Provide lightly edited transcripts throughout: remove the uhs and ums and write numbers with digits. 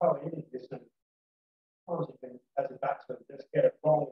Oh, you need this one. Positive as a batsman, just get it wrong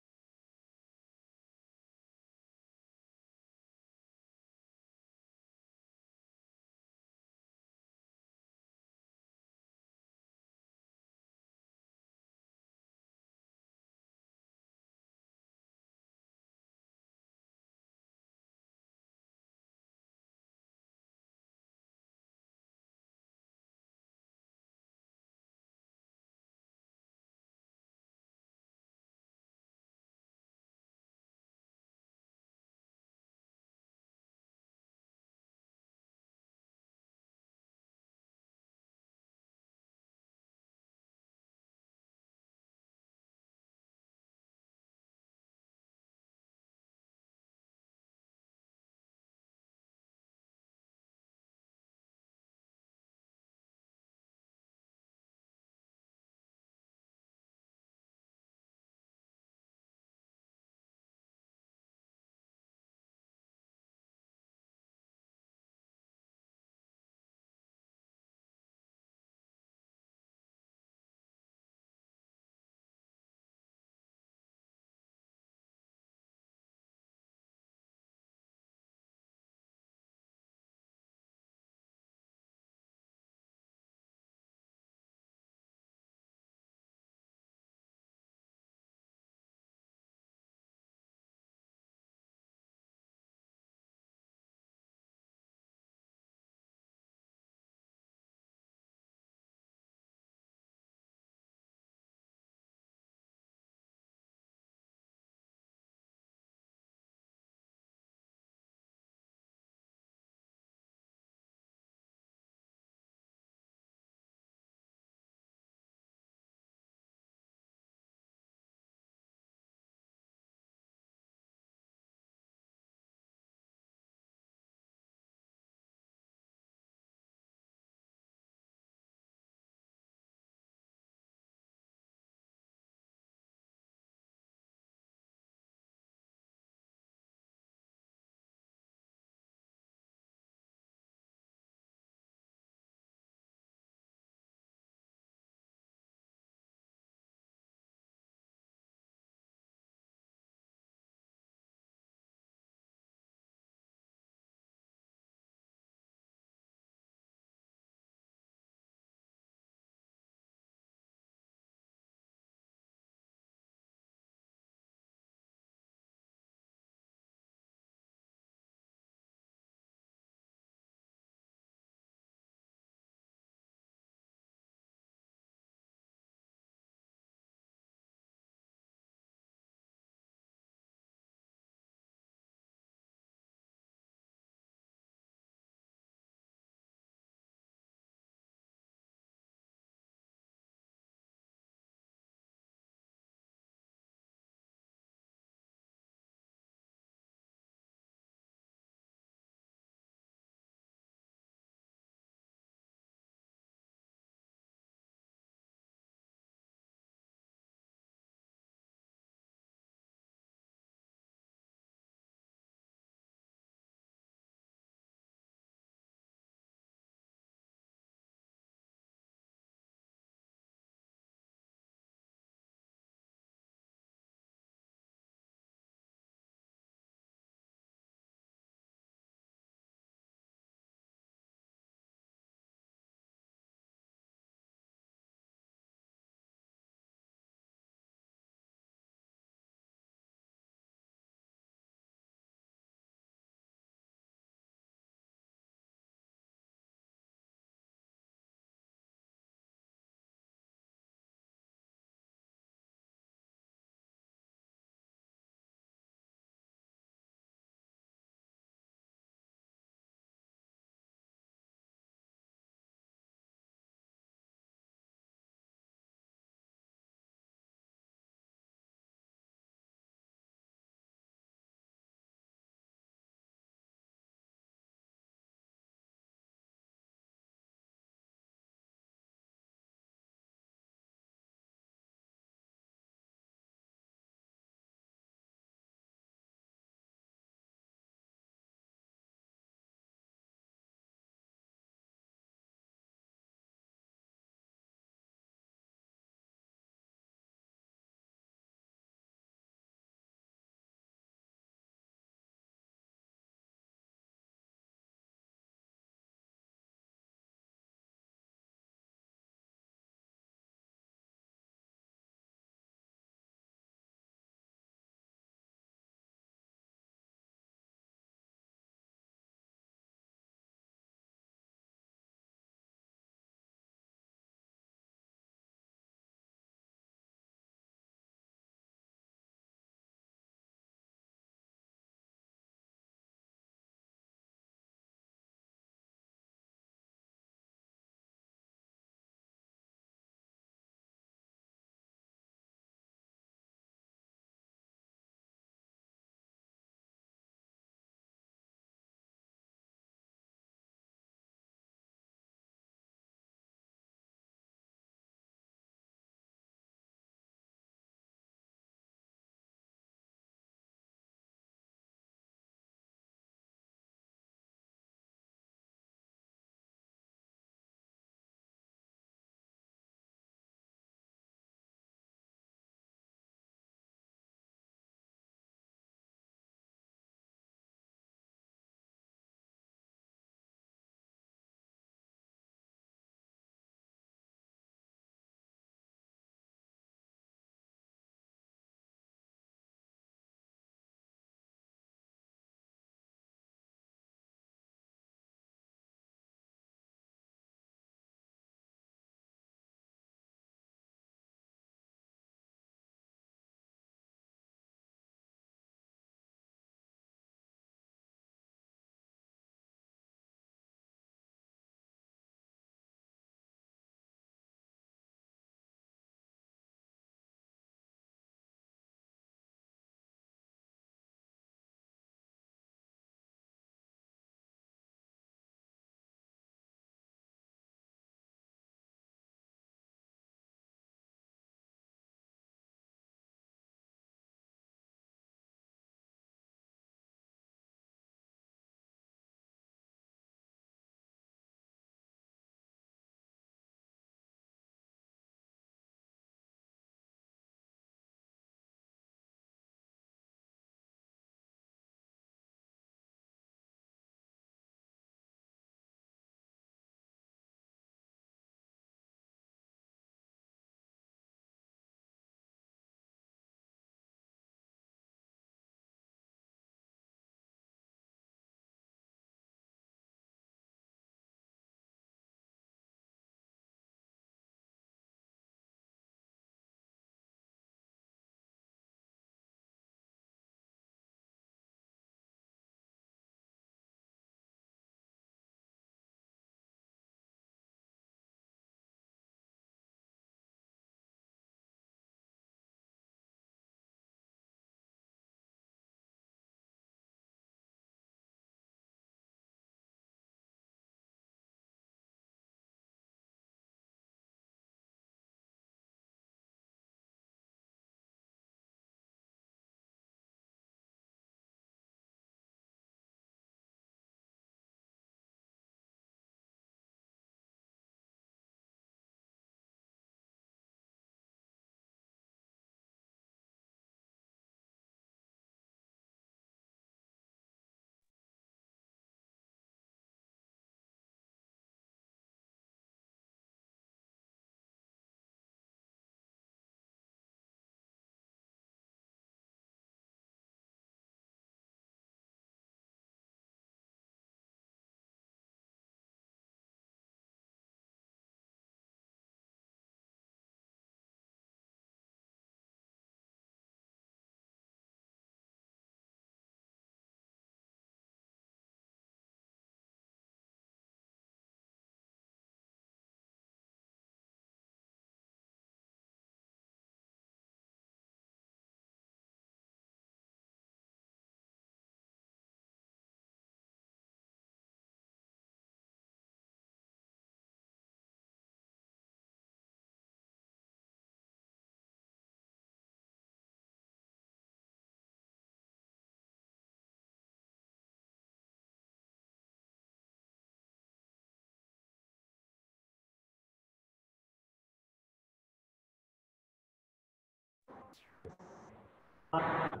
Hi,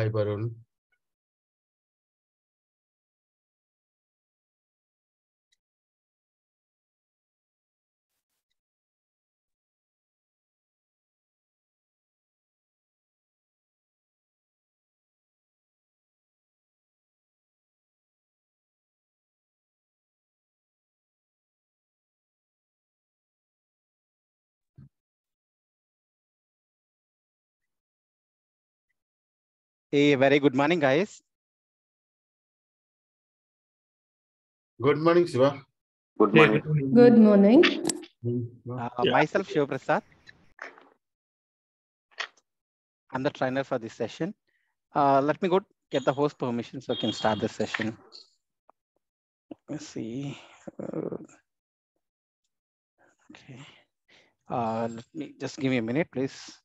Varun. A very good morning, guys. Good morning, Shiva. Good morning. Good morning. Myself, Shiv Prasad. I'm the trainer for this session. Let me go get the host permission so I can start this session. Let's see. Okay. Let me just give me a minute, please.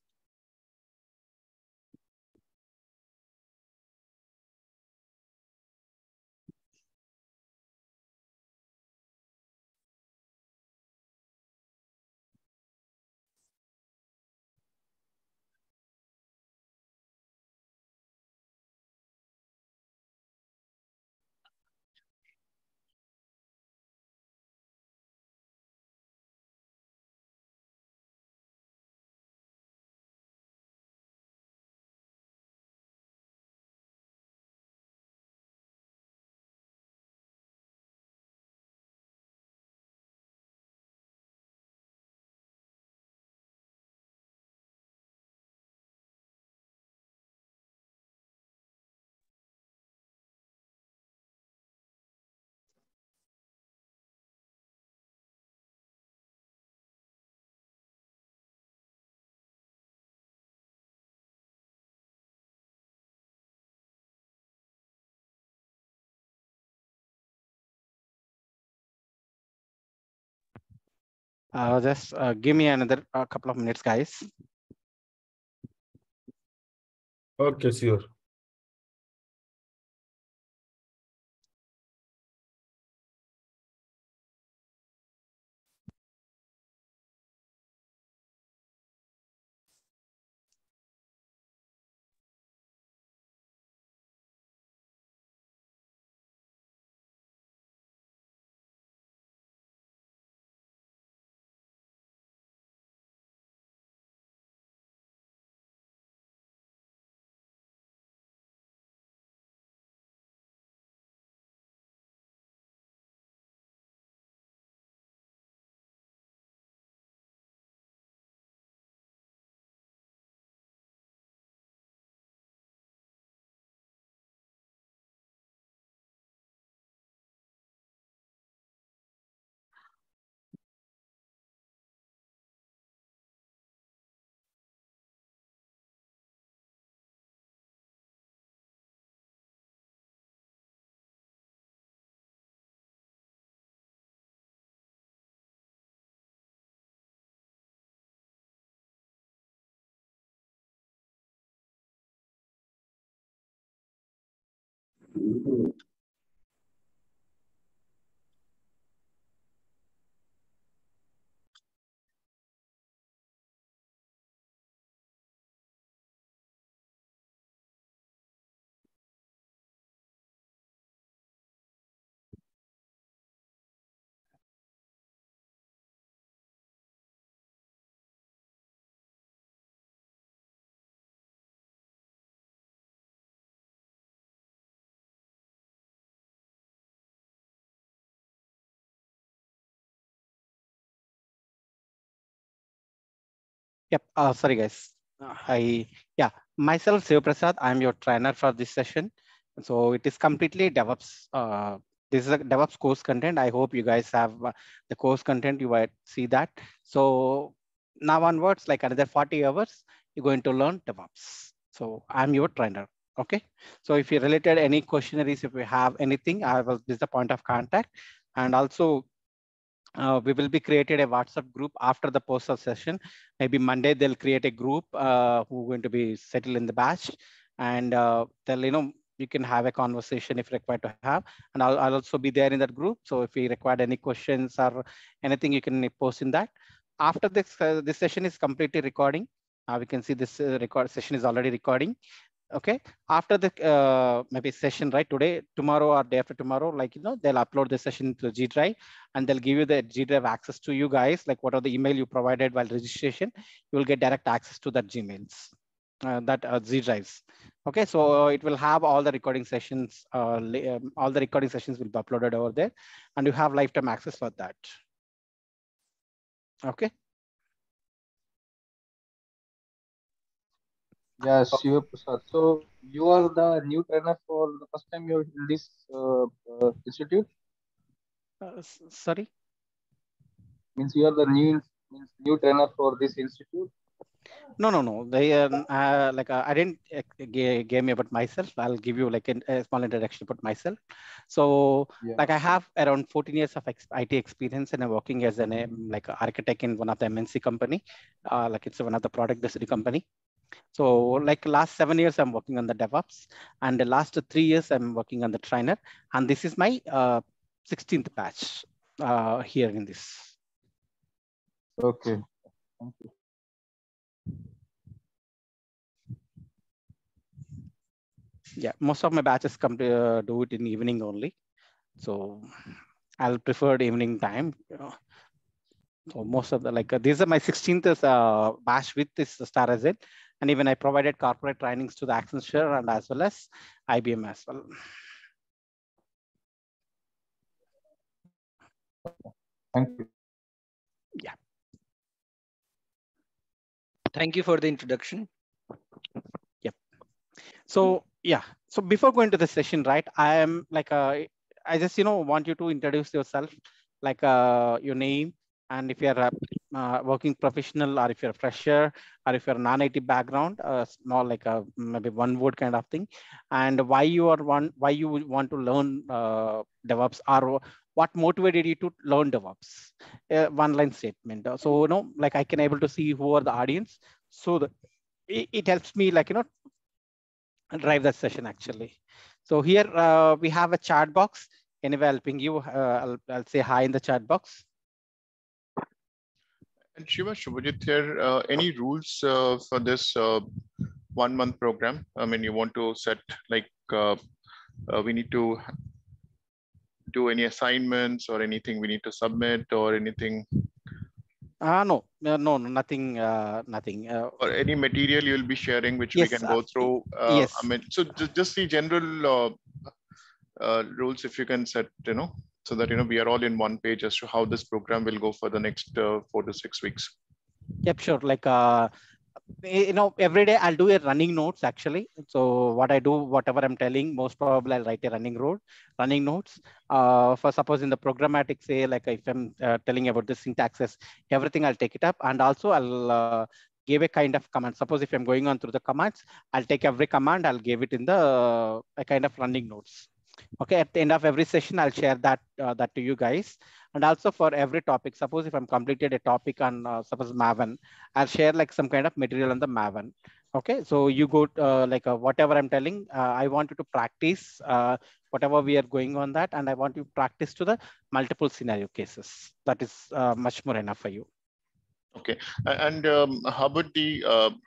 Just give me another couple of minutes, guys. Okay, sure. Yep. Sorry, guys. Yeah, myself, Siva Prasad. I'm your trainer for this session. So it is completely DevOps. This is a DevOps course content. I hope you guys have the course content. You might see that. So now onwards, like another 40 hours, you're going to learn DevOps. So I'm your trainer. Okay. So if you related any questionnaires, if you have anything, this is the point of contact. And also, we will be created a WhatsApp group after the post session. Maybe Monday they'll create a group who are going to be settled in the batch, and they'll you can have a conversation if required to have, and I'll also be there in that group. So if you require any questions or anything, you can post in that. After this session is completely recording. We can see this record session is already recording. Okay, after the maybe session, right, today, tomorrow, or day after tomorrow, like they'll upload the session to G Drive, and they'll give you the G Drive access to you guys, like what are the email you provided while registration, you will get direct access to that Gmails, that G Drives. Okay, so it will have all the recording sessions, all the recording sessions will be uploaded over there, and you have lifetime access for that. Okay. Yes, Shiva Prasad. So you are the new trainer for the first time you're in this institute? Sorry? Means you are the new trainer for this institute? No. They I didn't give me about myself. I'll give you like a small introduction about myself. So Yeah. like I have around 14 years of IT experience, and I'm working as an like an architect in one of the MNC company. Like it's one of the product based company. So like last 7 years, I'm working on the DevOps, and the last 3 years, I'm working on the trainer. And this is my 16th batch here in this. Okay. Thank you. Yeah, most of my batches come to do it in evening only. So I'll prefer the evening time. So most of the these are my 16th batch with this Star as it. And even I provided corporate trainings to the Accenture and as well as IBM as well. Thank you. Yeah. Thank you for the introduction. Yep. So yeah. So before going to the session, right, I am like I just want you to introduce yourself, like your name, and if you're a working professional, or if you're a fresher, or if you're a non-IT background, small like a maybe one word kind of thing, and why you want to learn DevOps, or what motivated you to learn DevOps. One line statement. So like I can able to see who are the audience, so that it helps me drive that session actually. So here we have a chat box. Anyway, I'll ping you. I'll say hi in the chat box. And Shiva, Shubhajit here, any rules for this 1 month program? I mean, you want to set like we need to do any assignments or anything we need to submit or anything? No, nothing, nothing. Or any material you'll be sharing, which yes, we can go through. Yes. I mean, so just the general rules, if you can set, so that, we are all in one page as to how this program will go for the next 4 to 6 weeks. Yep, sure. Like, every day I'll do a running notes actually. So what I do, whatever I'm telling, most probably I'll write a running notes. For suppose in the programmatic, say, like if I'm telling about the syntaxes, everything I'll take it up. And also I'll give a kind of command. Suppose if I'm going on through the commands, I'll take every command, I'll give it in the a kind of running notes. Okay, at the end of every session, I'll share that to you guys. And also for every topic, suppose if I'm completed a topic on suppose Maven, I'll share like some kind of material on the Maven. Okay, so you go whatever I'm telling, I want you to practice whatever we are going on that, and I want you to practice to the multiple scenario cases. That is much more enough for you. Okay, and how about the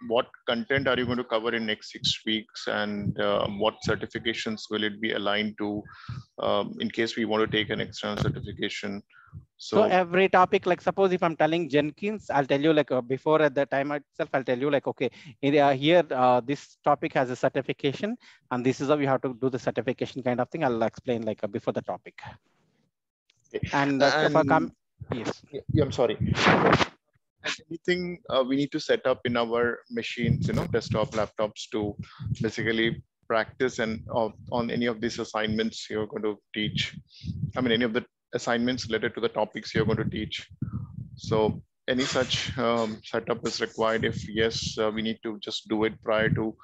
what content are you going to cover in next 6 weeks, and what certifications will it be aligned to in case we want to take an external certification? So every topic, like suppose if I'm telling Jenkins, I'll tell you like before at the time itself, I'll tell you like, okay, here this topic has a certification, and this is how you have to do the certification kind of thing. I'll explain like before the topic. Okay. And yes. Yeah, I'm sorry. Anything we need to set up in our machines, desktop laptops to basically practice and on any of these assignments you're going to teach. I mean, any of the assignments related to the topics you're going to teach. So any such setup is required? If yes, we need to just do it prior to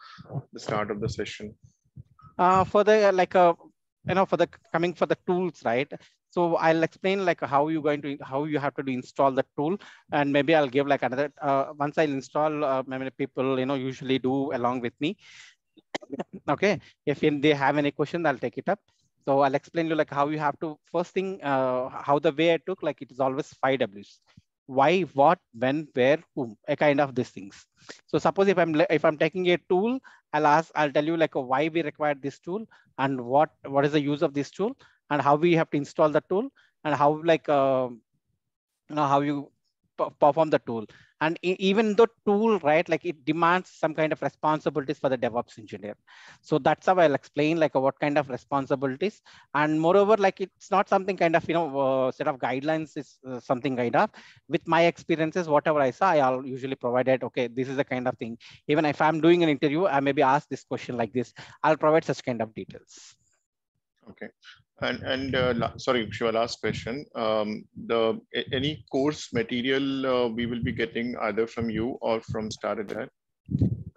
the start of the session. For the for the coming for the tools, right? So I'll explain like how you have to install the tool, and maybe I'll give like another once I'll install. Many people usually do along with me. Okay, if they have any question, I'll take it up. So I'll explain you like how you have to first thing how the way I took, like it is always 5 Ws. Why, what, when, where, whom, a kind of these things. So suppose if I'm taking a tool, I'll tell you like why we require this tool, and what is the use of this tool, and how we have to install the tool, and how like how you perform the tool. And even the tool, right, like it demands some kind of responsibilities for the DevOps engineer. So that's how I'll explain like what kind of responsibilities. And moreover, like it's not something kind of set of guidelines, is something kind of with my experiences, whatever I saw, I'll usually provide it. Okay, this is the kind of thing. Even if I'm doing an interview, I maybe ask this question like this, I'll provide such kind of details. Okay. And sorry, Shiva, last question. Any course material we will be getting either from you or from StarAZ?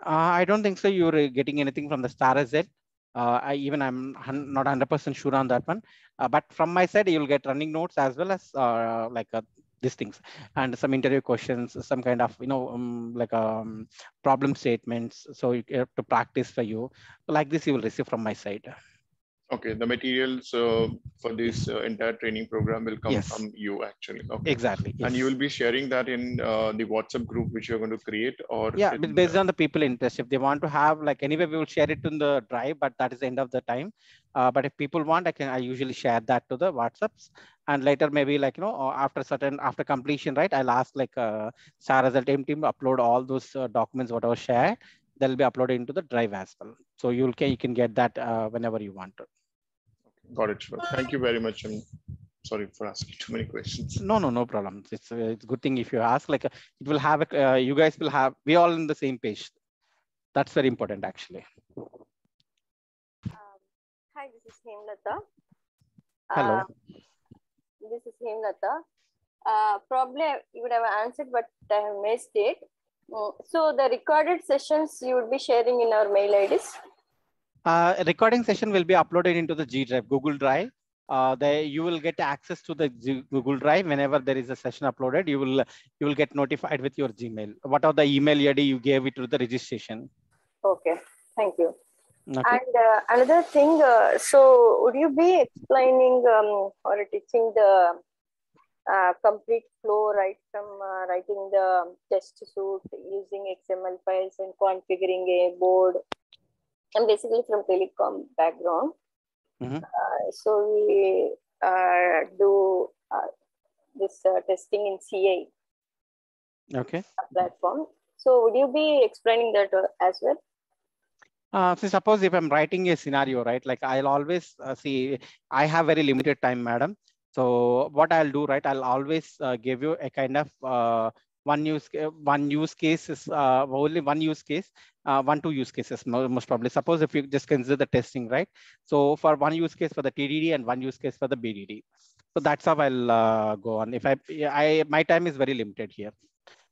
I don't think so. You're getting anything from the StarAZ. I'm not 100% sure on that one. But from my side, you'll get running notes as well as these things, and some interview questions, some kind of problem statements. So you have to practice for you. Like this, you will receive from my side. Okay, the materials for this entire training program will come from you actually. Okay. Exactly. Yes. And you will be sharing that in the WhatsApp group which you're going to create, or based on the people interest. If they want to have like anyway, we will share it in the drive, but that is the end of the time. But if people want, I usually share that to the WhatsApps, and later maybe like after completion, right? I'll ask like StarAZ team to upload all those documents whatever shared. They'll be uploaded into the drive as well. So you can get that whenever you want to. Got it. Thank you very much. I'm sorry for asking too many questions. No problem. It's a good thing if you ask. Like it will have you guys will have. We all on the same page. That's very important, actually. Hi, this is Hemlata. Hello. This is Hemlata. Probably you would have answered, but I have missed it. So the recorded sessions you would be sharing in our mail IDs? Recording session will be uploaded into the G Drive, Google Drive. You will get access to the Google Drive whenever there is a session uploaded. You will get notified with your Gmail. What are the email ID you gave it to the registration? Okay, thank you. Okay. And another thing, so would you be explaining or teaching the complete flow, right, from writing the test suite using XML files and configuring a board? I'm basically from telecom background. Mm-hmm. So we do this testing in CA platform. So would you be explaining that as well? So suppose if I'm writing a scenario, right, like I'll always see, I have very limited time, madam. So what I'll do, right, I'll always give you a kind of one use case is only one use case, 1-2 use cases most probably. Suppose if you just consider the testing, right? So for one use case for the TDD and one use case for the BDD. So that's how I'll go on. If my time is very limited here.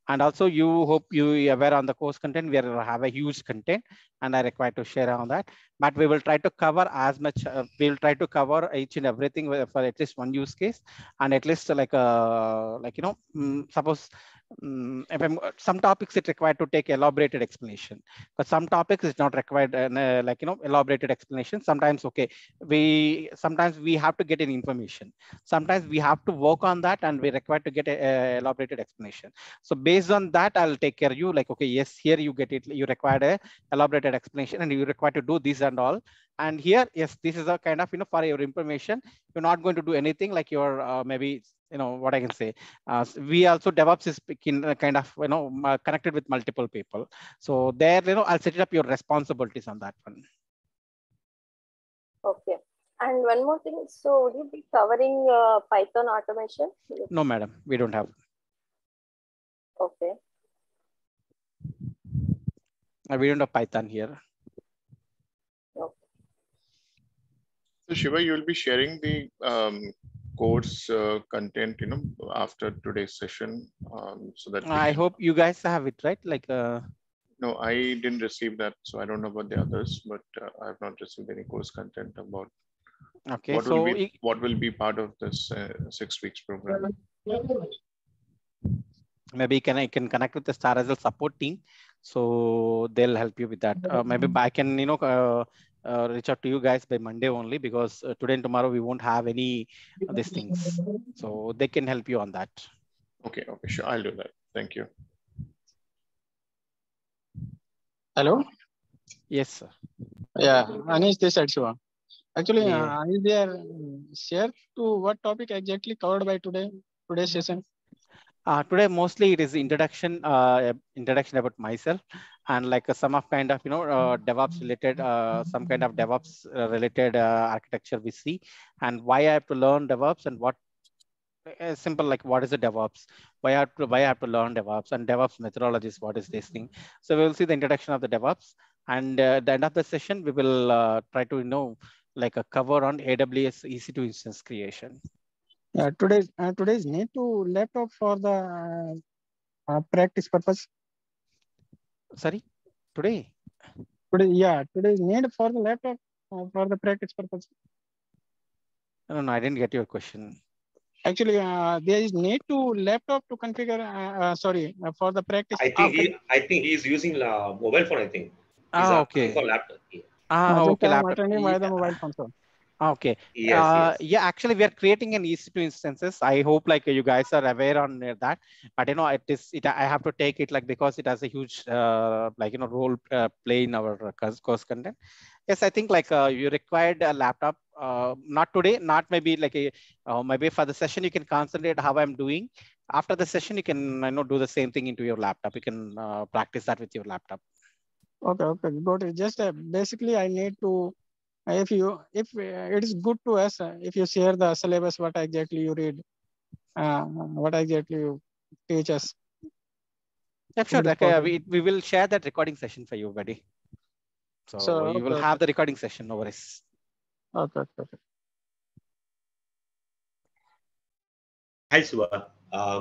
And also you hope you are aware on the course content, we have a huge content and I require to share on that. but we will try to cover as much. We'll try to cover each and everything for at least one use case, and at least like suppose if some topics it required to take elaborated explanation, but some topics is not required elaborated explanation. Sometimes sometimes we have to get an information, sometimes we have to work on that and we require to get a elaborated explanation. So based on that, I'll take care of you, like, okay, yes, here you get it, you required a elaborated explanation and you require to do this and all, and here, yes, this is a kind of for your information. You're not going to do anything like your maybe what I can say. We also DevOps is kind of connected with multiple people. So there, I'll set it up your responsibilities on that one. Okay. And one more thing. So would you be covering Python automation? No, madam, we don't have. Okay. We don't have Python here. Okay. So Shiva, you will be sharing the course content, after today's session, so that I hope you guys have it, right? Like. No, I didn't receive that, so I don't know about the others, but I have not received any course content about. Okay, what will be part of this 6 weeks program. Maybe I can connect with the Star Azure support team, so they'll help you with that. Maybe I can reach out to you guys by Monday only, because today and tomorrow we won't have any of these things, so they can help you on that. Okay, sure, I'll do that. Thank you. Hello. Yes, sir. Yeah, Anish this side, Shiva. Actually, Yeah. is there share to what topic exactly covered by today's session? Today mostly it is introduction about myself, and like some of kind of DevOps related, some kind of DevOps related architecture we see, and why I have to learn DevOps, and what simple, like what is the DevOps, why I have to learn DevOps, and DevOps methodologies, what is this thing. So we will see the introduction of the DevOps, and at the end of the session we will try to like a cover on AWS EC2 instance creation. Yeah, today's need to laptop for the practice purpose. Sorry, today, today's need for the laptop for the practice purpose. No, I didn't get your question. Actually, there is need to laptop to configure. For the practice. I think he is using mobile phone. I think. Okay. For laptop. Okay, laptop. Attending by the mobile phone. So. Okay. Yes. Yeah, actually we are creating an EC2 instances. I hope like you guys are aware on that, but I have to take it like, because it has a huge role play in our course content. Yes, I think like you required a laptop, not today, not maybe like maybe for the session you can concentrate how I'm doing. After the session you can do the same thing into your laptop. You can practice that with your laptop. Okay, got it. Just basically I need to. If it is good to us, if you share the syllabus, what exactly you read, what exactly you teach us. Yeah, sure. Like we will share that recording session for you, buddy. So you will have the recording session, no worries. Okay. Hi, Shiva.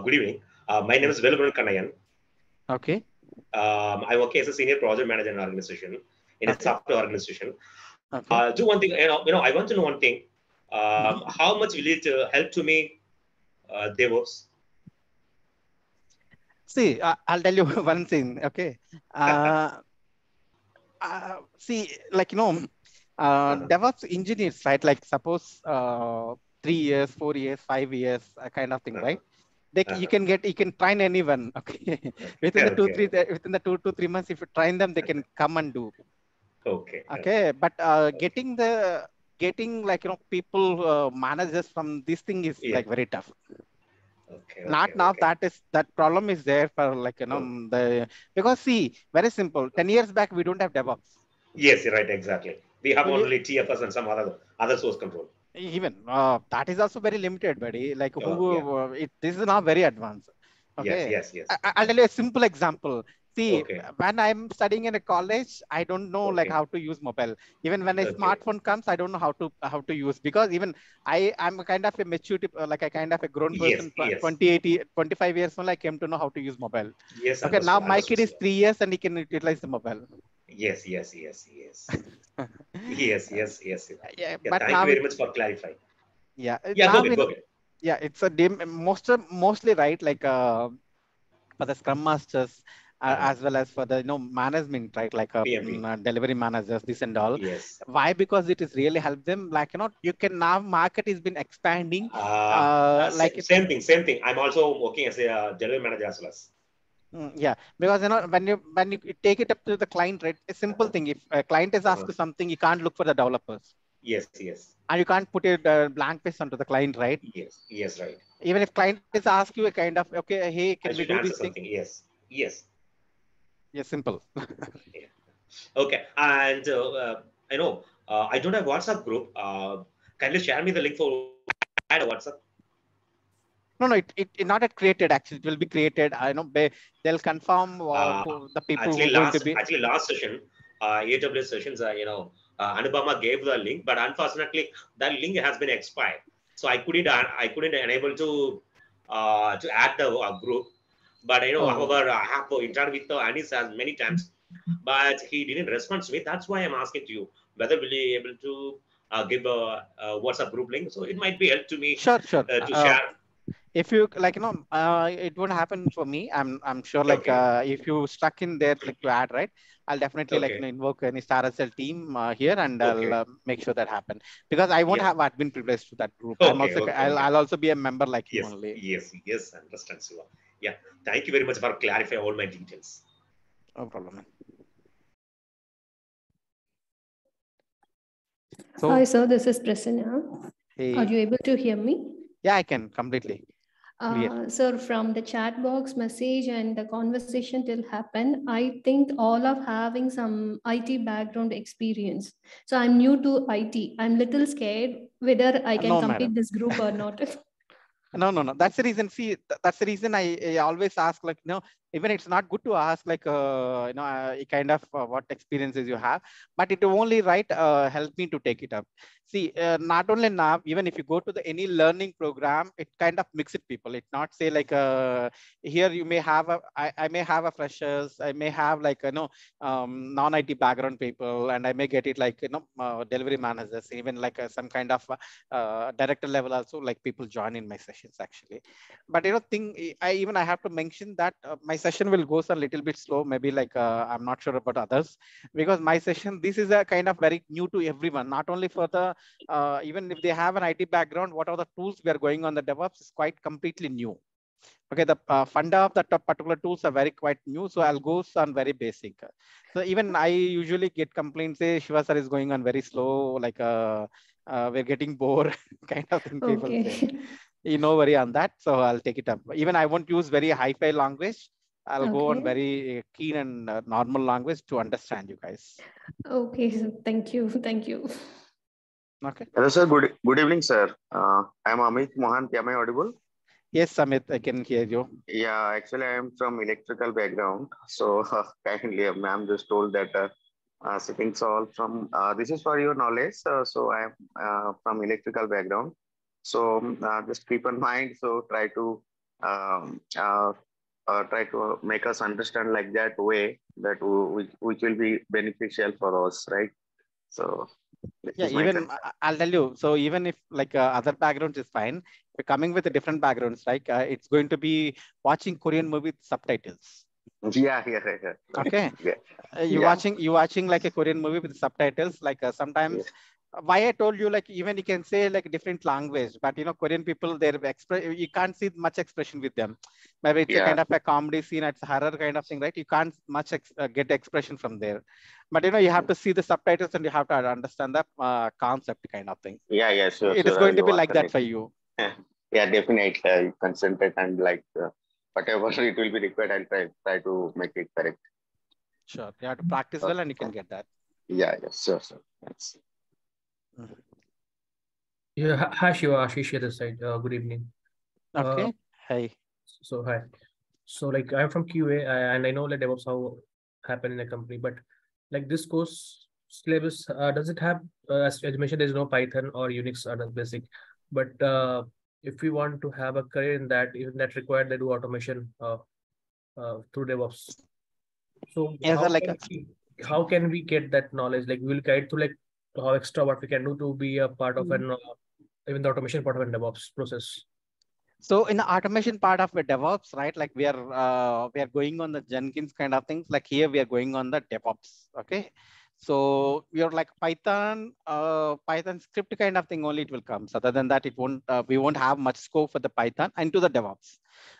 Good evening. My name is Velubran Kanayan. Okay. I work as a senior project manager in an organization, in a software organization. Okay. Do one thing, I want to know one thing. How much will it help to me, DevOps? See, I'll tell you one thing. Okay. See, like DevOps engineers, right? Like suppose 3 years, 4 years, 5 years, kind of thing, right? You can train anyone. Okay. Within the 2 to 3 months, if you train them, they can come and do. Okay. But getting people managers from this thing is like very tough. That problem is there for like because see, very simple. 10 years back we don't have DevOps. Yes, right, exactly. We have only TFS and some other source control. Even that is also very limited, buddy. Like this is now very advanced. Okay. Yes. I'll tell you a simple example. See, when I'm studying in a college, I don't know like how to use mobile. Even when a smartphone comes, I don't know how to use, because even I'm a kind of a maturity, like a kind of a grown person. 25 years old, I came to know how to use mobile. Yes. Okay. Now my kid is 3 years and he can utilize the mobile. Yes. Yes, yes, yes. Yeah, Yeah, but thank now you very it, much for clarifying. yeah, Yeah, now go ahead, in, go ahead. yeah, it's a mostly right, like for the scrum masters, as well as for the management, right, like PMP. delivery managers, this and all. Yes. Why? Because it is really help them, like you can now, market has been expanding, like Same thing, same thing. I'm also working as a delivery manager as well as. Yeah, because when you take it up to the client, right, a simple thing, if a client is asked something, you can't look for the developers, Yes, yes, and you can't put a blank page onto the client, right? yes, yes, right. Even if client is ask you a kind of, okay, hey, can I we should do answer this thing? something. Yes, yes. Yeah, simple. Yeah. Okay, and I don't have WhatsApp group. Kindly share me the link for add a WhatsApp. No, no, it not yet created. Actually, it will be created. I know they'll confirm Uh, who the people who actually, are going to be. last session, AWS sessions, Anubama gave the link, but unfortunately, that link has been expired. So I couldn't enable to add the group. But Oh, however, I have interacted with Anis as many times, but he didn't respond to me. That's why I'm asking to you whether will be able to give a WhatsApp group link. So it might be help to me sure, sure. to share. If you like, it won't happen for me. I'm sure, like, Okay, if you stuck in there, like to add, right, I'll definitely, like, okay, invoke any Star SL team here, and I'll okay. make sure that happen, because I won't Yeah. have admin privilege to that group. I'm Okay, also, okay, I'll, okay. I'll also be a member like you Yes, only. yes, yes, understand, Siva. Yeah, thank you very much for clarifying all my details. No problem, man. Hi, So, sir. This is Prasanna. Are hey, you able to hear me? yeah, I can completely clear. Sir, from the chat box message and the conversation till happen, I think all of having some IT background experience. So I'm new to IT. I'm little scared whether I can No, complete madam. this group or not. No, no, no. That's the reason. See, that's the reason I always ask, like, even it's not good to ask, like, kind of what experiences you have, but it only right help me to take it up. See, not only now, even if you go to the any learning program, it kind of mixed people. It not say like here you may have I may have a freshers, I may have like non-IT background people, and I may get it like delivery managers, even like some kind of director level also, like people join in my sessions actually. But I have to mention that my session will go a little bit slow, maybe like I'm not sure about others, because my session, this is a kind of very new to everyone, not only for the even if they have an IT background, what are the tools we are going on the DevOps is quite completely new. Okay, the funda of the particular tools are very quite new, so I'll go on very basic. So even I usually get complaints, say Shiva sir is going on very slow, like we're getting bored, kind of thing people Okay. say. No worry on that, so I'll take it up. Even I won't use very hi-fi language. I'll go on Okay. very keen and normal language to understand you guys. Okay. So thank you. Thank you. Okay. Hello, sir. Good evening, sir. I'm Amit Mohan. Am I audible? Yes, Amit, I can hear you. Yeah, actually, I am from electrical background. So kindly, ma'am just told that sitting all from this is for your knowledge. So I am from electrical background. So just keep in mind. So um, uh, try to make us understand like that way that which will be beneficial for us, right? So this Yeah, is my even concern. I'll tell you. So even if like other backgrounds is fine, if you're coming with a different backgrounds, like it's going to be watching Korean movie with subtitles. Yeah. Okay, Yeah. Yeah. you watching like a Korean movie with subtitles. Like Yeah. sometimes, why I told you, like even you can say like different language, but Korean people, their you can't see much expression with them. Maybe it's a Yeah. kind of a comedy scene, it's a horror kind of thing, right? You can't much get expression from there, but you have to see the subtitles and you have to understand the concept kind of thing. Yeah, sure, It is sure. going to You be are like that correct. for you. Yeah, definitely. Concentrate and like whatever it will be required, I'll try to make it correct. Sure, you have to practice well and you can get that. Yeah, sure. Thanks. Mhm. Yeah, hi Shiva, Ashish here this side. Good evening. Uh, Okay. Hey. so hi. So like I'm from QA and I know like DevOps how happen in a company, but like this course syllabus, does it have as you mentioned, there's no Python or Unix or the basic, but if we want to have a career in that, even that required they do automation through DevOps. So Yes, sir, how like can we how can we get that knowledge? Like we'll guide to like how extra what we can do to be a part of an even the automation part of a DevOps process. So in the automation part of the DevOps, right? Like we are going on the Jenkins kind of things. Like here we are going on the DevOps. Okay. So you're like Python script kind of thing only it will come. So other than that, it won't. We won't have much scope for the Python into the DevOps.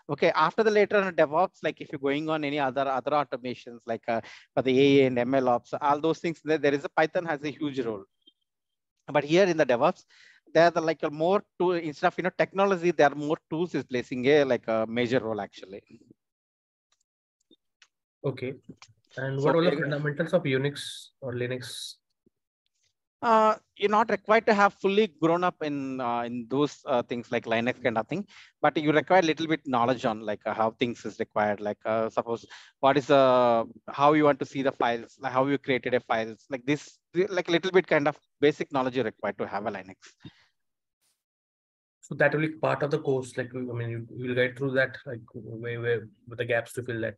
Okay. After the later on DevOps, like if you're going on any other automations like for the AA and ML ops, all those things, there is a Python has a huge role. But here in the DevOps, they're like a more tool instead of technology, there are more tools is placing a major role actually. Okay. And So what are the fundamentals of Unix or Linux? You're not required to have fully grown up in those things like Linux kind of thing, but you require a little bit knowledge on like how things is required. Like suppose what is how you want to see the files, like how you created a files, like this, like a little bit kind of basic knowledge you required to have a Linux. So that will be part of the course. Like I mean, you will guide through that, like where with the gaps to fill that.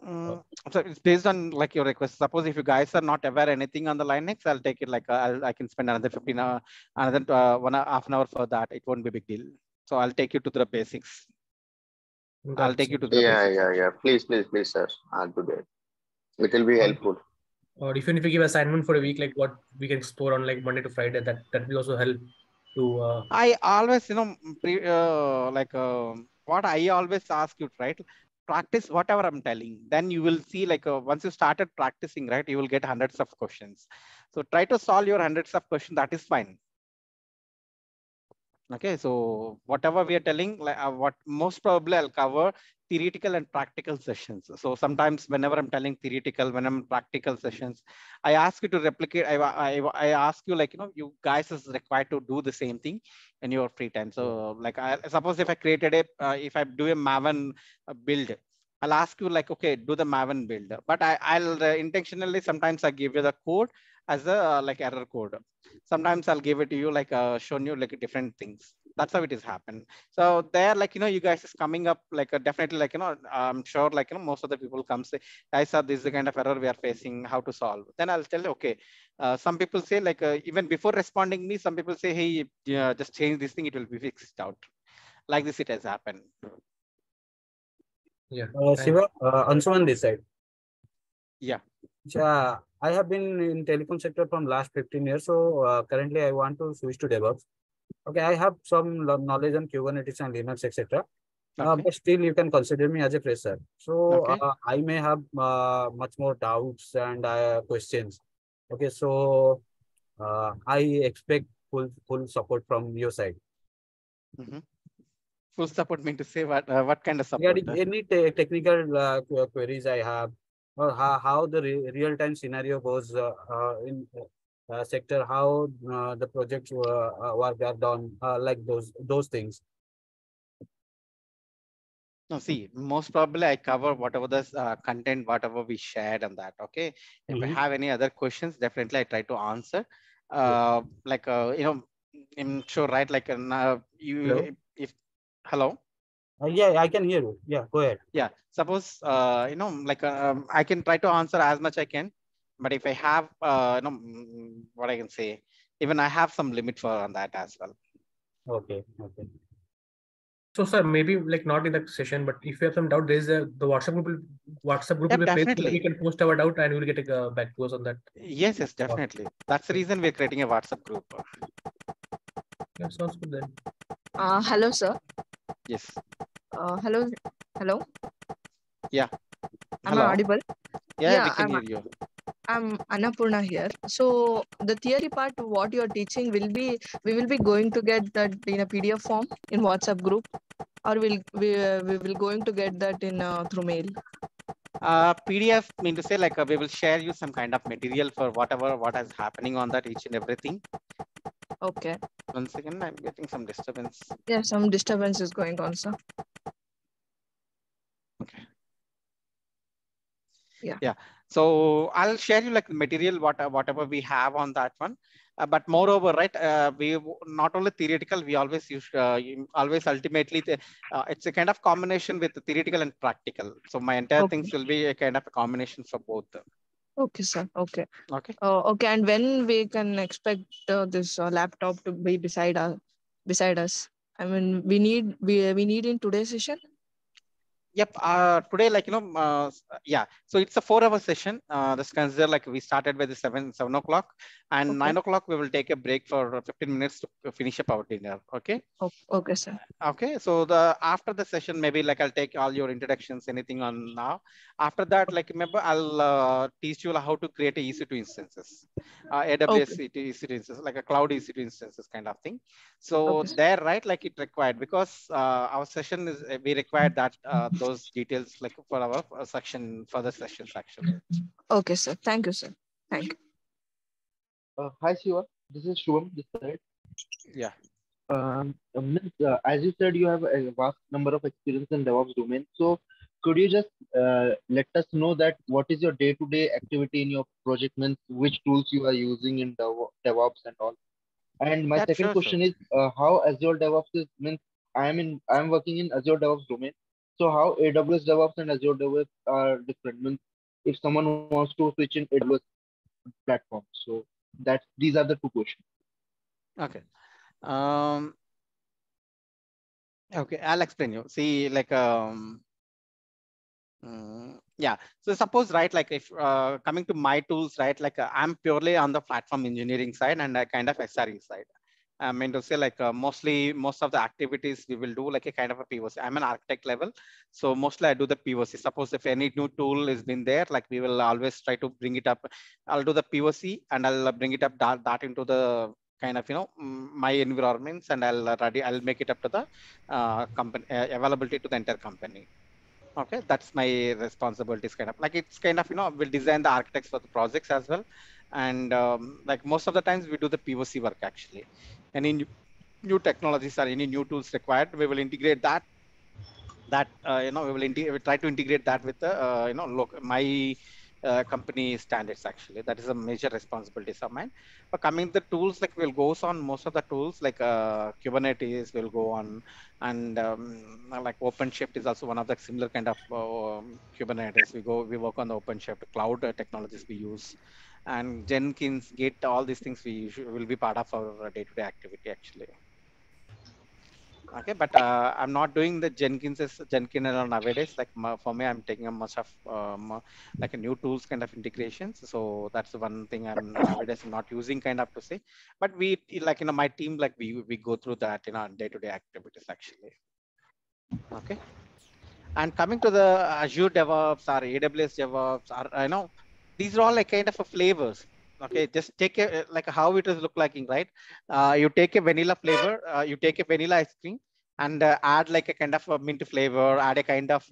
So it's based on like your request. Suppose if you guys are not aware anything on the Linux, I'll take it like I can spend another 15 hours, another half an hour for that. It won't be a big deal. So I'll take you to the basics. I'll take you to the basics. Yeah. Please, sir. I'll do that. It will be helpful. Or even if you give assignment for a week, like what we can explore on like Monday to Friday, that will also help to. I always, what I always ask you, right? Practice whatever I'm telling. Then you will see like once you started practicing, right, you will get hundreds of questions. So try to solve your hundreds of questions. That is fine. Okay, so whatever we are telling, like what most probably I'll cover theoretical and practical sessions. So sometimes whenever I'm telling theoretical, when I'm practical sessions, I ask you to replicate. I ask you like, you guys is required to do the same thing in your free time. So like I suppose if I created if I do a Maven build, I'll ask you like, okay, do the Maven build, but I'll intentionally sometimes I give you the code as a like error code. Sometimes I'll give it to you like shown you like different things. That's how it is happened. So there, like, you guys is coming up like definitely like, I'm sure like, most of the people come say, I saw this is the kind of error we are facing, how to solve. Then I'll tell you, okay, some people say like, even before responding me, some people say, hey, just change this thing, it will be fixed out. Like this, it has happened. Yeah. Shiva, Anshuman this side. Yeah. I have been in telecom sector from last 15 years. So currently I want to switch to DevOps. Okay, I have some knowledge on Kubernetes and Linux, etc. Okay. But still you can consider me as a fresher. So Okay. I may have much more doubts and questions. Okay, so I expect full support from your side. Full support mean to say what kind of support? Any technical queries I have, or how the real-time scenario goes in sector, how the projects work are done, like those things. No, see, most probably I cover whatever the content, whatever we shared on that. Okay. If I have any other questions, definitely I try to answer. Like, I'm sure, right? Like, Hello? Hello. Yeah, I can hear you. Yeah, go ahead. Yeah. Suppose, like, I can try to answer as much I can, but if I have, what I can say, even I have some limit for on that as well. Okay. So, sir, maybe like not in the session, but if you have some doubt, there is the WhatsApp group. Will be placed where we can post our doubt and we'll get back to us on that. Yes, definitely. That's the reason we're creating a WhatsApp group. Yeah, sounds good then. Hello, sir. Yes. Hello. Yeah. Am I audible? Yeah, we can hear you. I'm Annapurna here. So the theory part, what you're teaching we will be going to get that in a PDF form in WhatsApp group, or we will going to get that in through mail. PDF mean to say like we will share you some kind of material for what is happening on that each and everything. Okay. 1 second, I'm getting some disturbance. Yeah, some disturbance is going on, sir. Okay. Yeah. So I'll share you like the material, whatever we have on that one. But moreover, right, we not only theoretical, we always use, always ultimately, it's a kind of combination with the theoretical and practical. So my entire things will be a kind of a combination for both. Okay, sir. Okay. Okay. Okay. And when we can expect this laptop to be beside us? I mean, we need in today's session. Yep. Today, yeah. So it's a 4-hour session. This consider like we started by the 7 o'clock, and Okay. 9 o'clock we will take a break for 15 minutes to finish up our dinner. Okay. Okay, sir. Okay. So the after the session, maybe like I'll take all your introductions, anything on now. After that, like remember, I'll teach you how to create a EC2 instances, AWS Okay. EC2 instances, like a cloud EC2 instances kind of thing. So Okay, sir. there, right, like it required because our session is we required that those details like for our section further sessions actually. Okay, sir. Thank you, sir. Thank you. Hi Shiva, this is Shubham this side. Yeah. As you said, you have a vast number of experience in DevOps domain. So could you just let us know that what is your day-to-day activity in your project, means which tools you are using in DevOps and all. And my Yeah, second sure. question is how Azure DevOps is, means I'm working in Azure DevOps domain. So how AWS DevOps and Azure DevOps are different? Means if someone wants to switch in AWS platform. So these are the two questions. Okay. Okay, I'll explain you. See, like yeah. So suppose, right, like if coming to my tools, right, like I'm purely on the platform engineering side and a kind of SRE side. I mean to say like mostly most of the activities we will do like a kind of a POC. I'm an architect level. So mostly I do the POC. Suppose if any new tool has been there, like we will always try to bring it up. I'll do the POC and I'll bring it up that into the kind of, my environments, and I'll make it up to the company availability to the entire company. Okay, that's my responsibilities kind of like it's kind of, we'll design the architects for the projects as well. And like most of the times we do the POC work actually. Any new technologies or any new tools required, we will integrate that we try to integrate that with the my company standards actually. That is a major responsibilities of mine. But coming the tools, like we'll go on most of the tools like Kubernetes will go on, and like OpenShift is also one of the similar kind of Kubernetes. We work on the OpenShift cloud technologies we use, and Jenkins, Git, all these things will be part of our day-to-day activity actually. Okay, but I'm not doing the Jenkins nowadays. Like for me, I'm taking a much of like a new tools kind of integrations. So that's the one thing I'm nowadays not using kind of to say. But we like my team, like we go through that day-to-day activities actually. Okay. And coming to the Azure DevOps or AWS DevOps, or these are all like kind of a flavors. Okay, just take a like how it is look like, right? You take a vanilla flavor, you take a vanilla ice cream, and add like a kind of a mint flavor, add a kind of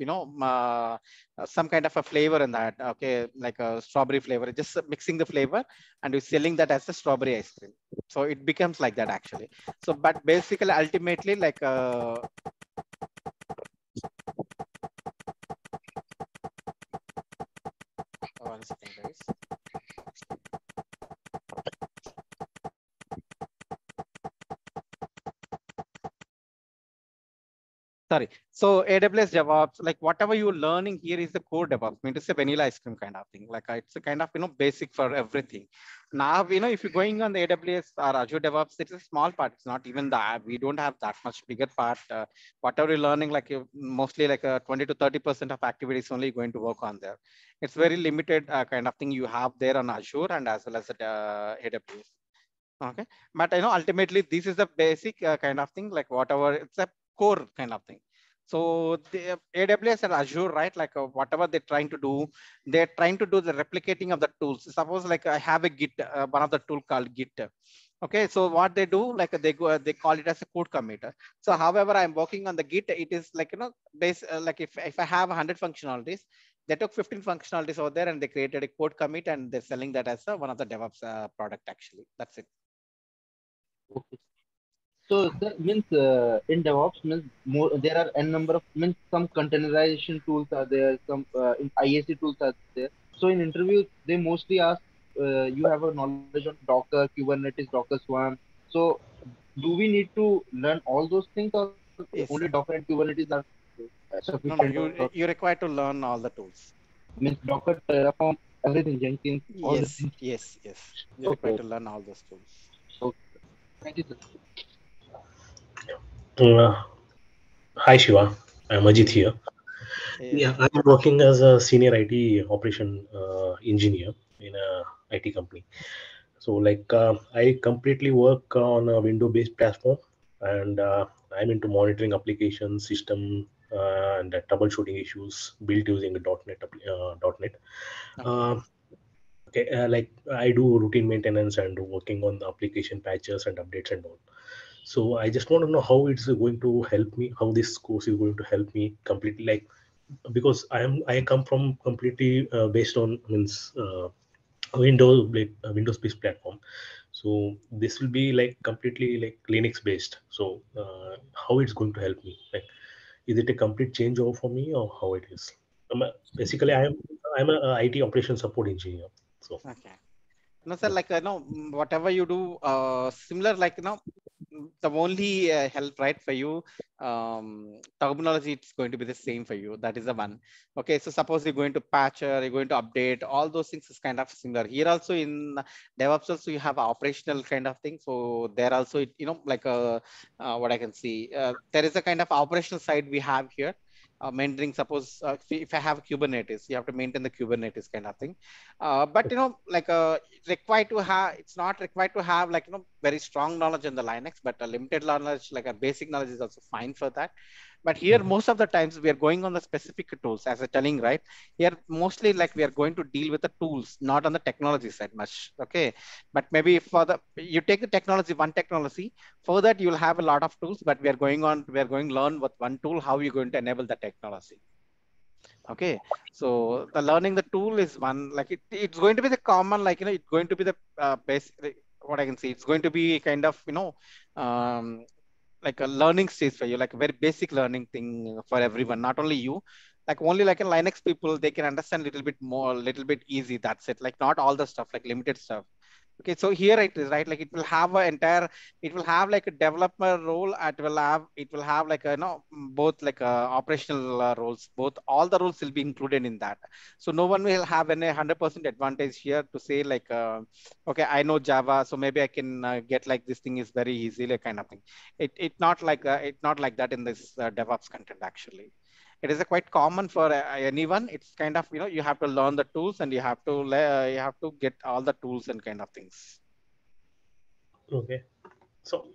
some kind of a flavor in that. Okay, like a strawberry flavor, just mixing the flavor, and you're selling that as a strawberry ice cream. So it becomes like that actually. So, but basically, ultimately, like. One second, guys. Sorry. So AWS DevOps, like whatever you're learning here is the core DevOps. I mean, it's a vanilla ice cream kind of thing. Like it's a kind of basic for everything. Now if you're going on the AWS or Azure DevOps, it's a small part. It's not even that. We don't have that much bigger part. Whatever you're learning, like mostly like 20 to 30% of activities only going to work on there. It's very limited kind of thing you have there on Azure and as well as at AWS. Okay, but ultimately this is the basic kind of thing, like whatever it's a core kind of thing. So the AWS and Azure, right, like whatever they're trying to do, they're trying to do the replicating of the tools. Suppose like I have a Git, one of the tool called Git. Okay, so what they do, like they call it as a code commit. So however I'm working on the Git, it is like like if I have 100 functionalities, they took 15 functionalities over there and they created a code commit and they're selling that as one of the DevOps product actually. That's it. Okay. So that means in DevOps means more there are n number of means some containerization tools are there, some in IAC tools are there. So in interview they mostly ask you have a knowledge on Docker, Kubernetes, Docker Swarm. So do we need to learn all those things, or Yes. only Docker and Kubernetes are No, sufficient? you're required to learn all the tools. Means Docker, Terraform, everything, Jenkins, all the Yes, things. yes, yes. You're required Okay. to learn all those tools. Okay. Thank you, sir. Hi Shiva, I'm Ajit here. Yeah, Yeah. I'm working as a senior IT operation engineer in a IT company. So I completely work on a window-based platform, and I'm into monitoring application system and troubleshooting issues built using .NET. Okay. Uh, okay, I do routine maintenance and working on the application patches and updates and all. So I just want to know how it's going to help me, how this course is going to help me completely, because I come from completely based on Windows based platform. So this will be like completely like Linux based. So how it's going to help me? Like, is it a complete changeover for me or how it is? Basically, I'm a IT operation support engineer. So Okay. No, sir, like, whatever you do, similar, like, the only help, right, for you, terminology, it's going to be the same for you. That is the one. Okay, so suppose you're going to patch or you're going to update, all those things is kind of similar. Here also in DevOps also you have operational kind of thing. So there also, like what I can see, there is a kind of operational side we have here. Maintaining, suppose if I have Kubernetes, you have to maintain the Kubernetes kind of thing. But like required to have, it's not required to have like very strong knowledge in the Linux, but a limited knowledge, like a basic knowledge, is also fine for that. But here most of the times we are going on the specific tools, as a telling, right? Here mostly like we are going to deal with the tools, not on the technology side much. Okay, but maybe for the, you take the technology, one technology, for that you'll have a lot of tools, but we are going to learn with one tool how you're going to enable the technology. Okay, so the learning the tool is one, like it's going to be the common, like it's going to be the basic, what I can see, it's going to be kind of um, like a learning stage for you, like a very basic learning thing for everyone, not only you. Like only like a Linux people, they can understand a little bit more, little bit easy, that's it. Like not all the stuff, like limited stuff. Okay, so here it is, right? Like it will have an entire, it will have like a developer role. It will have like a, both like operational roles. Both, all the roles will be included in that. So no one will have any 100% advantage here to say like, okay, I know Java, so maybe I can get like this thing is very easy, like kind of thing. It not like that in this DevOps content actually. It is a quite common for anyone. It's kind of, you have to learn the tools and you have to get all the tools and kind of things. okay, so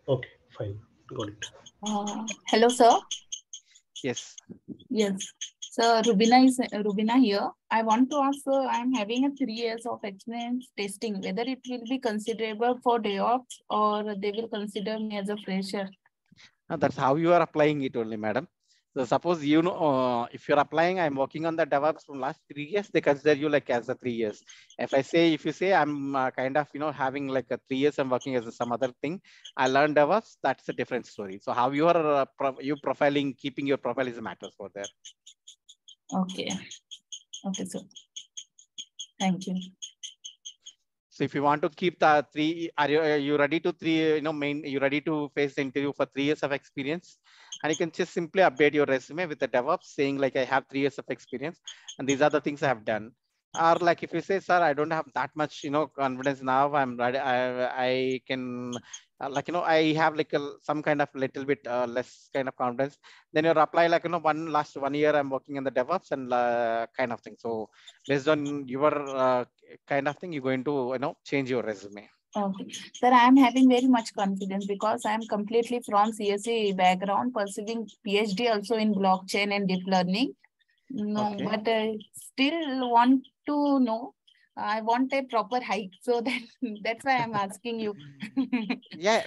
okay, fine, got it. Hello, sir. Yes. Yes. So Rubina here. I want to ask, I am having a 3 years of experience testing, whether it will be considerable for DevOps or they will consider me as a fresher. That's how you are applying it only, madam. So suppose if you're applying, I'm working on the DevOps from last 3 years, they consider you like as a 3 years. If you say I'm kind of having like a 3 years, I'm working as some other thing, I learned DevOps, that's a different story. So how you are you profiling, keeping your profile is matters for there. Okay. Okay, sir. Thank you. So if you want to keep the are you ready to you ready to face the interview for 3 years of experience? And you can just simply update your resume with the DevOps saying like I have 3 years of experience and these are the things I have done. Or like if you say, sir, I don't have that much confidence now, I'm ready, I can I have like some kind of little bit less kind of confidence, then you apply like last 1 year I'm working in the DevOps and kind of thing. So based on your kind of thing, you're going to change your resume. Okay. Sir, I am having very much confidence because I am completely from CSE background, pursuing PhD also in blockchain and deep learning. No, Okay. but I still want to know. I want a proper hike, so that's why I'm asking you. Yeah,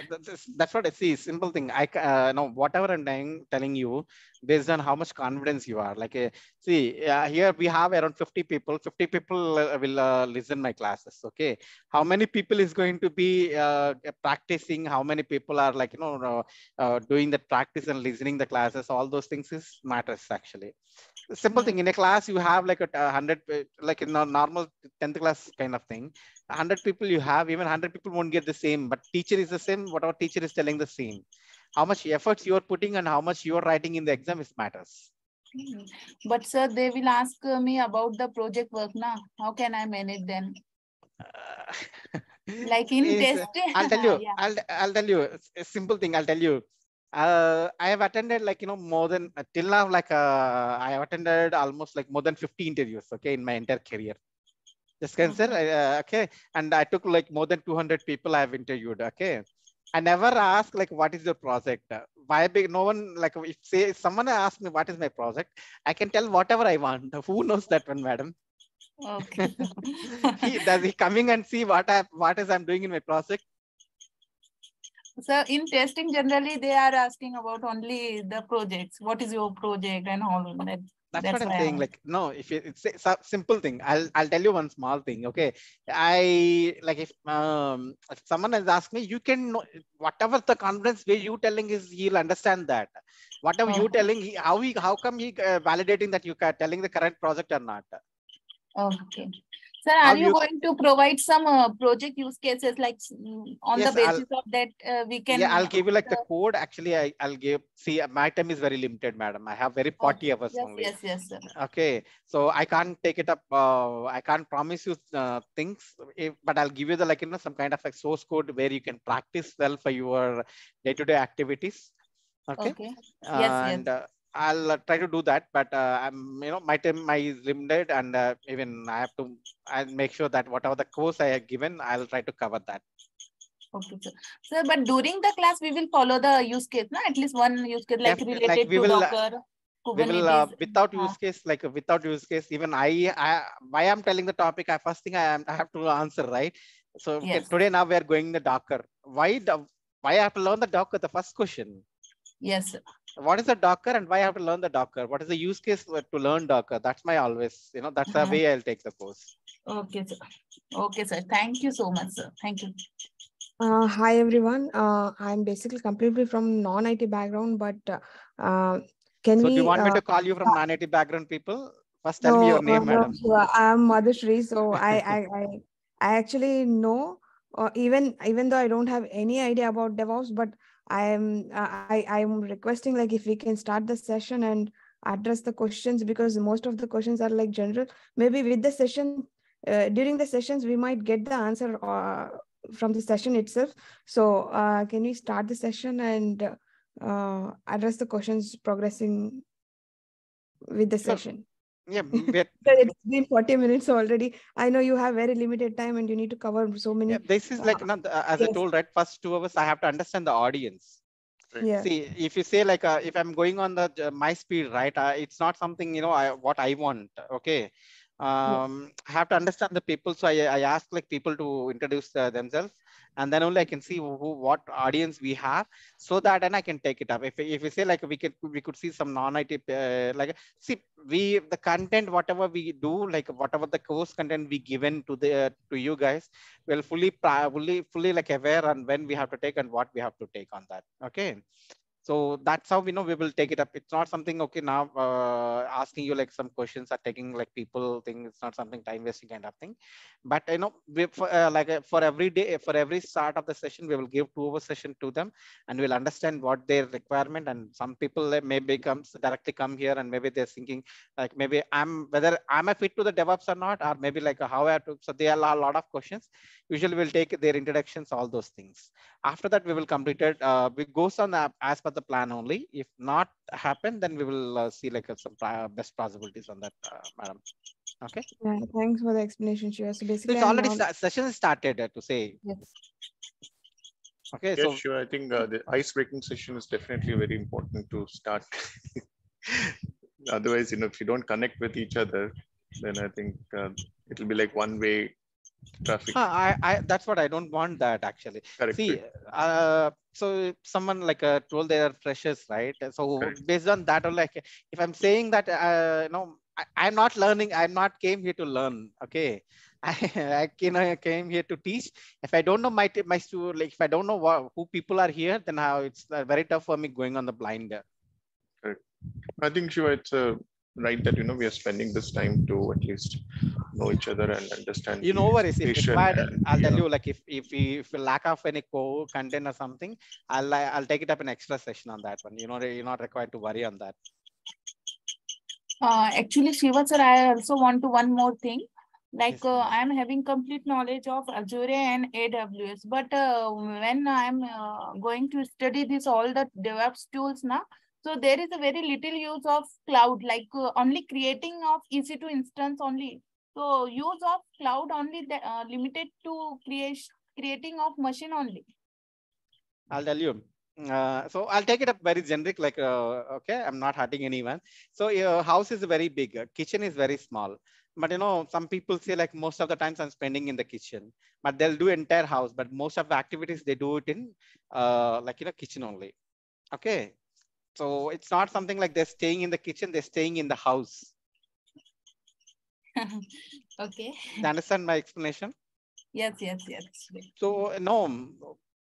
that's what I see. Simple thing. I know whatever I'm telling you based on how much confidence you are. Like, see, here we have around 50 people. 50 people will listen my classes. Okay, how many people is going to be practicing? How many people are like doing that practice and listening the classes? All those things is matters actually. Simple thing, in a class you have like a 100, like in a normal 10th class kind of thing, 100 people you have, even 100 people won't get the same, but teacher is the same, whatever teacher is telling the same. How much efforts you are putting and how much you are writing in the exam is matters. But sir, they will ask me about the project work now. How can I manage them? Like in testing. I'll tell you, Yeah. I'll tell you a simple thing. I'll tell you. I have attended like, more than till now, like I have attended almost like more than 50 interviews, okay, in my entire career. Just consider, okay. And I took like more than 200 people I have interviewed, okay. I never asked like, what is your project? Why big? No one like, if someone asks me what is my project, I can tell whatever I want. Who knows that one, madam? Okay. Does he coming and see what I'm doing in my project? So in testing, generally they are asking about only the projects. What is your project and all that? That's That's what I'm why saying. Like, no, if it's a simple thing, I'll tell you one small thing. Okay, I like if someone has asked me, you can know whatever the confidence way you telling is, he'll understand that. Whatever you telling, how come he validating that you are telling the correct project or not? Okay. Sir, are you going to provide some project use cases like on Yes, the basis of that we can? Yeah, I'll give you like the code. Actually, I'll give. See, my time is very limited, madam. I have very 40 hours Yes, only. yes, sir. Okay, so I can't take it up. I can't promise you things, but I'll give you the like some kind of like source code where you can practice well for your day-to-day activities. Okay. Yes, And I'll try to do that, but I'm my time is limited, and even I'll make sure that whatever the course I have given, I'll try to cover that. Okay, sir. Sir, but during the class, we will follow the use case, no? At least one use case like Definitely, related we to will, Docker, we will Kubernetes. without use case, like without use case, even I why I'm telling the topic, first thing I have to answer, right? So okay, Yes. today now we are going the Docker. Why I have to learn the Docker? The first question. Yes, sir. What is a Docker and why I have to learn the Docker? What is the use case to learn Docker? That's my always, that's the way I'll take the course. Okay, sir. Okay, sir. Thank you so much, sir. Thank you. Hi everyone. I'm basically completely from non-IT background, but can So we? do you want me to call you from non-IT background people? First, tell me No, your name, no, madam. sure. I'm Madhushri, so I actually know, even though I don't have any idea about DevOps, but I'm requesting like if we can start the session and address the questions, because most of the questions are like general. Maybe with the session, during the sessions, we might get the answer from the session itself. So can we start the session and address the questions progressing with the session? Yeah, It's been 40 minutes already. I know you have very limited time and you need to cover so many. Yeah, this is like not as I told, right? First 2 hours, I have to understand the audience. Yeah. See, if you say like if I'm going on the my speed, right? It's not something what I want. Okay. I have to understand the people, so I ask like people to introduce themselves, and then only I can see what audience we have, so that and I can take it up. If we say like we could see some non-IT like see the content, whatever we do, like whatever the course content we given to you guys, we'll fully like aware on when we have to take and what we have to take on that. Okay. So that's how we know we will take it up. It's not something, okay, now asking you like some questions are taking like people think it's not something time wasting kind of thing. But for every day, for every start of the session, we will give 2 hour session to them, and we'll understand what their requirement. And some people maybe directly come here, and maybe they're thinking like maybe whether I'm a fit to the DevOps or not, or maybe like how I have to. So there are a lot of questions. Usually we'll take their introductions, all those things. After that, we will complete it. We goes on as per the plan only. If not happen, then we will see like some best possibilities on that, madam. Okay. Yeah, thanks for the explanation, Shiva. So So basically, it's I'm already now. session started to say. Yes. Okay. Yes, So sure. I think the ice-breaking session is definitely very important to start. Otherwise, if you don't connect with each other, then I think it'll be like one-way traffic. that's what I don't want that actually. Correct. See, so someone like told they are freshers, right? So Correct. based on that, or like if I'm saying that I'm not learning, I'm not came here to learn. Okay. I came here to teach. If I don't know my student, like if I don't know who people are here, then how it's very tough for me going on the blind. Correct. I think sure it's right that we are spending this time to at least know each other and understand. No worries. If required, I'll tell you. Like if we lack of any core content or something, I'll take it up an extra session on that one. You're not required to worry on that. Actually, Shiva sir, I also want to one more thing. Like Yes, ma'am. I'm having complete knowledge of Azure and AWS, but when I'm going to study this all the DevOps tools now, so there is a very little use of cloud, like only creating of EC2 instance only. So use of cloud only limited to creating of machine only. I'll tell you. So I'll take it up very generic, like, okay, I'm not hurting anyone. So your house is very big, kitchen is very small. But some people say like most of the times I'm spending in the kitchen, but they'll do entire house. But most of the activities they do it in like kitchen only. Okay. So it's not something like they're staying in the kitchen, they're staying in the house. Okay. Do you understand my explanation? Yes, yes, yes. So no,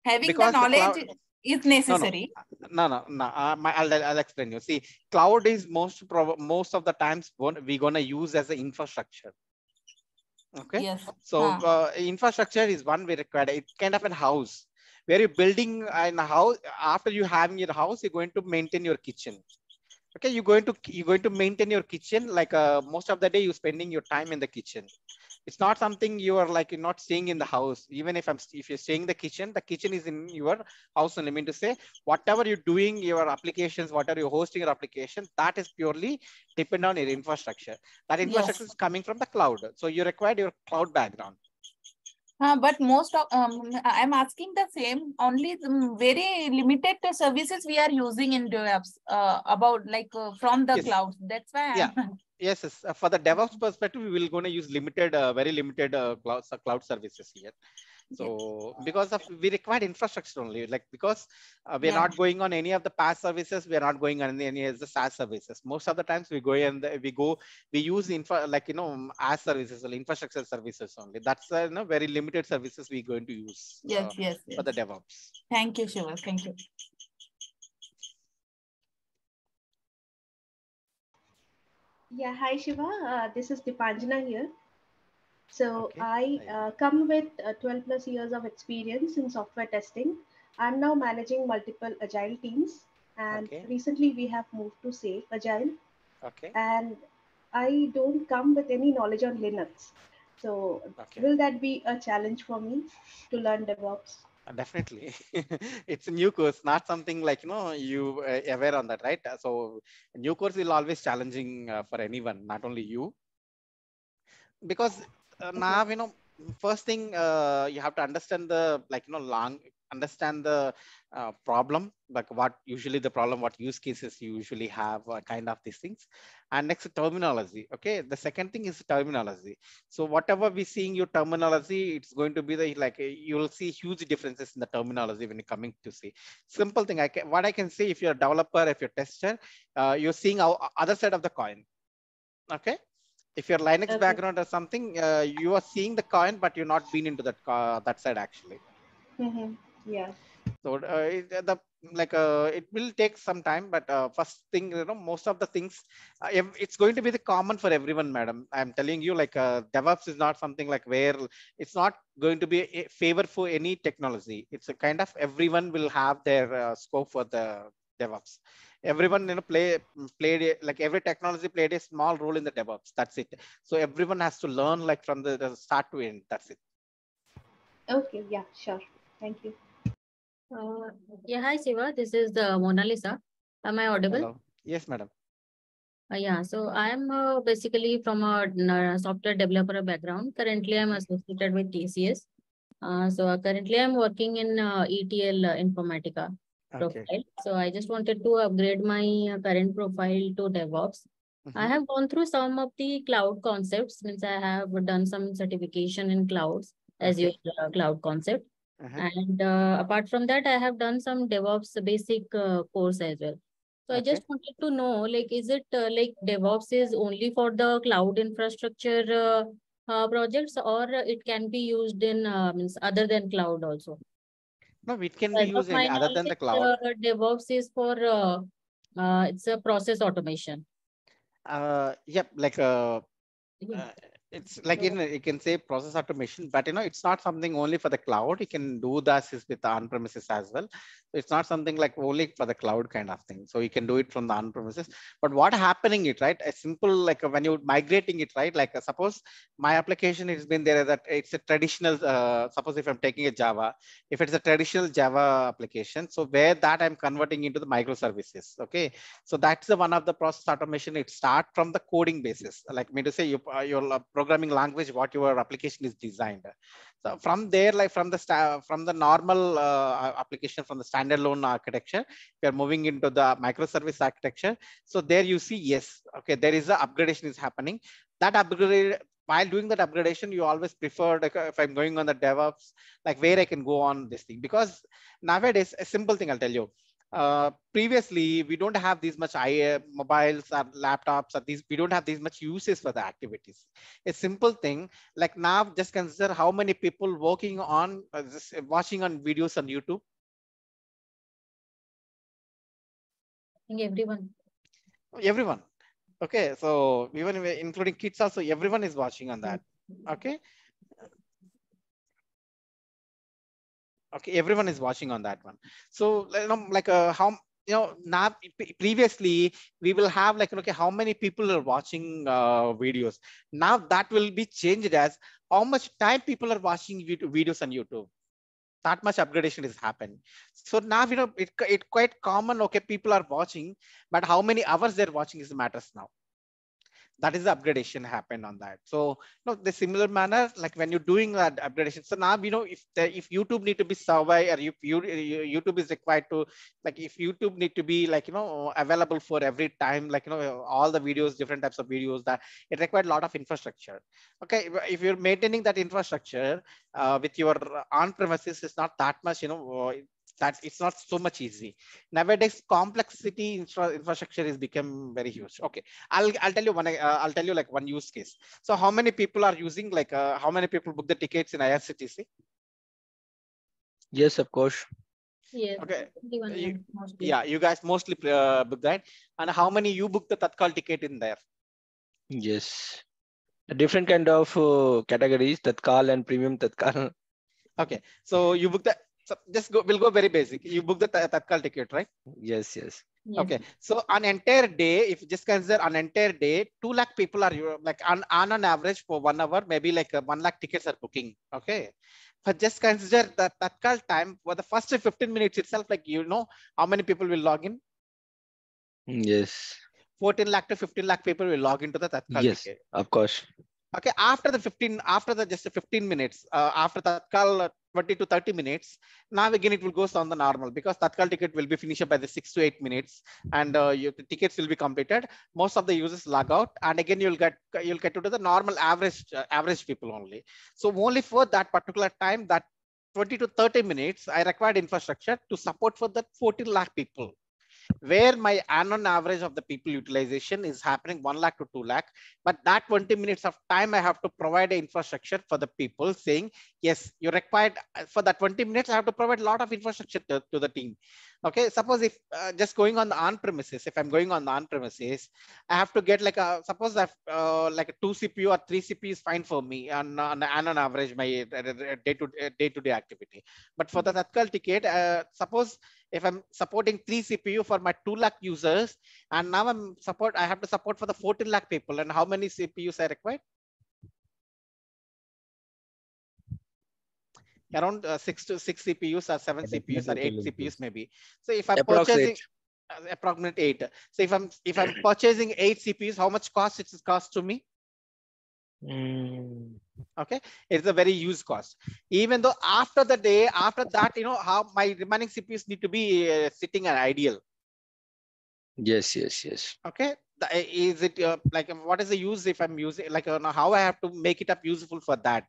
Having the because the knowledge cloud, is no, necessary. no. I'll explain you. See, cloud is most of the times we're gonna use as an infrastructure. Okay. Yes. So infrastructure is one we require. It's kind of a house where you're building a house. After you having your house, you're going to maintain your kitchen. Okay, you're going to maintain your kitchen, like most of the day you're spending your time in the kitchen. It's not something you are like you're not staying in the house. Even if you're staying in the kitchen is in your house only. I mean to say, whatever you're doing, your applications, whatever you're hosting your application, that is purely depend on your infrastructure. That infrastructure is coming from the cloud. So you require your cloud background. But most of I'm asking the same. Only very limited services we are using in DevOps about like from the cloud. That's why. Yeah. Yes. For the DevOps perspective, we will going to use limited, very limited cloud services here. So because of we required infrastructure only, like because we're not going on any of the PaaS services, we're not going on any of the SaaS services. Most of the times we go and we use as services or infrastructure services only. That's very limited services we're going to use for the DevOps. Thank you, Shiva. Thank you. Yeah, hi Shiva. This is Dipanjana here. So I come with 12 plus years of experience in software testing. I'm now managing multiple agile teams, and recently we have moved to Safe Agile. Okay. And I don't come with any knowledge on Linux. So will that be a challenge for me to learn DevOps? Definitely. It's a new course, not something like you aware on that, right? So new course will always challenging for anyone, not only you, because now first thing you have to understand the understand the problem, like what usually the problem, what use cases you usually have, kind of these things. And next, terminology. Okay, the second thing is terminology. So whatever we seeing your terminology, it's going to be the you'll see huge differences in the terminology when you're coming to see simple thing. What I can say, if you're a developer, if you're a tester, you're seeing our other side of the coin. Okay, if you're Linux background or something, you are seeing the coin, but you're not been into that side actually. Yeah. So it will take some time, but first thing, most of the things, it's going to be the common for everyone, madam. I'm telling you, like DevOps is not something like where it's not going to be a favor for any technology. It's a kind of everyone will have their scope for the DevOps. Everyone played like every technology played a small role in the DevOps. That's it. So everyone has to learn like from the start to end. That's it. Okay. Yeah. Sure. Thank you. Yeah, hi Shiva. This is Mona Lisa. Am I audible? Hello. Yes, madam. Yeah, so I am basically from a software developer background. Currently, I'm associated with TCS. Currently I'm working in ETL Informatica profile. So I just wanted to upgrade my current profile to DevOps. I have gone through some of the cloud concepts, means I have done some certification in clouds as your cloud concept. And apart from that, I have done some DevOps basic course as well. So I just wanted to know, like, is it like DevOps is only for the cloud infrastructure projects, or it can be used in means other than cloud also? No, it can be As of used my in other than the knowledge, cloud. DevOps is for it's a process automation. Yep, like It's like you can say process automation, but it's not something only for the cloud. You can do this with the on-premises as well. So it's not something like only for the cloud kind of thing. So you can do it from the on-premises. But what happening it, right? A simple like when you're migrating it, right? Like suppose my application has been there that it's a traditional. Suppose if I'm taking a Java, if it's a traditional Java application, so where that I'm converting into the microservices. Okay, so that's the one of the process automation. It start from the coding basis, like me to say your programming language, what your application is designed. So from there, like from the normal application, from the standalone architecture, we are moving into the microservice architecture. So there you see, yes, okay, there is a upgradation is happening. That upgrade, while doing that upgradation, you always prefer, like if I'm going on the DevOps, like where I can go on this thing, because nowadays a simple thing I'll tell you. Previously we don't have these much mobiles or laptops or these, we don't have these much uses for the activities. A simple thing like now, just consider how many people working on watching on videos on YouTube. I think Everyone. Okay, so even including kids also, everyone is watching on that. Okay, everyone is watching on that one. So like how now previously we will have like, okay, how many people are watching videos. Now that will be changed as how much time people are watching videos on YouTube. That much upgradation is happening. So now it quite common, okay, people are watching, but how many hours they're watching is matters now. That is the upgradation happened on that. So the similar manner, like when you're doing that upgradation, so now if YouTube need to be survey, or if YouTube is required to, like if YouTube need to be like available for every time, like all the videos, different types of videos, that it required a lot of infrastructure. Okay, if you're maintaining that infrastructure with your on premises, is not that much, that it's not so much easy. Nowadays complexity infrastructure is become very huge. Okay, I'll tell you one, I'll tell you like one use case. So how many people are using, like how many people book the tickets in IRCTC? Yes, of course. Yes. Okay, Mostly. yeah, you guys mostly book that. And how many you book the Tatkal ticket in there? Yes. A different kind of categories, Tatkal and premium Tatkal. Okay, so you book the, so just go, we'll go very basic. You book the Tatkal ticket, right? Yes, yes. Okay, so an entire day, if you just consider an entire day, 2 lakh people are like on an average for 1 hour, maybe like 1 lakh tickets are booking. Okay, but just consider the Tatkal time for the first 15 minutes itself, like how many people will log in? Yes. 14 lakh to 15 lakh people will log into the Tatkal ticket. Of course. Okay, after the just 15 minutes, after Tatkal 20 to 30 minutes, now again it will go on the normal, because Tatkal ticket will be finished by the 6 to 8 minutes, and the tickets will be completed. Most of the users log out, and again you'll get to the normal average people only. So only for that particular time, that 20 to 30 minutes, I required infrastructure to support for that 14 lakh people, where my annual average of the people utilization is happening 1 lakh to 2 lakh. But that 20 minutes of time, I have to provide an infrastructure for the people, saying, yes, you required for that 20 minutes, I have to provide a lot of infrastructure to the team. Okay, suppose if just going on the on-premises, if I'm going on the on-premises, I have to get like suppose I've like a 2 CPU or 3 CPU is fine for me on average, my day-to-day activity. But for the Tatkal ticket, suppose if I'm supporting 3 CPU for my 2 lakh users, and now I have to support for the 14 lakh people, and how many CPUs I require? Around 6 CPUs or 7 CPUs or 8 CPUs maybe. So if I'm purchasing approximate 8, so if I'm purchasing 8 CPUs, how much cost it cost to me? Okay, it's a very huge cost. Even though after that, how my remaining CPUs need to be sitting at ideal. Yes. Okay, is it like what is the use if I'm using, like how I have to make it up useful for that?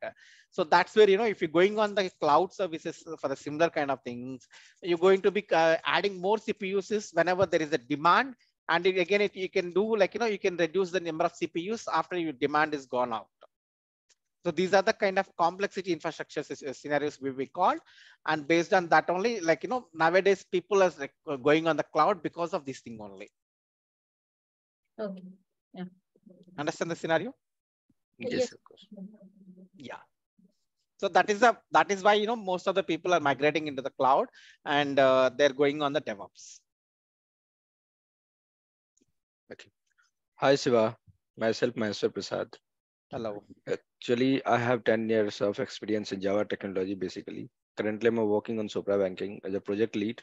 So that's where if you're going on the cloud services for the similar kind of things, you're going to be adding more CPUs whenever there is a demand. And again, you can do like you can reduce the number of CPUs after your demand is gone out. So these are the kind of complexity infrastructure scenarios we called, and based on that only, like nowadays people are going on the cloud because of this thing only. Okay. Yeah. Understand the scenario? Yes, of course. Yeah. So that is why most of the people are migrating into the cloud, and they're going on the DevOps. Okay. Hi, Siva. Myself, Master Prasad. Hello. Actually, I have 10 years of experience in Java technology, basically. Currently, I'm working on Sopra Banking as a project lead.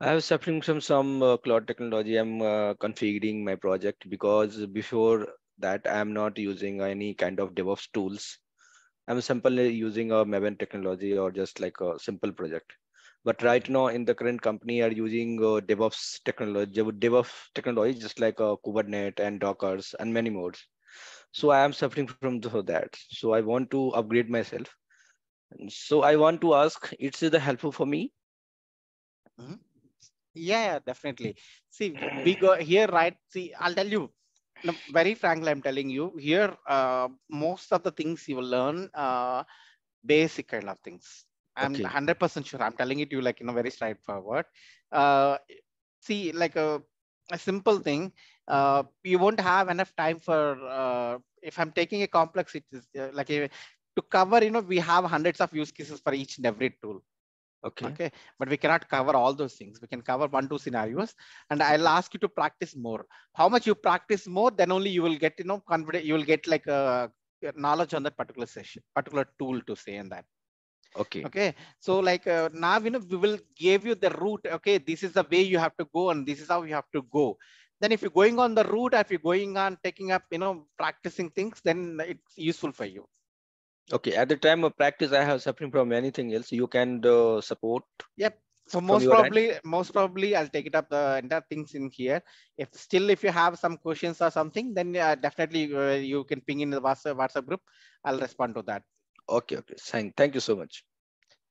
I have suffering from some cloud technology. I'm configuring my project because before that, I'm not using any kind of DevOps tools. I'm simply using a Maven technology or just like a simple project. But right now in the current company are using DevOps technology, just like Kubernetes and Dockers and many more. So I am suffering from that. So I want to upgrade myself. So I want to ask, it's the helpful for me? Yeah, definitely. See, we go here, right? See, I'll tell you, no, very frankly, I'm telling you here, most of the things you will learn, basic kind of things. I'm 100% sure. I'm telling it to you like, very straightforward. See, like a simple thing, you won't have enough time for, if I'm taking a complex, it is to cover, we have hundreds of use cases for each and every tool. Okay, but we cannot cover all those things. We can cover 1-2 scenarios, and I'll ask you to practice more. How much you practice more, then only you will get, confident. You will get like a knowledge on that particular session, particular tool to say in that. Okay. So like now, we will give you the route. Okay, this is the way you have to go, and this is how you have to go. Then if you're going on the route, if you're going on taking up, practicing things, then it's useful for you. Okay, at the time of practice, I have suffering from anything else. You can support. Yep. So most probably, I'll take it up the entire things in here. If you have some questions or something, then definitely you can ping in the WhatsApp group. I'll respond to that. Okay. Thank you so much.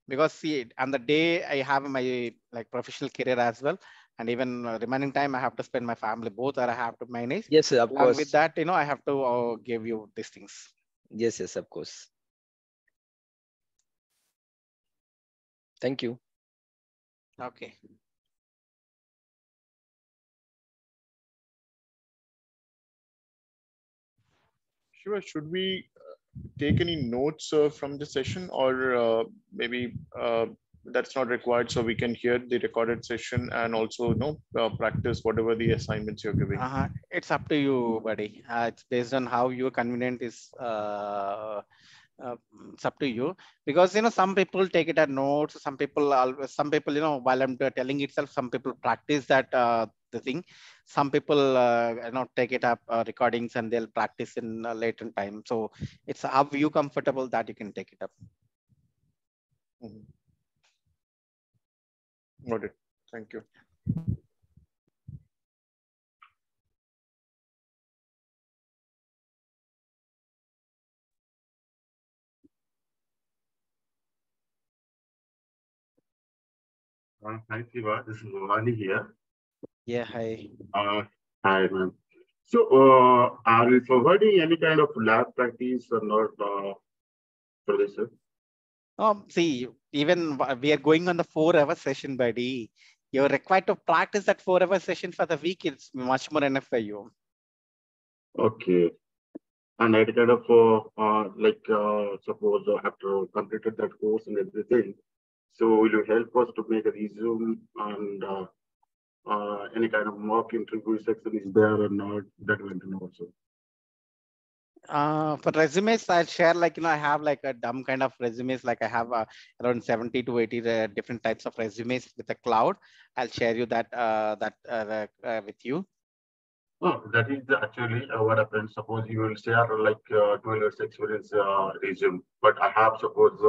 Because see, on the day I have my professional career as well, and even remaining time I have to spend my family both, or I have to manage. Yes, of Along course. with that, I have to give you these things. Yes, of course. Thank you. Okay. Shiva, should we take any notes from the session, or maybe that's not required, so we can hear the recorded session and also practice whatever the assignments you're giving? It's up to you, buddy. It's based on how your convenient is. It's up to you, because some people take it as notes. Some people while I'm telling itself, some people practice that the thing. Some people take it up recordings and they'll practice in later time. So it's how you comfortable that you can take it up. Got it. Thank you. Hi, Siva. This is Vani here. Yeah, hi. Hi, ma'am. So, are we providing any kind of lab practice or not for this? See, even we are going on the 4-hour session, buddy. You're required to practice that 4-hour session for the week. It's much more enough for you. Okay. And I kind of suppose after completed that course and everything, so will you help us to make a resume and any kind of mock interview section is there or not? That we want to know also. For resumes, I'll share I have like a dumb kind of resumes. Like I have around 70 to 80 different types of resumes with the cloud. I'll share you that with you. Oh, that is actually what happens. Suppose you will share 12 years experience resume, but I have suppose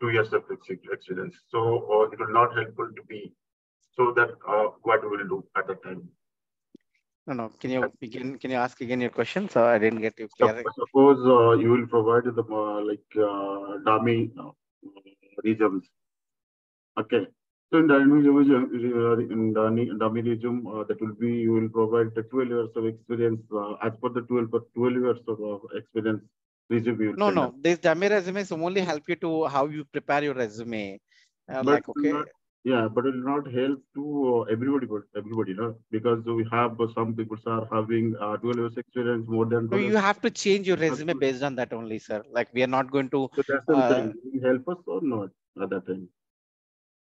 2 years of experience. So it will not helpful to be. So that what we will do at that time. No. Can you ask again your question? So I didn't get you clear. Suppose you will provide the dummy resumes. Okay. So in dummy resume, that will be you will provide the 12 years of experience as per the 12 years of experience resume. No. This dummy resumes only help you to how you prepare your resume. But Yeah, but it will not help to everybody, no? Because we have some people are having 12 years experience, more than No, 12 you years. have to change your resume based on that only, sir. Like we are not going to. So that's what I'm saying. Will you help us or not at that time?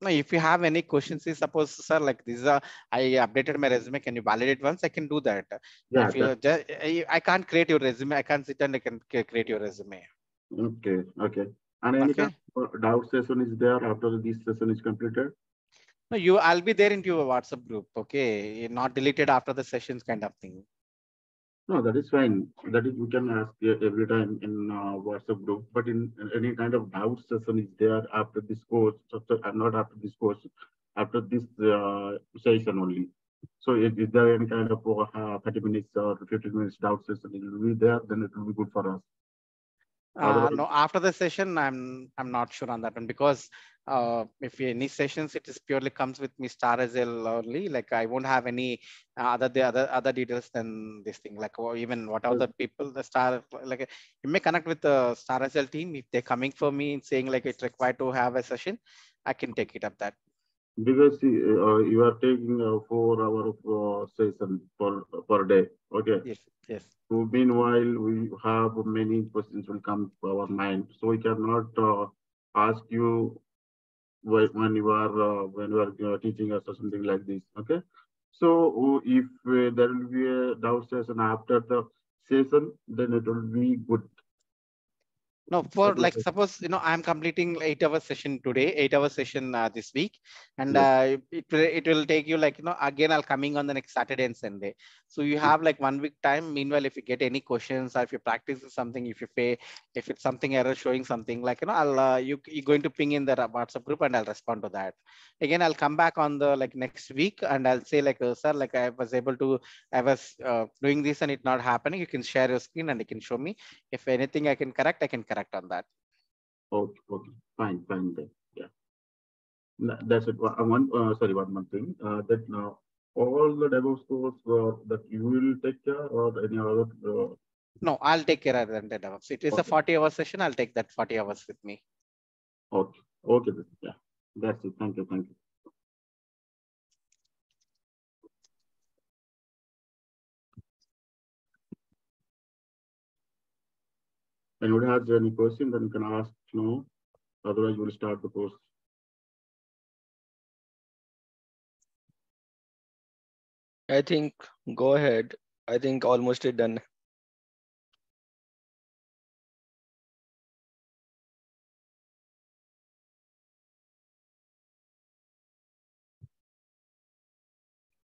No, if you have any questions, say suppose, sir, like this is a, I updated my resume. Can you validate once? I can do that. Yeah, If you just, I can't create your resume. I can't sit and I can create your resume. okay, okay. And any Okay. kind of doubt session is there after this session is completed? No, I'll be there into your WhatsApp group. Okay, not deleted after the sessions, kind of thing. No, that is fine. That is, we can ask every time in WhatsApp group. But in any kind of doubt session is there after this course, not after this course, after this session only. So is there any kind of 30 minutes or 15 minutes doubt session? It will be there, then it will be good for us. No, after the session, I'm not sure on that one, because if any sessions, it is purely comes with me star as well only. Like I won't have any other details than this thing. Like, or even what other people the star, like you may connect with the star as well team if they're coming for me and saying like it's required to have a session, I can take it up that. Because you are taking a 4 hour session per day. Okay. Yes. Yes. So meanwhile, we have many questions will come to our mind. So we cannot ask you when you are teaching us or something like this. Okay. So if there will be a doubt session after the session, then it will be good. No, for like suppose I'm completing 8 hour session today, 8 hour session this week, and Yes. it will take you like again I'll coming on the next Saturday and Sunday. So you have like 1 week time. Meanwhile, if you get any questions or if you practice something, if it's something error showing something like I'll you're going to ping in the WhatsApp group and I'll respond to that. Again, I'll come back on the like next week and I'll say like sir, like I was doing this and it not happening. You can share your screen and you can show me. If anything I can correct on that. Okay, okay, fine, fine then. Yeah, that's it. Sorry, one more thing. That now all the DevOps course that you will take care or any other. No, I'll take care of that DevOps. It is a 40-hour session. I'll take that 40 hours with me. Okay, okay, then. Yeah, that's it. Thank you, thank you. Anybody has any question, then you can ask now. Otherwise, we'll start the course. I think go ahead. I think almost it done.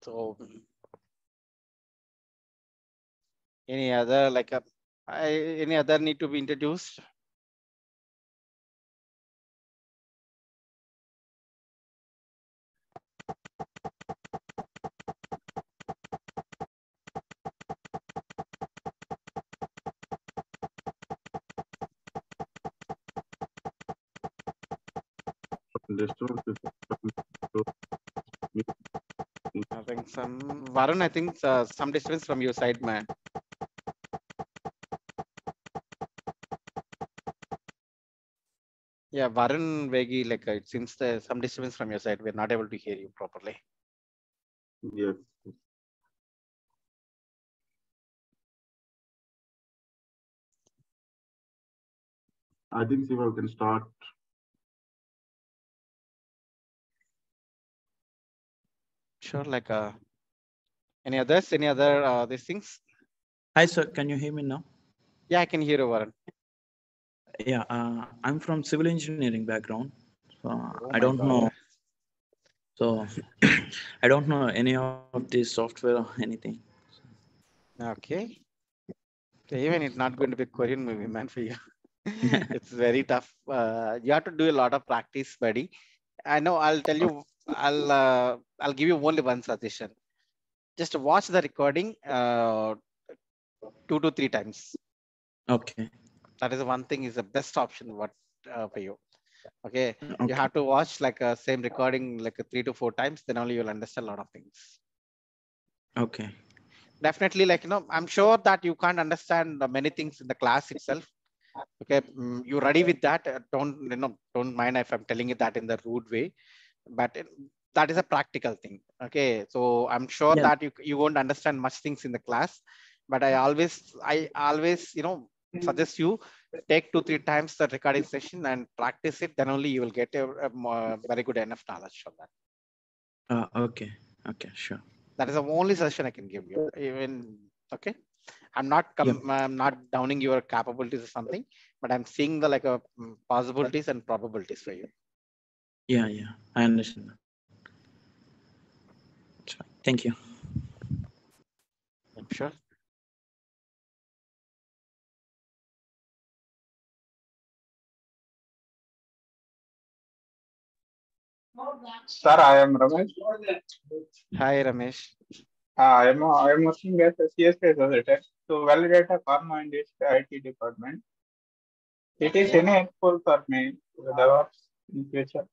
So any other like any other need to be introduced? I think some Varun, I think some distance from your side, man. Yeah, Varun Vegi, like it seems there's some disturbance from your side. We're not able to hear you properly. Yes. I think Siva can start. Sure, like any others? Any other these things? Hi, sir. Can you hear me now? Yeah, I can hear you, Varun. Yeah, I'm from civil engineering background, so Oh I my don't God. know. So I don't know any of this software or anything. Okay. So even it's not going to be a Korean movie, man, for you. It's very tough. You have to do a lot of practice, buddy. I know. I'll tell you. I'll give you only one suggestion. Just watch the recording 2 to 3 times. Okay. That is one thing is the best option what for you. Okay. Okay. You have to watch like a same recording like 3 to 4 times. Then only you'll understand a lot of things. Okay. Definitely, like I'm sure that you can't understand many things in the class itself. Okay, you ready with that? Don't mind if I'm telling you that in the rude way. but that is a practical thing. Okay, so I'm sure Yeah. that you won't understand much things in the class, but I always suggest you take 2-3 times the recording session and practice it. Then only you will get a very good enough knowledge from that. Okay. Okay. Sure. That is the only suggestion I can give you. Even okay, I'm not downing your capabilities or something, but I'm seeing the possibilities and probabilities for you. Yeah. Yeah. I understand. That's fine. Thank you. I'm sure. Sir, I am Ramesh. Hi, Ramesh. I am working as a CSK associate to validate a pharma industry IT department. It is any helpful for me the DevOps in future.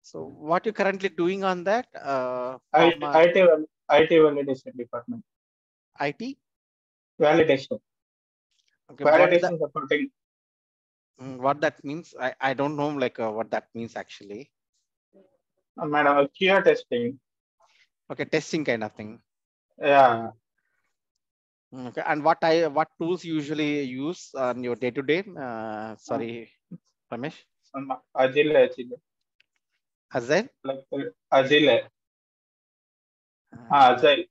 So what you currently doing on that? IT validation department. IT? Validation. Okay, Validation supporting. What that means? I don't know what that means actually. Madam, QA testing. Okay, testing kind of thing. Yeah. Okay, and what tools you usually use on your day to day? Sorry, Ramesh. Agile. Agile? Like Agile. Agile.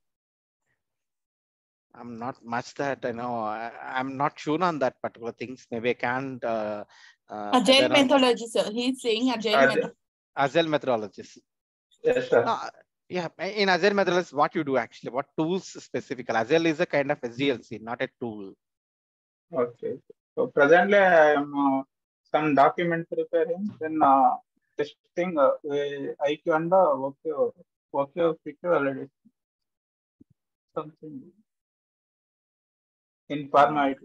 I'm not much that I know. I'm not sure on that particular things. Maybe I can't. Agile methodology, sir. He's saying agile methodology. Agile methodologies. Yes, sir. No, yeah, in Agile methodologies, what you do actually, what tools specifically? Agile is a kind of SDLC, not a tool. Okay. So presently I am some document preparing, then testing IQ and work feature validation. Something in pharma IT.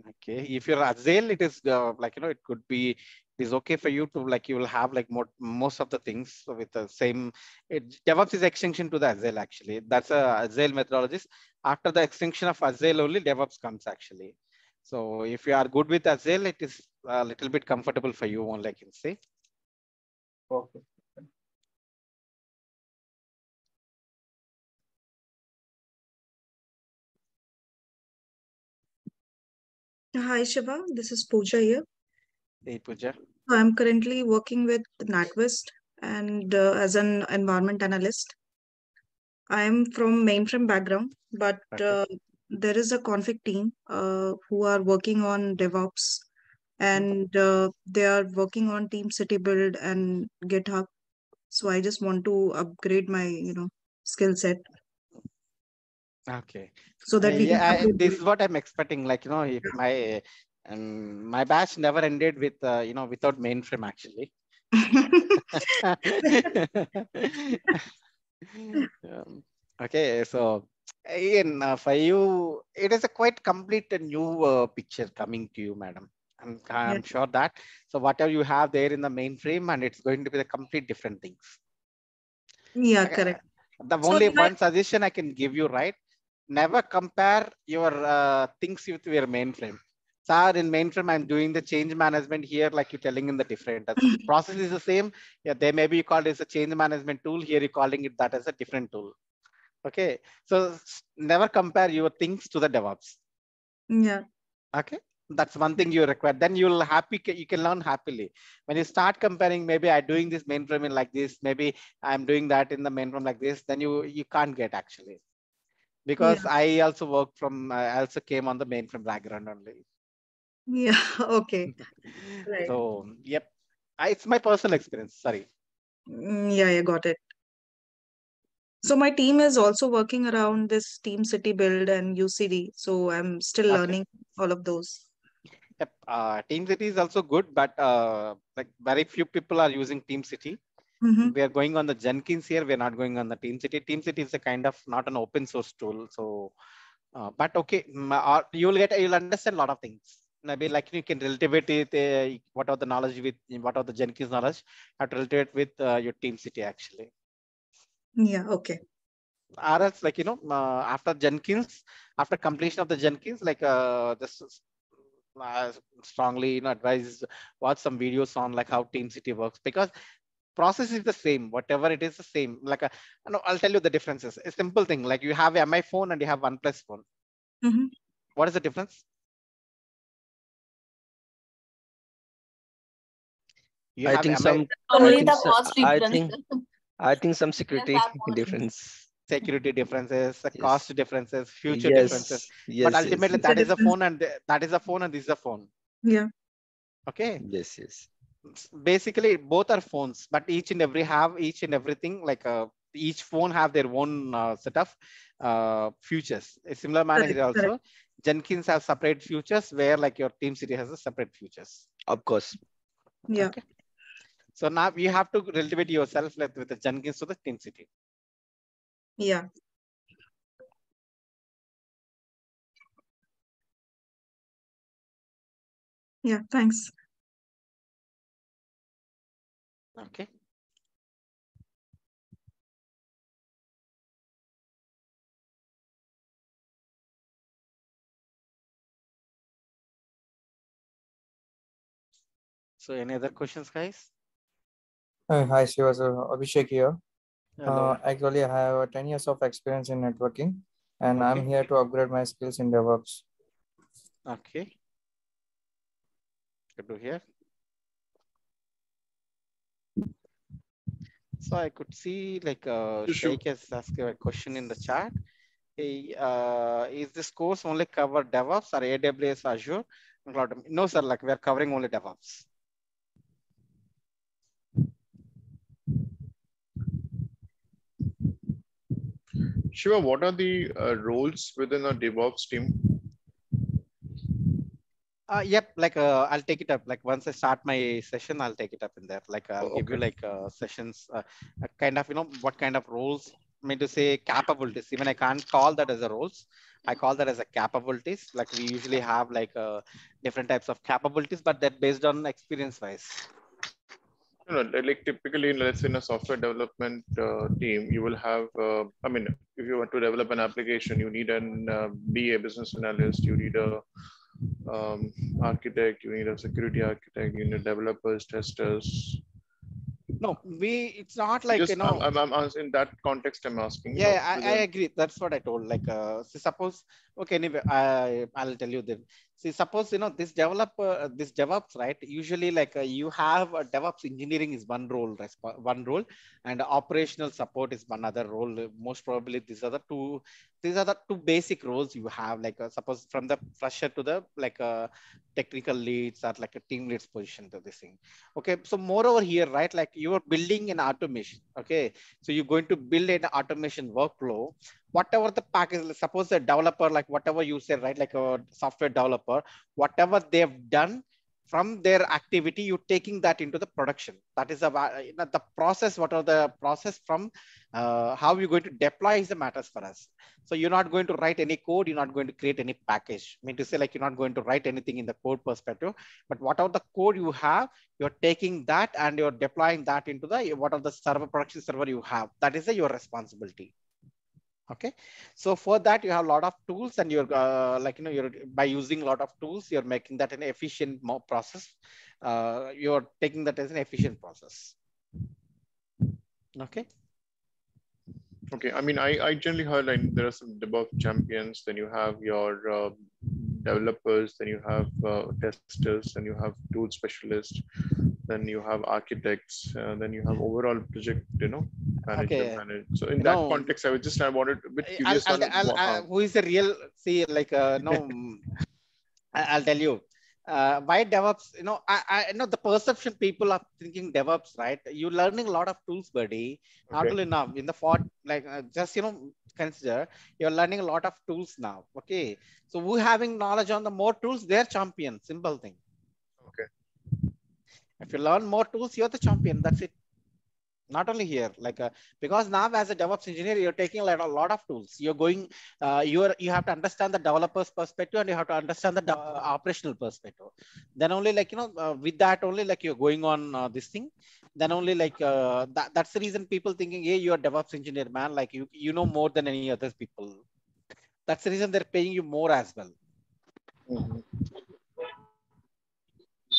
Okay, if you're Agile, it is it could be, it is okay for you to you will have most of the things with the same. DevOps is extension to the Agile actually. That's a Agile methodologies. After the extension of Agile only DevOps comes actually. So if you are good with Agile, it is a little bit comfortable for you only I can say. Okay. Hi Shiva, this is Pooja here. Hey Pooja. I'm currently working with NatWest and as an environment analyst. I'm from mainframe background, but there is a config team who are working on DevOps and they are working on Team City Build and GitHub. So I just want to upgrade my, skill set. Okay. So that we can this is what I'm expecting. If my batch never ended with without mainframe actually. Okay, so again for you, it is a quite complete new picture coming to you, madam. I'm sure that. So whatever you have there in the mainframe, and it's going to be the complete different things. Yeah, correct. The only one suggestion I can give you, right? Never compare your things with your mainframe. Sir, in mainframe, I'm doing the change management here, like you're telling in the different. The process is the same. Yeah, they maybe you call it as a change management tool. Here you're calling it that as a different tool. Okay, so never compare your things to the DevOps. Yeah. Okay, that's one thing you require. Then you'll you can learn happily. When you start comparing, maybe I'm doing this mainframe in like this, maybe I'm doing that in the mainframe like this, then you can't get actually. Because I also work from, I also came on the mainframe background only. Yeah, okay. Right. So, yep. It's my personal experience. Sorry. Yeah, I got it. So my team is also working around this Team City Build and UCD. So I'm still learning all of those. Yep. Team City is also good, but very few people are using Team City. We are going on the Jenkins here. We're not going on the Team City. Team City is a kind of not an open source tool. So, but okay, you'll understand a lot of things. Maybe you can relativate it, what are the knowledge with, what are the Jenkins knowledge, have to relativate with your Team City actually. Yeah, okay. Or else after Jenkins, after completion of the Jenkins, strongly advise watch some videos on like how TeamCity works, because process is the same, whatever it is the same. Like no, I'll tell you the differences. A simple thing, like you have a MI phone and you have OnePlus phone. What is the difference? You I have think MI. some. Only the cost difference. I think some security difference. Security differences, the Yes. cost differences, future differences. Yes. But Yes. ultimately, Yes. that is a phone, and that is a phone, and this is a phone. Yeah. Okay. Yes. Yes. Basically, both are phones, but each and everything. Like each phone have their own set of features. A similar manner Correct. here also, Jenkins have separate features where like your TeamCity has a separate features. Of course. Yeah. Okay. So now you have to relate yourself like, with the Jenkins to the TeamCity. Yeah. Yeah. Thanks. Okay. So any other questions, guys? Hi, Shiva. Abhishek here. Hello. Actually, I have 10 years of experience in networking, and I'm Okay. here to upgrade my skills in DevOps. Okay. Good to hear. So I could see like Sheikh has asked a question in the chat. Hey, is this course only cover DevOps or AWS, Azure, and Cloud? No, sir. Like we are covering only DevOps. Shiva, what are the roles within a DevOps team? Yep. Like I'll take it up. Like once I start my session, I'll take it up in there. Like I'll give you like sessions, kind of what kind of roles. I mean to say capabilities. Even I can't call that as a roles. I call that as a capabilities. Like we usually have like different types of capabilities, but they're based on experience wise. No, like typically, let's say in a software development team, you will have, I mean, if you want to develop an application, you need an BA, business analyst, you need a architect, you need a security architect, you need developers, testers. No, it's not like, Just, I'm in that context, I'm asking. Yeah, I agree. That's what I told. Like, see, suppose, okay, anyway, I'll tell you then. See, suppose, this developer, this DevOps, right? Usually, like, you have a DevOps engineering is one role, and operational support is one other role. Most probably, these are the two basic roles you have. Like, suppose from the fresher to the like technical leads or like a team leads position to this thing. Okay, so moreover here, right? Like, you are building an automation. Okay, so you're going to build an automation workflow, whatever the package, suppose a developer, like whatever you said, right? Like a software developer, whatever they've done from their activity, you're taking that into the production. That is the process. What are the process from how you're going to deploy is the matters for us. So you're not going to write any code. You're not going to create any package. I mean to say, like, you're not going to write anything in the code perspective, but whatever the code you have, you're taking that and you're deploying that into the what are the server production server you have. That is your responsibility. Okay, so for that you have a lot of tools, and you're you're by using a lot of tools, you're making that an efficient process. You're taking that as an efficient process. Okay. Okay, I mean, I generally heard like there are some DevOps champions, then you have your developers, then you have testers, then you have tool specialists, then you have architects, then you have overall project, manager. So in that context, I wanted a bit curious on who is the real, see, like, no, I'll tell you. Why DevOps, I know the perception people are thinking DevOps, right? You're learning a lot of tools, buddy. Not only now in the fort, like just, consider you're learning a lot of tools now. Okay. So who having knowledge on the more tools, they're champion, simple thing. Okay. If you learn more tools, you're the champion. That's it. Not only here, like because now as a DevOps engineer, you're taking like a lot of tools. You're going, you have to understand the developer's perspective, and you have to understand the operational perspective. Then only like with that only like you're going on this thing. Then only like that's the reason people thinking, hey, you're a DevOps engineer, man. Like you know more than any other people. That's the reason they're paying you more as well.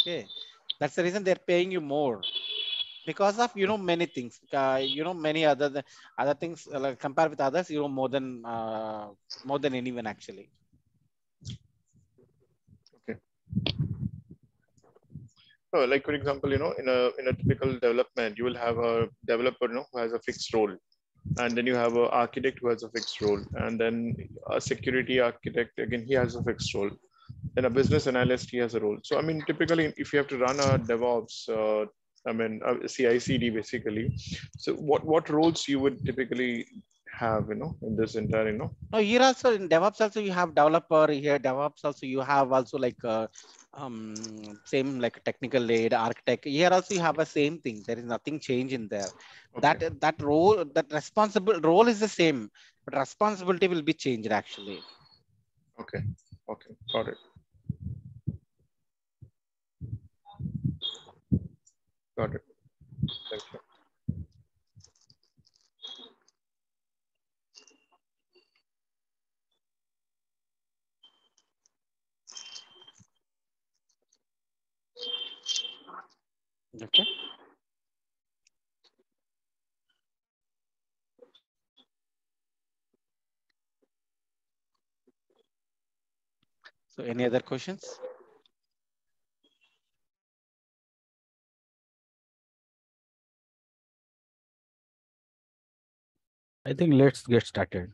Okay, that's the reason they're paying you more because of many things. Many other things like compare with others. More than anyone actually. Okay. So, like for example, in a typical development, you will have a developer, who has a fixed role, and then you have an architect who has a fixed role, and then a security architect again, he has a fixed role. Then a business analyst, he has a role. So I mean, typically, if you have to run a DevOps, CI/CD basically. So what roles you would typically have, in this entire, No, here also in DevOps also you have developer. Here DevOps also you have also like same like technical lead, architect. Here also you have a same thing. There is nothing change in there. Okay. That role, that responsible role is the same, but responsibility will be changed actually. Okay. Okay. Got it. Got it. Thank you. Okay. So any other questions? I think let's get started.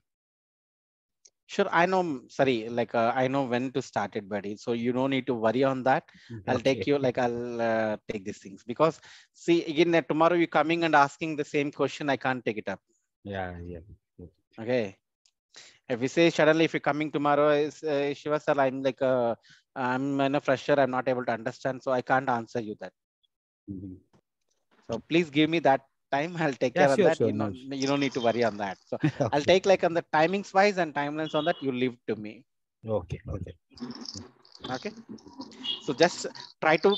Sure, I know. Sorry, like I know when to start it, buddy. So you don't need to worry on that. I'll take you. Like I'll take these things because see again tomorrow you coming and asking the same question. I can't take it up. Yeah. Okay. If we say suddenly if you're coming tomorrow is Shiva sir, I'm like I'm a fresher. I'm not able to understand, so I can't answer you that. So please give me that time. I'll take care of that. Sure, You don't need to worry on that. So I'll take like on the timings wise and timelines on that. You leave to me. Okay. Okay. So just try to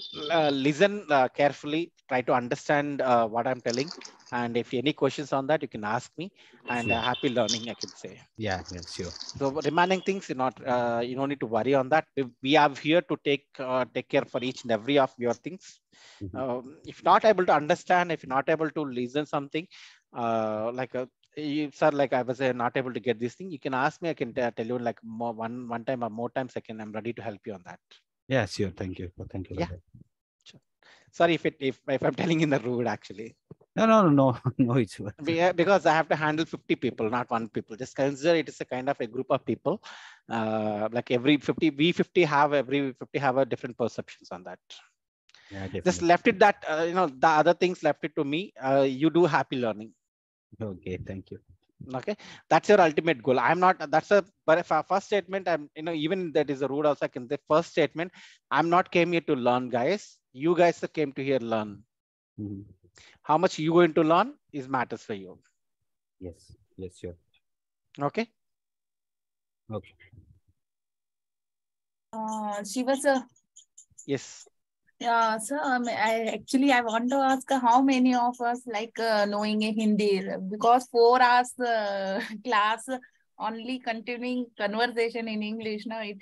listen carefully. Try to understand what I'm telling. And if any questions on that, you can ask me. And Sure. happy learning, I can say. Yeah, sure. So remaining things, you don't need to worry on that. We are here to take care for each and every of your things. If not able to understand, if not able to listen something, sir, like I was not able to get this thing, you can ask me. I can tell you like one time or more times. I'm ready to help you on that. Yeah, sure. Thank you. Thank you. Yeah. Sure. Sorry if I'm telling in the rude actually. No, it's because I have to handle 50 people, not one people. Just consider it is a kind of a group of people. Like every 50, we 50 have a different perceptions on that. Yeah, definitely. Just left it that the other things left it to me. You do happy learning. Okay, thank you. Okay, that's your ultimate goal. I'm not. That's a. But if first statement, I'm even that is a rude also. I can the first statement. I'm not came here to learn, guys. You guys came to here learn. How much you going to learn is matters for you. Yes, sure. Okay. Shiva sir. Yes. Yeah, sir. I want to ask how many of us like knowing a Hindi because 4 hours class only continuing conversation in English. Now it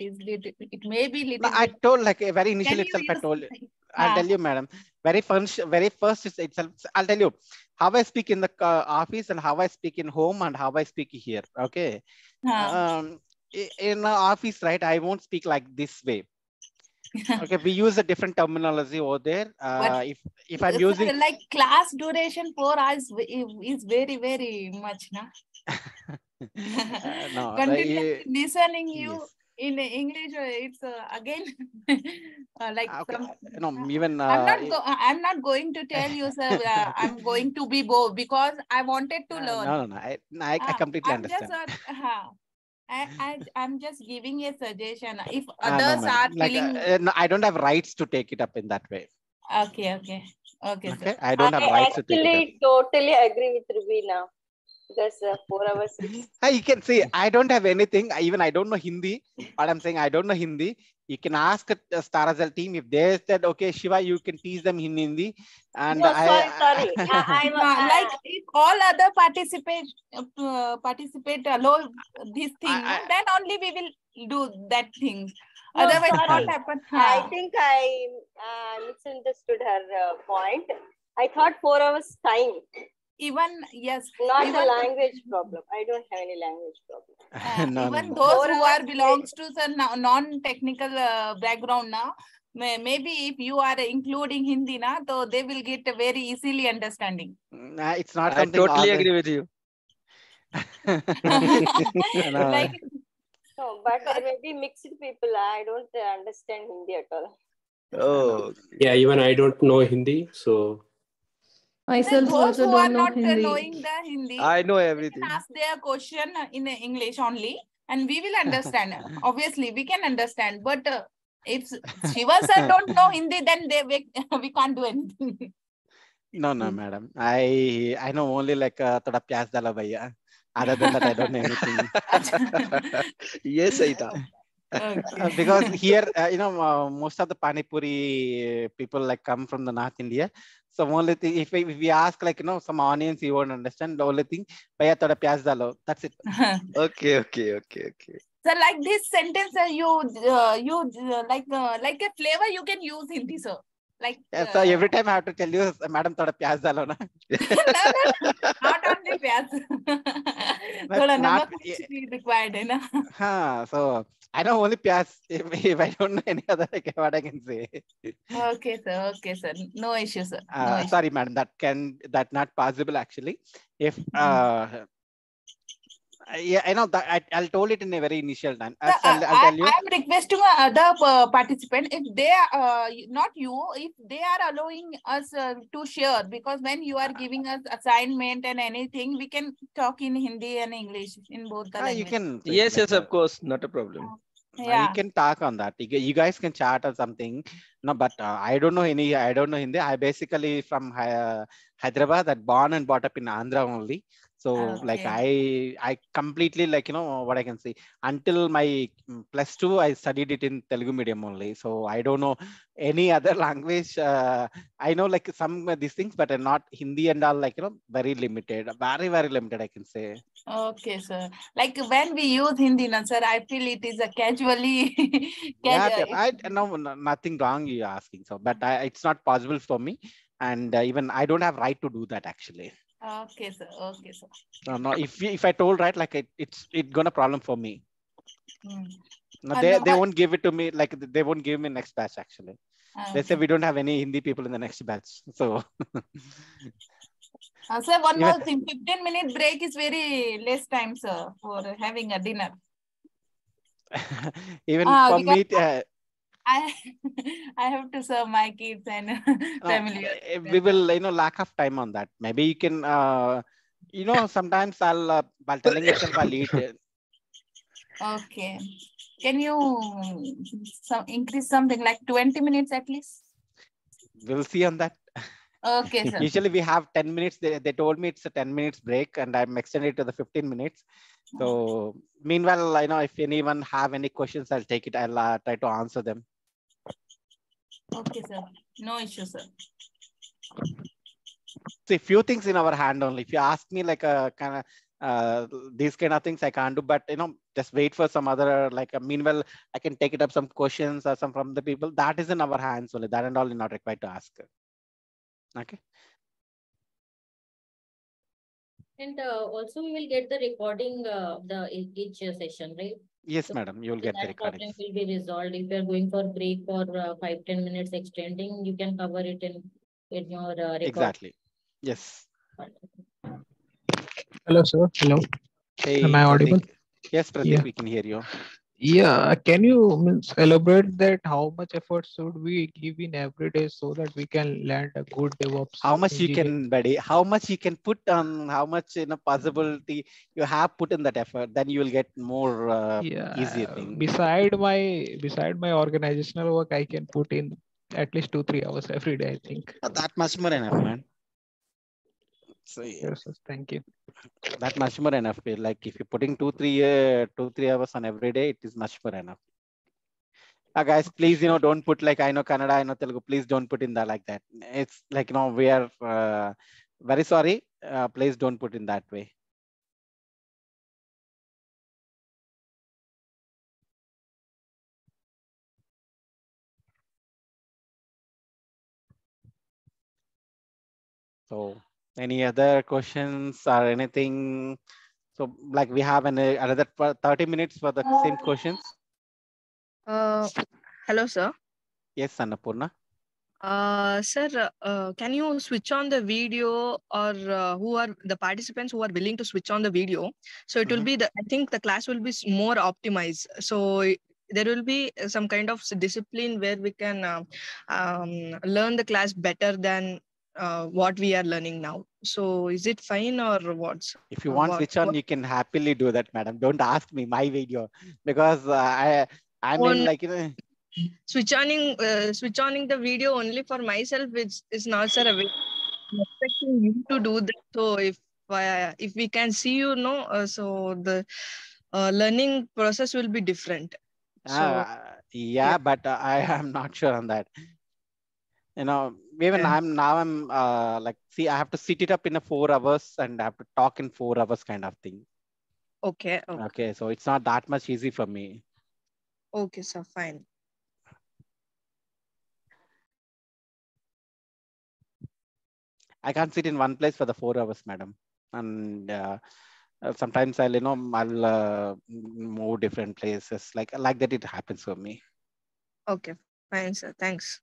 may be little. I told like a very initial Can you itself. I use- told. I'll tell you, madam. Very first itself. I'll tell you how I speak in the office and how I speak in home and how I speak here. Okay. In the office, right? I won't speak like this way. Okay, we use a different terminology over there. If I'm using like class duration 4 hours is very very much, na? no, Continuously listening you in English, it's again like some. no, even I'm not going to tell you, sir. I'm going to be bored because I wanted to learn. no. I completely I'm just understand. I'm just giving a suggestion. If No, others madam. are Like feeling no, I don't have rights to take it up in that way. okay, Okay, sir. I don't have rights to take it up. Actually totally agree with Rubina because 4 hours is You can see I don't have anything. Even I don't know Hindi. What I'm saying, I don't know Hindi. You can ask the Star Azal team if they said, okay, Shiva, you can teach them in Hindi. And no, sorry. Like if all other participate allow this thing, then only we will do that thing. No, Otherwise, sorry. what happened? I think I misunderstood her point. I thought 4 hours time. Even yes, Not even a language problem. I don't have any language problem. No, even no. those 4 who hours are belongs to the non-technical background now, maybe if you are including Hindi na, so they will get a very easily understanding. It's not I something totally all agree with you. no. Like No, but there may be mixed people. I don't understand Hindi at all. Oh, Yeah, even I don't know Hindi, so Myself those also who don't are know not Hindi. knowing the Hindi, I know they can everything. ask their question in English only, and we will understand. Obviously, we can understand. But if Shiva sir don't know Hindi, then we can't do anything. No, madam. I know only like thoda pyas dala bhaiya. Other than that, I don't know anything. Yes, Aita. Because here, most of the pani puri people like come from the North India. So only thing, if we ask like some onions, you won't understand. The only thing, bhaiya thoda pyas dalo. That's it. Okay. So like this sentence, you like a flavor you can use Hindi, sir. Like Yeah, so every time I have to tell you, madam thoda pyas dalo na. not only pyaz. Thoda namak is required, hai na? So I know only pyas. If I don't know any other, like, what I can say. Okay, sir. No issue, sir. No issue. Sorry, madam. That not possible actually. If yeah, I know that I'll told it in a very initial time. I'll tell you. I am requesting other participant, if they are not you, if they are allowing us to share, because when you are giving us assignment and anything, we can talk in Hindi and English in both the languages. You can. Yes, of course, not a problem. You can talk on that. You guys can chat or something. No, but I don't know Hindi. I basically from Hyderabad, that born and brought up in Andhra only. So like I completely like what I can say, until my +2 I studied it in Telugu medium only. So I don't know any other language. I know like some these things, but not Hindi and all, like very limited, very limited, I can say. Okay, sir. Like when we use Hindi, na, sir, I feel it is a casually. No, nothing wrong you're asking. So, but it's not possible for me, and even I don't have right to do that actually. Okay, sir. No. If I told right, like it's gonna problem for me. No, they won't give it to me. Like they won't give me next batch actually. They say we don't have any Hindi people in the next batch. So. Sir, one more thing. 15-minute break is very less time, sir, for having a dinner. Even for me. I have to serve my kids and family. We will, lack of time on that. Maybe you can, sometimes while telling itself, I'll eat it. Okay. Can you increase something like 20 minutes at least? We'll see on that. Okay, sir. Usually we have 10 minutes. They told me it's a 10 minutes break, and I'm extended to the 15 minutes. So meanwhile, if anyone have any questions, I'll take it. I'll try to answer them. Okay, sir. No issue, sir. See, few things in our hand only. If you ask me like a kind of these kind of things, I can't do. But just wait for some other meanwhile, I can take it up some questions or some from the people. That is in our hands only. That and all is not required to ask. Okay. And also we will get the recording each session, right? Yes, madam. You will get the recording. Problem will be resolved. If you are going for break for 5-10 minutes extending, you can cover it in your record. Exactly. Yes. Hello, sir. Hello. Hey, am I audible? Yes, Pratik, we can hear you. Yeah, can you elaborate that how much effort should we give in every day so that we can land a good DevOps? How much you can, buddy? How much you can put on? How much possibility you have put in that effort? Then you will get more easier thing. Beside my organizational work, I can put in at least 2-3 hours every day, I think. That much more enough, man. So yes, thank you. That much more enough. Like if you're putting 2-3 hours on every day, it is much more enough. Guys, please, don't put like I know Kannada, I know Telugu. Please don't put in that like that. It's like we are very sorry. Please don't put in that way. So any other questions or anything? So like we have another 30 minutes for the same questions. Hello, sir. Yes, Annapurna. Sir, can you switch on the video, or who are the participants who are willing to switch on the video? So it will be I think the class will be more optimized. So there will be some kind of discipline where we can learn the class better than what we are learning now. So is it fine or what? If you want switch on, you can happily do that, madam. Don't ask me my video because I mean like, you know, switch oning the video only for myself, which is not, sir, a way. I'm expecting you to do that. So if we can see you, no, so the learning process will be different. So yeah, but I am not sure on that. You know, even I'm like, see, I have to sit it up in a 4 hours and I have to talk in 4 hours kind of thing. Okay. Okay, so it's not that much easy for me. Okay, sir, fine. I can't sit in one place for the 4 hours, madam. And sometimes I'll move different places like that. It happens for me. Okay, fine, sir. Thanks.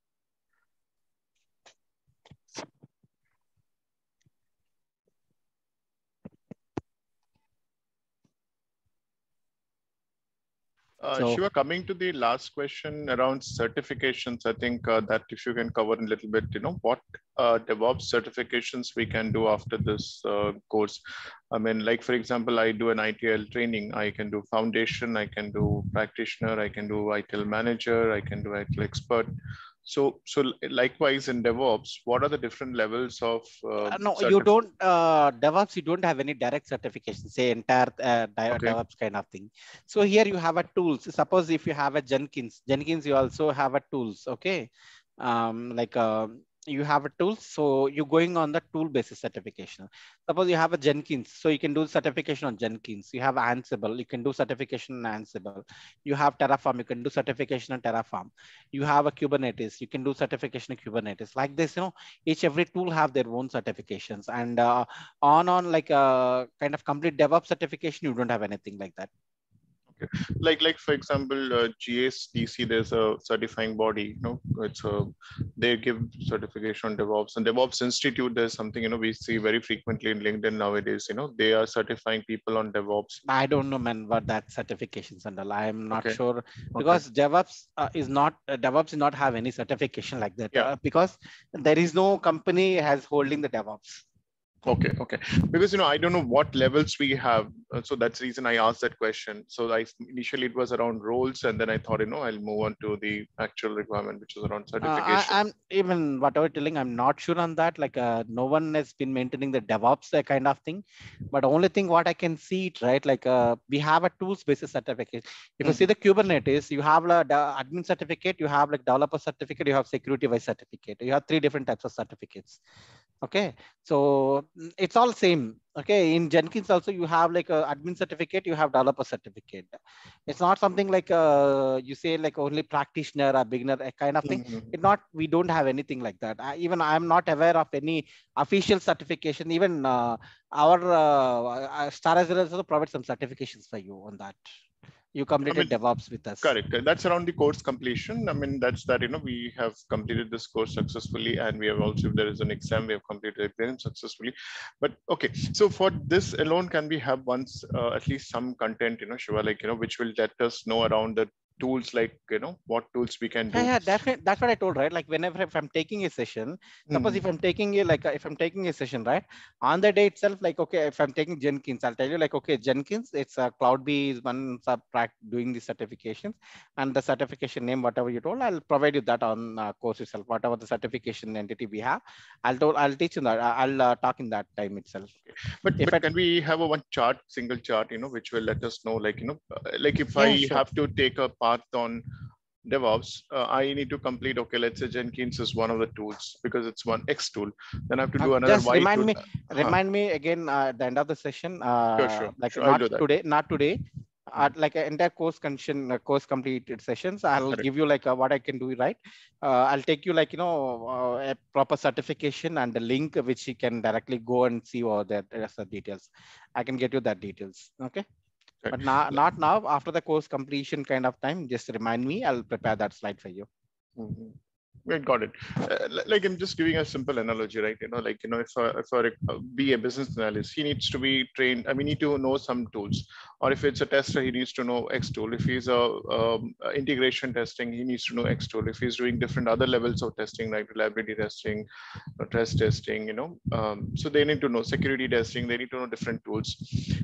Shiva, coming to the last question around certifications, I think that if you can cover a little bit, what DevOps certifications we can do after this course. I mean, like, for example, I do an ITL training. I can do foundation, I can do practitioner, I can do ITL manager, I can do ITL expert. So likewise in DevOps, what are the different levels of no, you don't DevOps, you don't have any direct certification, say entire DevOps kind of thing. So here you have a tools. Suppose if you have a Jenkins, you also have a tools. Okay. You have a tool, so you're going on the tool basis certification. Suppose you have a Jenkins, so you can do certification on Jenkins. You have Ansible, you can do certification on Ansible. You have Terraform, you can do certification on Terraform. You have a Kubernetes, you can do certification on Kubernetes. Like this, every tool have their own certifications, and on like kind of complete DevOps certification, you don't have anything like that. Like for example, GSDC, there's a certifying body, it's they give certification on DevOps, and DevOps Institute, there's something, we see very frequently in LinkedIn nowadays, they are certifying people on DevOps. I don't know, man, what that certifications and all. I'm not sure because DevOps is not have any certification like that because there is no company has holding the DevOps. Okay. Because, I don't know what levels we have. So that's the reason I asked that question. So initially it was around roles, and then I thought, I'll move on to the actual requirement, which is around certification. I'm even whatever telling, I'm not sure on that. Like no one has been maintaining the DevOps kind of thing. But only thing what I can see it, right? Like we have a tools basis certificate. If you see the Kubernetes, you have the admin certificate, you have like developer certificate, you have security wise certificate. You have 3 different types of certificates. Okay, so it's all same. Okay, in Jenkins also you have like a admin certificate, you have developer certificate. It's not something like you say like only practitioner or beginner kind of thing. It not, we don't have anything like that. Even I'm not aware of any official certification. Even our Star Azure also provide some certifications for you on that. You completed DevOps with us. Correct. That's around the course completion. That's that, we have completed this course successfully, and we have also, if there is an exam, we have completed it successfully. But okay, so for this alone, can we have once at least some content, Shiva, like, which will let us know around the tools, like, what tools we can do? Yeah, definitely. That's what I told, right? Like whenever, if I'm taking a session, suppose if I'm taking a session, right, on the day itself, like, okay, if I'm taking Jenkins, I'll tell you like, okay, Jenkins, it's a CloudBee is one doing the certifications, and the certification name, whatever you told, I'll provide you that on course itself, whatever the certification entity we have, I'll teach you that. I'll talk in that time itself. But can we have a single chart, which will let us know, like, like if I have to take a path on DevOps, I need to complete, okay, let's say Jenkins is one of the tools because it's one X tool. Then I have to do another just Y remind tool. Remind me again at the end of the session. Sure. Like I'll do that. not today. like an entire course completed sessions. I'll give you like what I can do, right? I'll take you like, a proper certification and the link which you can directly go and see all the rest of the details. I can get you that details. Okay. But not now, after the course completion kind of time, just remind me, I'll prepare that slide for you. Right, got it. Like I'm just giving a simple analogy, right? If I be a business analyst, he needs to be trained. I mean, need to know some tools. Or if it's a tester, he needs to know X tool. If he's integration testing, he needs to know X tool. If he's doing different other levels of testing, like reliability testing, stress testing, so they need to know security testing. They need to know different tools.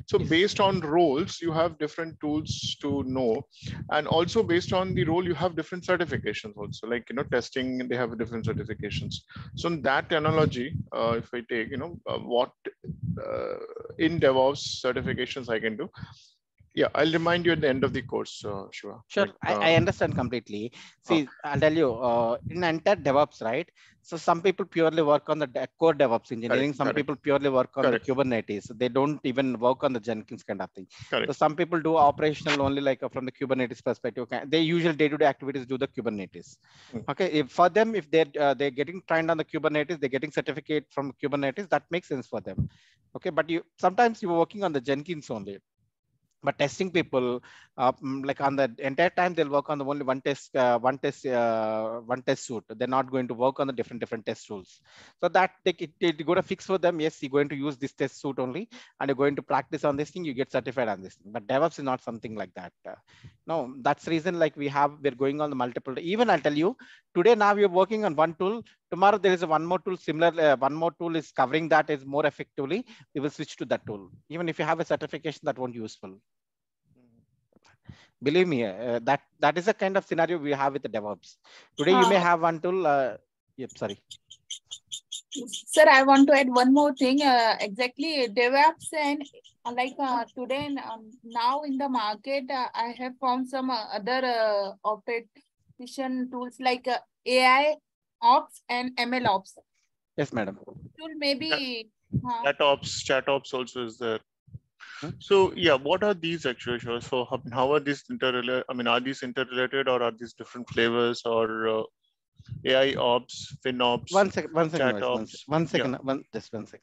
So based on roles, you have different tools to know, and also based on the role, you have different certifications also. Like testing, they have different certifications. So in that analogy, if I take what in DevOps certifications I can do, yeah, I'll remind you at the end of the course, Shiva. Sure, I understand completely. See, I'll tell you, in entire DevOps, right? So some people purely work on the core DevOps engineering. Some people purely work on the Kubernetes. They don't even work on the Jenkins kind of thing. So some people do operational only, like from the Kubernetes perspective. They usually day-to-day activities do the Kubernetes. Okay, if for them, if they're getting trained on the Kubernetes, they're getting certificate from Kubernetes, that makes sense for them. Okay, but sometimes you're working on the Jenkins only. But testing people, like on the entire time, they'll work on the only one test suite. They're not going to work on the different test rules. So that they go to fix for them. Yes, you're going to use this test suite only, and you're going to practice on this thing. You get certified on this thing. But DevOps is not something like that. No, that's the reason. Like we're going on the multiple. Even I'll tell you, today now we're working on one tool. Tomorrow there is one more tool similar. One more tool is covering that is more effectively. We will switch to that tool. Even if you have a certification, that won't be useful. Believe me, that is the kind of scenario we have with the DevOps. Today you may have one tool. Yep, sorry. Sir, I want to add one more thing. Exactly, DevOps and today now in the market, I have found some other operation tools like AI Ops and ML Ops. Yes, madam. Tool maybe. Chat ops also is there. So yeah, what are these actually? So how are these interrelated? I mean, are these interrelated or are these different flavors or AI ops, FinOps, one second, chat ops? One second.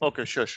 Okay, sure.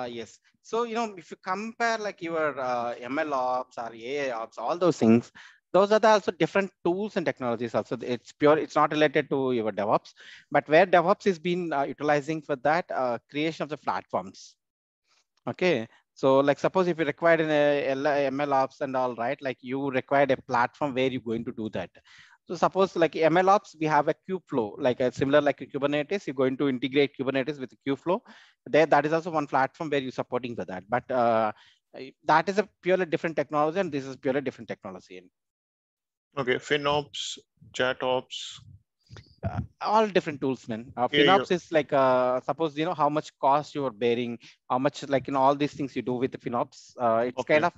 Yes. So, if you compare like your ML ops or AI ops, all those things, those are also different tools and technologies. Also, it's not related to your DevOps, but where DevOps is being utilizing for that creation of the platforms. Okay. So like suppose if you required an ML ops and all, right, like you required a platform where you're going to do that. So suppose like ML ops, we have a Kubeflow, like a similar like a Kubernetes, you're going to integrate Kubernetes with Kubeflow. That is also one platform where you're supporting for that. But that is a purely different technology and this is purely different technology. Okay, FinOps, chat ops. All different tools, man. Yeah, FinOps is like, suppose, how much cost you are bearing, how much, like, all these things you do with the FinOps. It's Okay. kind of,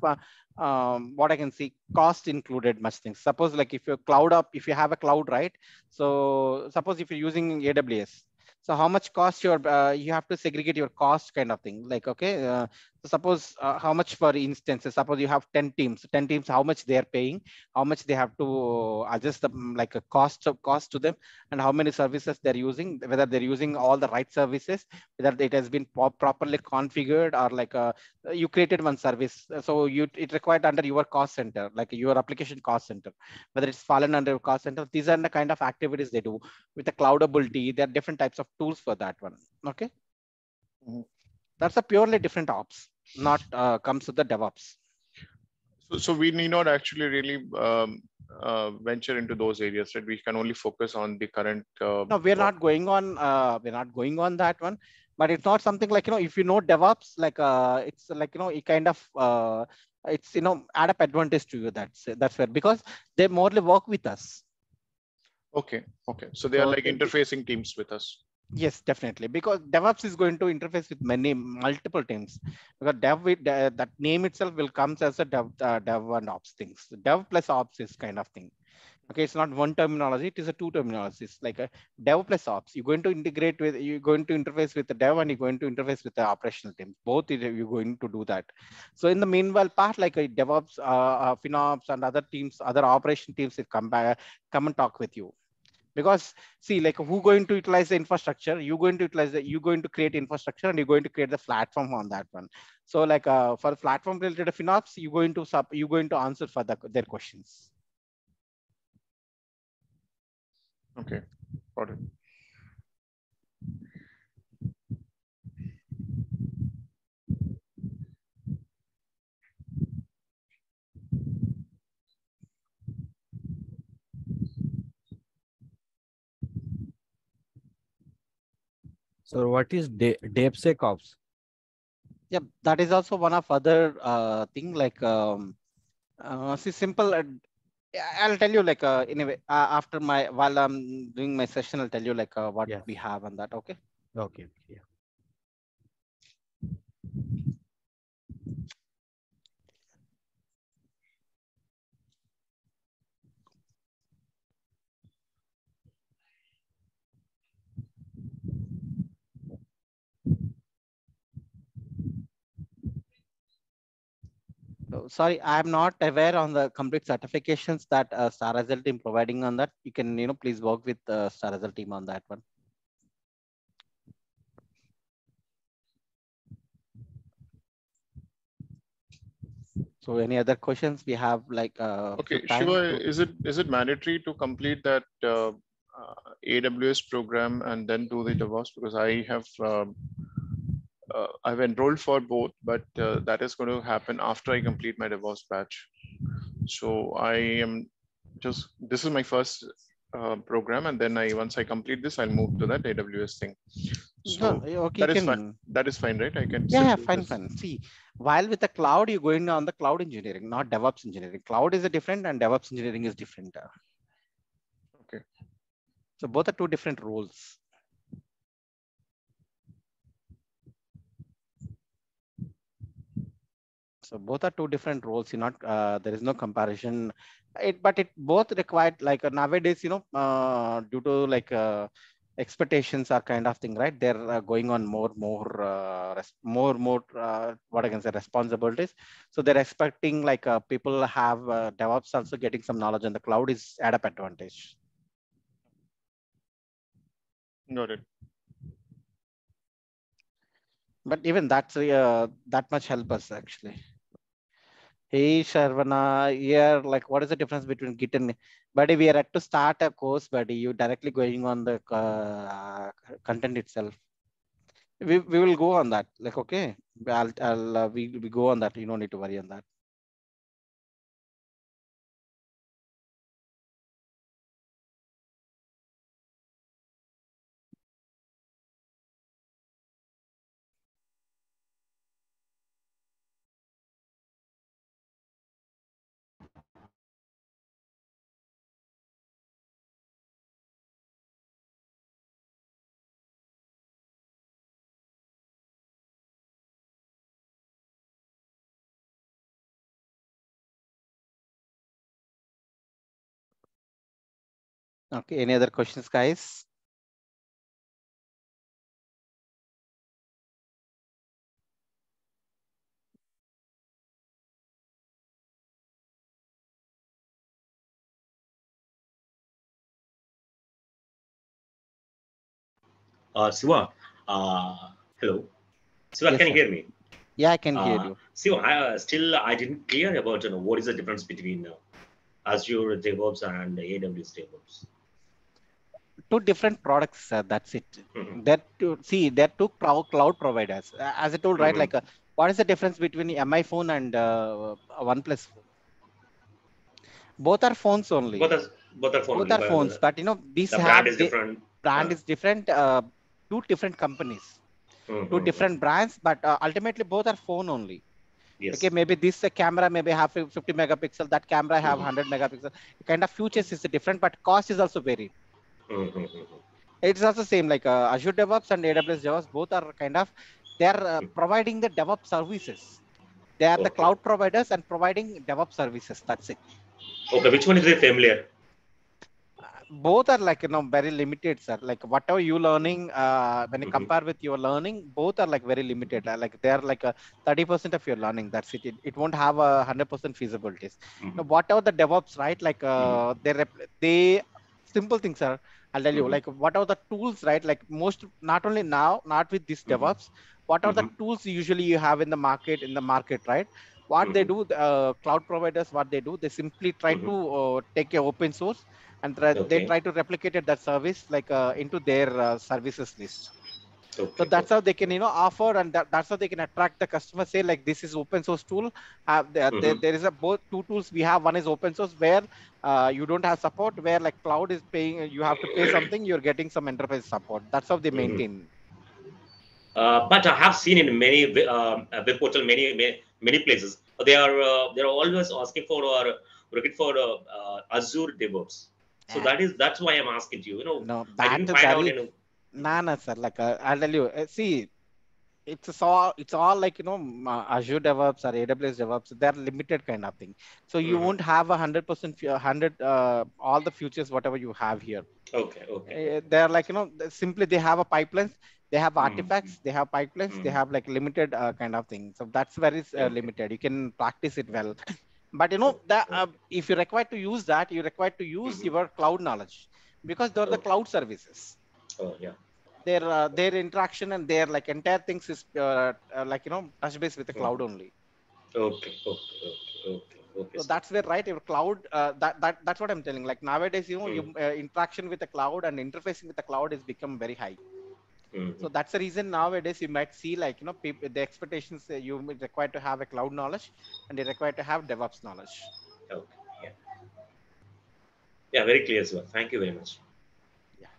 what I can see, cost included much things. Suppose like if you're cloud up, if you have a cloud, right? So suppose if you're using AWS, so how much cost you have to segregate your cost kind of thing. Like, okay, so suppose how much for instances, suppose you have 10 teams, how much they are paying, how much they have to adjust the like a cost to them, and how many services they're using, whether they're using all the right services, whether it has been properly configured, or like you created one service, so it required under your cost center, like your application cost center, whether it's fallen under your cost center. These are the kind of activities they do with the cloudability. There are different types of tools for that one. Okay, that's a purely different ops, not comes to the DevOps. So we need not actually really venture into those areas, right? We can only focus on the current. No, we're not going on. We're not going on that one. But it's not something like, if you know DevOps, like it's like, it kind of it's add up advantage to you. That's where, because they morely work with us. Okay. So they are like interfacing teams with us. Yes, definitely, because DevOps is going to interface with multiple teams, because that name itself will comes as a dev and ops things. Dev plus ops is kind of thing. Okay, it's not one terminology, it is a two terminologies, like a dev plus ops. You're going to you're going to interface with the dev, and you're going to interface with the operational team. Both you're going to do that. So in the meanwhile part, like a DevOps, FinOps and other teams, other operation teams will come and talk with you. Because see, like, who going to utilize the infrastructure? You're going to you're going to create infrastructure, and you're going to create the platform on that one. So like for platform related FinOps, you're going to answer for their questions. Okay, got it. So what is DevSecOps? Yeah, that is also one of other thing, like see, simple. I'll tell you, like anyway, after while I'm doing my session, I'll tell you like what we have on that. Okay. Okay. Yeah. So, sorry, I'm not aware on the complete certifications that Star Result team providing on that. You can, please work with Star Result team on that one. So any other questions we have, like okay, Shiva, is it mandatory to complete that AWS program and then do the DevOps? Because I've enrolled for both, but that is going to happen after I complete my DevOps batch. So this is my first program, and then once I complete this, I'll move to that AWS thing. So okay, that is fine. That is fine, right? I can. Yeah, fine. See, while with the cloud, you're going on the cloud engineering, not DevOps engineering. Cloud is a different, and DevOps engineering is different. Okay. So both are two different roles. So both are two different roles. You're not there is no comparison. But it both required, like nowadays, due to like expectations are kind of thing, right? They're going on more what I can say, responsibilities. So they're expecting like people have DevOps also getting some knowledge on the cloud is add up advantage. Got it. But even that's that much help us actually. Hey Sharvana, here, like, what is the difference between Git and buddy? We are at to start a course, buddy. You directly going on the content itself. We will go on that. Like, okay, we go on that. You don't need to worry on that. Okay, any other questions, guys? Siva, hello. Siva, Yes, can you sir. hear me? Yeah, I can hear you. Siva, I didn't clear about what is the difference between Azure DevOps and AWS DevOps. Two different products. That's it. Mhm. They're two cloud providers. As I told, right? Mhm. Like, what is the difference between MI phone and OnePlus phone? Both are phones only. Both are phone Both only, are but phones, but these the brand have is different. brand is different. Two different companies, two Mhm. different brands, but ultimately both are phone only. Okay, Yes. maybe this camera maybe have 50 megapixel, that camera have Mhm. 100 megapixel. Kind of features is different, but cost is also varied. Mhm. It's also same like Azure DevOps and AWS DevOps. Both are kind of they are providing the DevOps services. They are the Okay. cloud providers and providing DevOps services. That's it. Okay, which one is very familiar? Both are like very limited, sir. Like whatever you learning, when you Mhm. compare with your learning, both are like very limited. Like they are like 30% of your learning. That's it. It won't have a 100% feasibilities. Now, whatever the DevOps, right? Like they simple things are. I'll tell you, Mhm. like what are the tools, right? Like most, not only now, not with this Mhm. DevOps, what are the Mhm. tools usually you have in the market, right? What they Mhm. do, cloud providers, what they do, they simply try Mhm. to take a open source and they Okay. try to replicate that service like into their services list. So Okay. that's Okay. how they can offer, and that's how they can attract the customer. Say like this is open source tool. Mhm. There is a both two tools we have. One is open source where you don't have support, where like cloud is paying, you have to pay something, you're getting some enterprise support. That's how they Mhm. maintain. But I have seen in many web portal, many places, they are always asking for or looking for Azure DevOps. So that's why I'm asking you. No, I that didn't find out. nah, sir. Like I'll tell you. See, it's all like Azure DevOps or AWS DevOps. They're limited kind of thing. So you Mhm. won't have 100% 100 all the features whatever you have here. Okay. Okay. Okay. They're like simply they have a pipelines, they have Mhm. artifacts, they have pipelines, they Mhm. have like limited kind of thing. So that's very Okay. limited. You can practice it well, but Okay. that if you require to use that, you require to use Mhm. your cloud knowledge because they're the Okay. cloud services. Oh yeah. Their interaction and their like entire things is like touch base with the Mhm. cloud only. Okay. Okay. Okay. Okay. Okay. So Sir. that's where right your cloud that's what I'm telling. Like nowadays, you Mhm. interaction with the cloud and interfacing with the cloud has become very high. So Mhm. that's the reason nowadays you might see like people, the expectations you require to have a cloud knowledge and they require to have DevOps knowledge. Okay. Yeah. Yeah. Very clear, sir. Thank you very much. Yeah.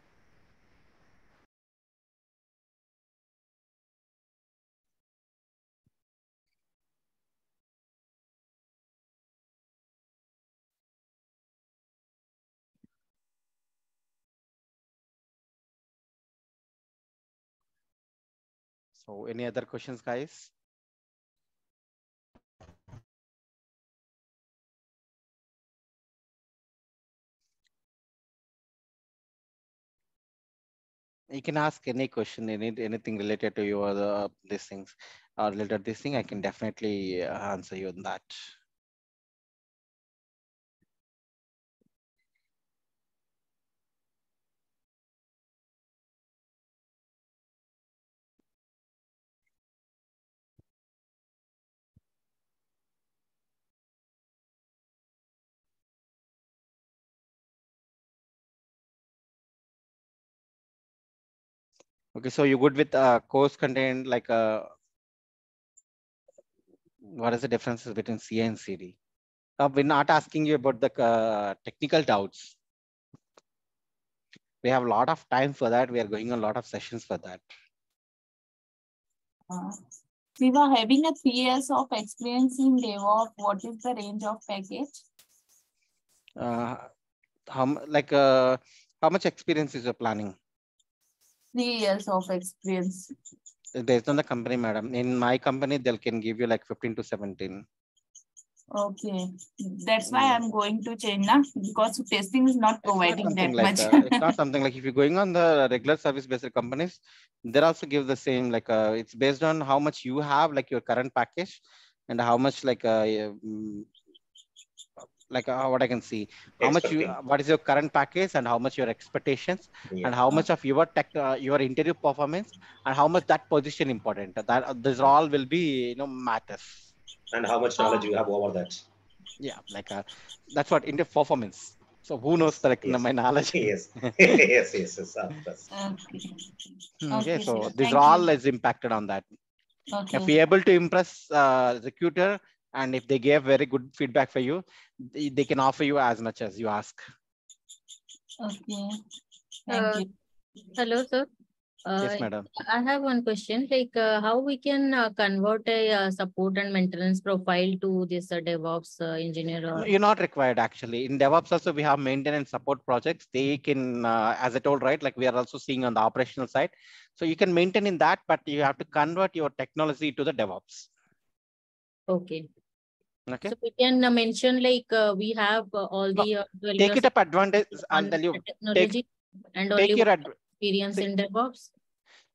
So any other questions, guys? You can ask any question, anything related to your these things or related to this thing. I can definitely answer you on that. Okay, so you good with course content like what is the differences between CA and CD? We're not asking you about the technical doubts. We have a lot of time for that. We are going on a lot of sessions for that. We were having a 3 years of experience in DevOps. What is the range of package? How much experience is you planning? 3 years of experience. Based on the company, madam. In my company, they can give you like 15 to 17. Okay, that's why I'm going to change now, because testing is not providing that much. It's not something like if you're going on the regular service based companies, they also give the same, like it's based on how much you have, like your current package, and how much what I can see, how much you, Expecting. what is your current package and how much your expectations, Yeah. and how much of your your interview performance, and how much that position important. That this all will be matters. And how much knowledge you have over that. Yeah, that's what interview performance. So who knows the, Yes. my knowledge? Yes. Yes. Of course. Okay. Okay, Okay, so Shiva, this thank you. all is impacted on that. Okay. If you're able to impress recruiter, and if they gave very good feedback for you, they can offer you as much as you ask. Okay. Thank you. Hello, sir. Yes, madam. I have one question, like how we can convert a support and maintenance profile to this DevOps engineer? No, Or... you're not required actually. In DevOps also, we have maintenance support projects. They can, as I told, right, like we are also seeing on the operational side. So you can maintain in that, but you have to convert your technology to the DevOps. Okay. Okay. So we can mention like we have all the 12 Take years it up advantage. I'll on tell you. technology and only Take your experience see, in DevOps.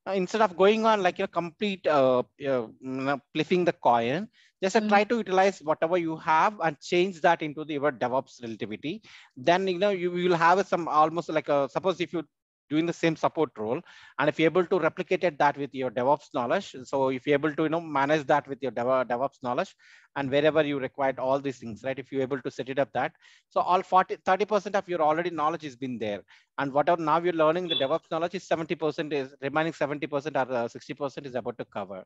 Instead of going on like a complete flipping the coin, just try to utilize whatever you have and change that into the your DevOps relativity. Then you will have some almost like a, suppose if you doing the same support role, and if you're able to replicate that with your DevOps knowledge, so if you're able to manage that with your DevOps knowledge, and wherever you required all these things, right, if you're able to set it up that, so all 30% of your already knowledge has been there, and whatever now you're learning the DevOps knowledge is 70%, is remaining 70% or 60% is about to cover.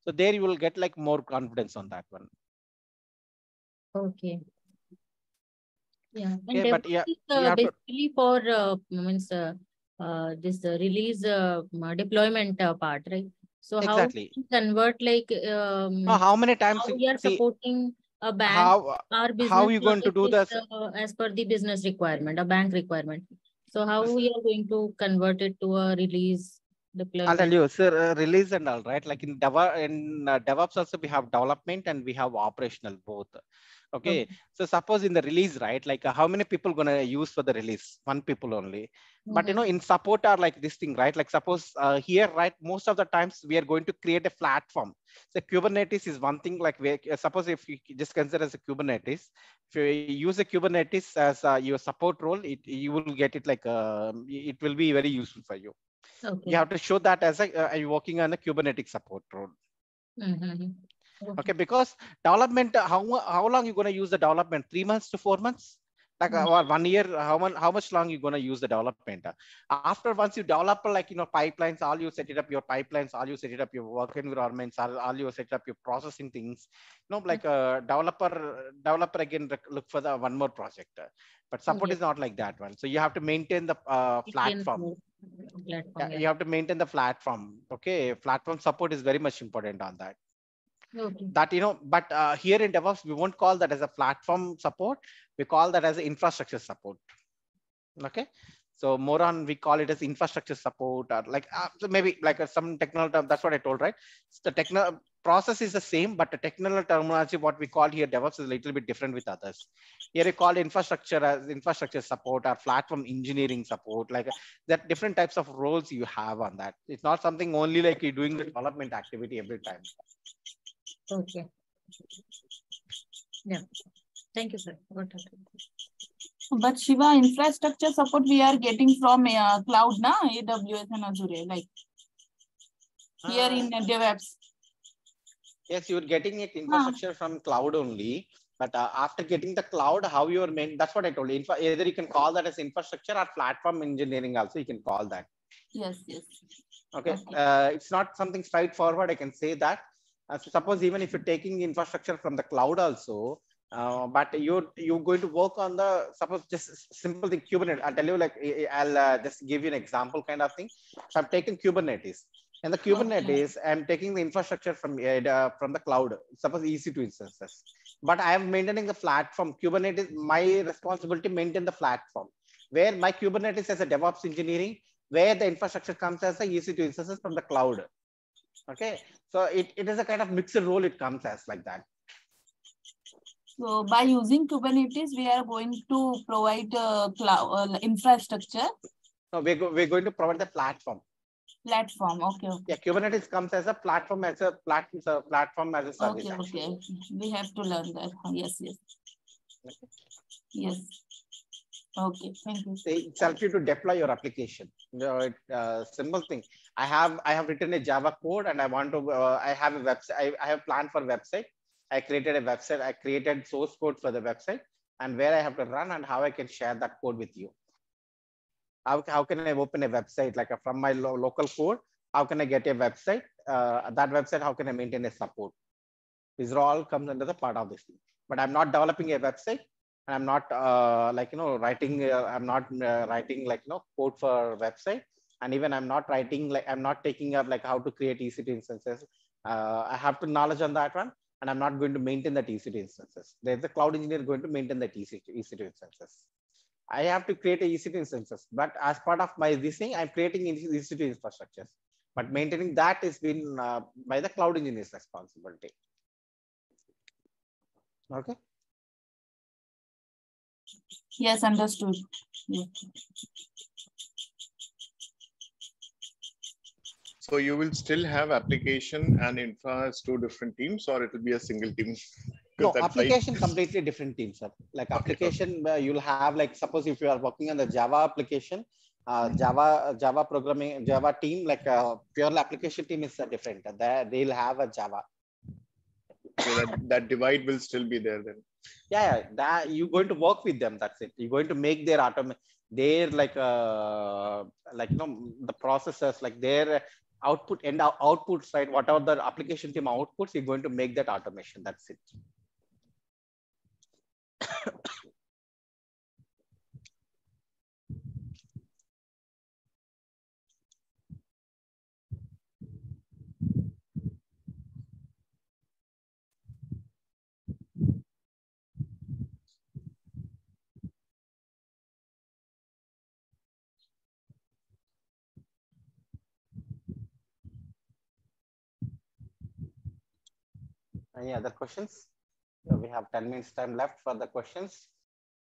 So there you will get like more confidence on that one. Okay. Yeah, and Okay, but yeah, is you have basically for this release deployment part, right? So how exactly. we convert like How many times how we are see supporting a bank, how our how business you going to knowledge do is this? as per the business requirement, a bank requirement. So how we are going to convert it to a release I'll tell deployment? you, sir, release and all, right? Like in DevOps also we have development and we have operational both. Okay. So suppose in the release, right? Like how many people gonna use for the release? One people only. But in support are like this thing, right? Like suppose here, right? Most of the times we are going to create a platform. So Kubernetes is one thing. Like suppose if you just consider as a Kubernetes, if you use a Kubernetes as your support role, you will get it like it will be very useful for you. Okay. You have to show that as are you working on a Kubernetes support role. Okay, because development, how long you going to use the development? 3 months to 4 months? Like or 1 year, how much long you going to use the development? After once you develop like pipelines, all you set it up your pipelines, all you set it up your work environments, all you set up your processing things. Like a developer again look for the one more project. But support is not like that one. So you have to maintain the platform. You have to maintain the platform. Okay, platform support is very much important on that. Okay. That but here in DevOps we won't call that as a platform support, we call that as infrastructure support. Okay, so more on we call it as infrastructure support, or like so maybe like some technical term. That's what I told, right? So the technical process is the same, but the technical terminology what we call here DevOps is a little bit different with others. Here we call infrastructure as infrastructure support or platform engineering support. Like that different types of roles you have on that. It's not something only like you're doing the development activity every time. Okay. Yeah. Thank you, sir. But Shiva, infrastructure support we are getting from cloud, na AWS and Azure, like here in DevOps. Yes, you're getting it infrastructure from cloud only. But after getting the cloud, how you're that's what I told you. Either you can call that as infrastructure or platform engineering also, you can call that. Yes. Okay. It's not something straightforward, I can say that. So suppose even if you're taking the infrastructure from the cloud also, but you're going to work on the, suppose just simple thing, Kubernetes. I'll tell you, like I'll just give you an example kind of thing. So I'm taking Kubernetes. And the Kubernetes, I'm taking the infrastructure from the cloud, suppose EC2 instances. But I am maintaining the platform. Kubernetes, my responsibility to maintain the platform. Where my Kubernetes as a DevOps engineering, where the infrastructure comes as a EC2 instances from the cloud. Okay, so it is a kind of mixed role it comes as like that. So by using Kubernetes, we are going to provide cloud infrastructure. No, we're going to provide the platform. Platform, okay. Yeah, Kubernetes comes as a platform as a platform as a service. Okay. We have to learn that. Yes. Okay. Yes. Okay, thank you. It helps you to deploy your application. Simple thing. I have written a Java code and I want to. I have a website. I have planned for website. I created a website. I created source code for the website and where I have to run and how I can share that code with you. How can I open a website like from my local code? How can I get a website? That website, how can I maintain a support? These are all comes under the part of this thing. But I'm not developing a website. And I'm not writing. I'm not writing code for website. And even I'm not writing I'm not taking up how to create EC2 instances. I have to knowledge on that one. And I'm not going to maintain that EC2 instances. There's a cloud engineer going to maintain that EC2 instances. I have to create a EC2 instances, but as part of my this thing, I'm creating EC2 infrastructures. But maintaining that is been by the cloud engineer's responsibility. Okay. Yes, understood. Yeah. So you will still have application and infra as two different teams, or it will be a single team? No, application completely different teams, sir. Like application, you'll have suppose if you are working on the Java application, Java programming, Java team, pure application team is different. They'll have a Java. So that divide will still be there then. Yeah, that you're going to work with them. That's it. You're going to make their their the processes, their output and outputs, right? Whatever the application team outputs, you're going to make that automation. That's it. Any other questions? So we have 10 minutes time left for the questions.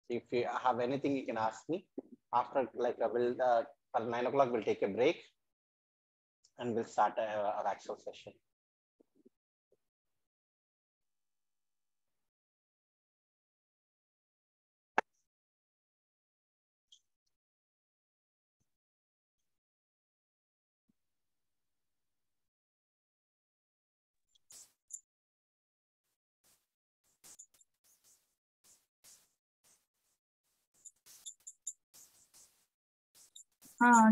If you have anything, you can ask me. After we'll for 9 o'clock, we'll take a break and we'll start our actual session.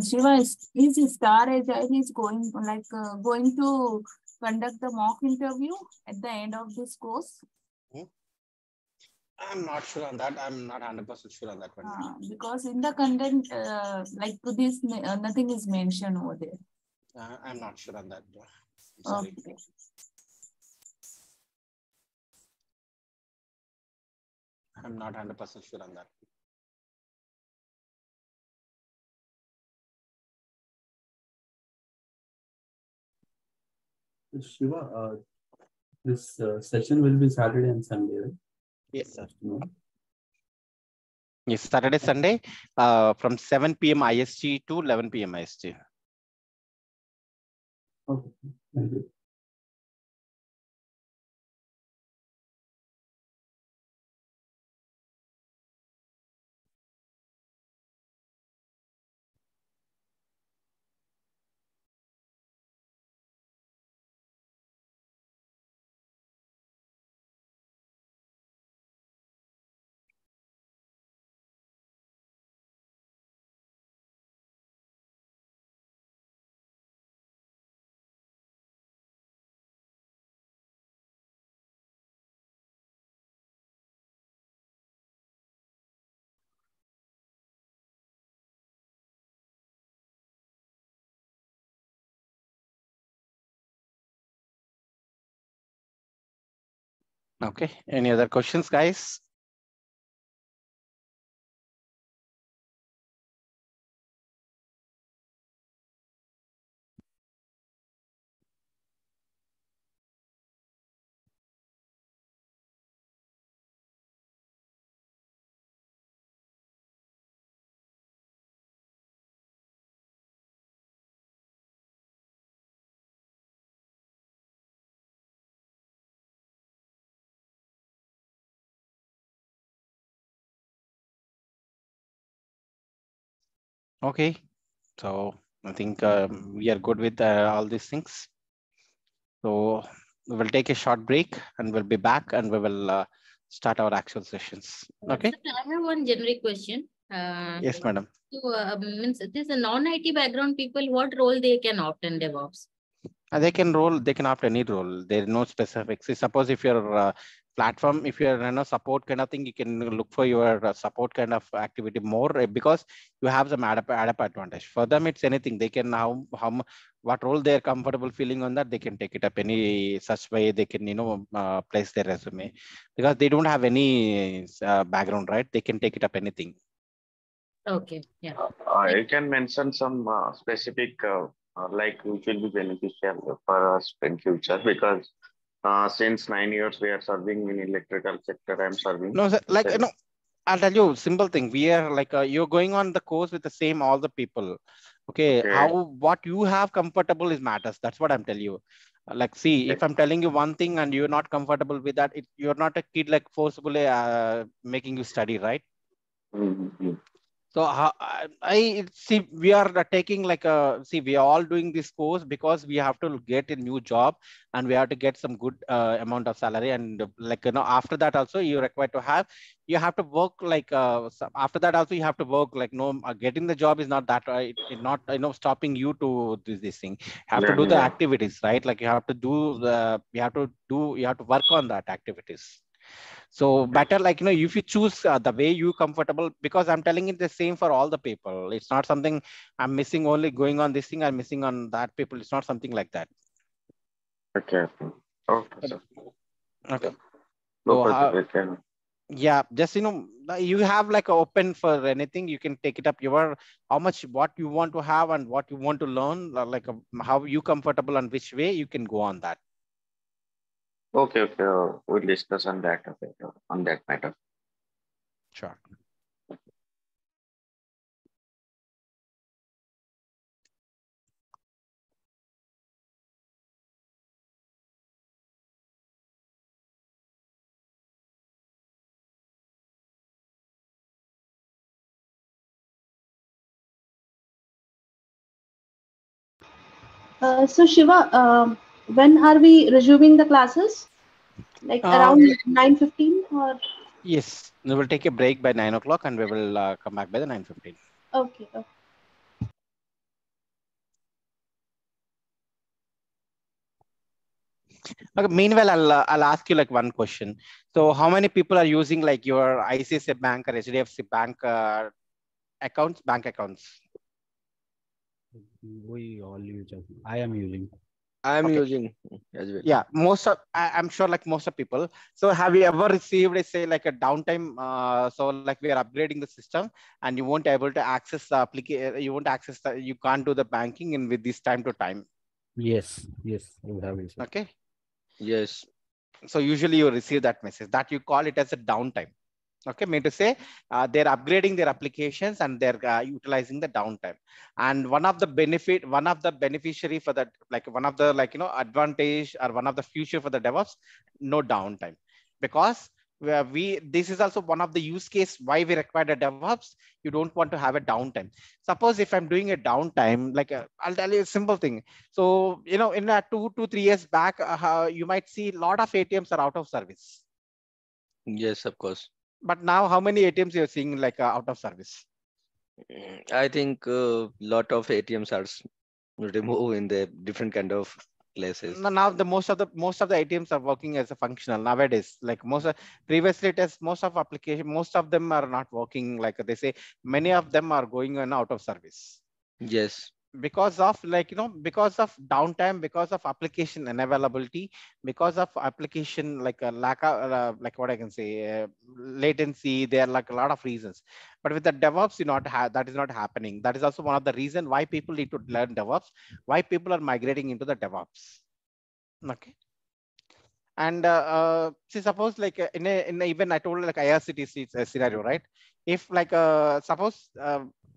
Shiva, is Star Agile is going to conduct the mock interview at the end of this course? I'm not sure on that. I'm not 100% sure on that one. Because in the content, this, nothing is mentioned over there. I'm not sure on that. I'm sorry. Okay. I'm not 100% sure on that. Shiva, this session will be Saturday and Sunday, right? Yes, sir. No? Yes, Saturday, Sunday, from 7 p.m. IST to 11 p.m. IST. Okay, thank you. Okay, any other questions, guys? Okay, so I think we are good with all these things. So we'll take a short break and we'll be back and we will start our actual sessions. Okay. Sir, I have one generic question. Yes, madam. So, means this a non-IT background people, what role they can opt in DevOps? They can role, they can opt any role. There is no specific. See, suppose if your platform, if you're support kind of thing, you can look for your support kind of activity more because you have some add up advantage. For them, it's anything. They can what role they're comfortable feeling on that, they can take it up any such way they can, place their resume because they don't have any background, right? They can take it up anything. Okay, yeah. I can mention some specific, like which will be beneficial for us in future because since 9 years we are serving in electrical sector. I'm serving. No, sir, like, Then- I'll tell you simple thing. We are like you're going on the course with the same all the people. Okay, Okay. how what you have comfortable is matters. That's what I'm telling you. Like, see, if I'm telling you one thing and you're not comfortable with that, you're not a kid like forcibly making you study, right? Mhm. So I see we are taking like a see we are all doing this course because we have to get a new job and we have to get some good amount of salary and like after that also you require to have you have to work like after that also you have to work like getting the job is not that it not stopping you to do this thing. You have to Yeah, do the yeah. activities, right? Like you have to do you have to work on that activities. So better like if you choose the way you comfortable, because I'm telling it the same for all the people. It's not something I'm missing only going on this thing, I'm missing on that people. It's not something like that. Okay. Okay, sir. Okay. No So further question. yeah, just you have like open for anything. You can take it up. Your how much what you want to have and what you want to learn, like how you comfortable and which way you can go on that. Okay, okay. We'll discuss on that. Okay, on that matter. Sure. So Shiva, when are we resuming the classes? Like around 9:15 or? Yes, we will take a break by 9 o'clock and we will come back by the 9:15. Okay, okay. Okay, meanwhile, I'll ask you like one question. So, how many people are using like your ICICI Bank or HDFC Bank accounts, bank accounts? We all use it. I am using. I'm Okay. using as well. Yeah, most of I'm sure like most of people. So, have you ever received say like a downtime? So, like we are upgrading the system, and you won't able to access the application. You won't access the. You can't do the banking in with this time to time. Yes, yes, we have it. Okay. Yes. So usually you receive that message that you call it as a downtime. Okay, mean to say they're upgrading their applications and they're utilizing the downtime. And one of the beneficiary for that, like one of the advantage or one of the future for the DevOps, no downtime, because this is also one of the use case why we require a DevOps. You don't want to have a downtime. Suppose if I'm doing a downtime, like I'll tell you a simple thing. So in 2 to 3 years back, you might see a lot of ATMs are out of service. Yes, of course. But now, how many ATMs you're seeing like out of service? I think a lot of ATMs are removed in the different kind of places. Now the most of the ATMs are working as a functional nowadays. Like previously, it is most of application, most of them are not working. Like they say, many of them are going on out of service. Yes. Because of because of downtime, because of application unavailability, because of application like a lack of like what I can say latency. There are like a lot of reasons, but with the DevOps you not have that is not happening. That is also one of the reason why people need to learn DevOps, why people are migrating into the DevOps. Okay. And see, suppose like in a even I told like IRCTC scenario, right? If like suppose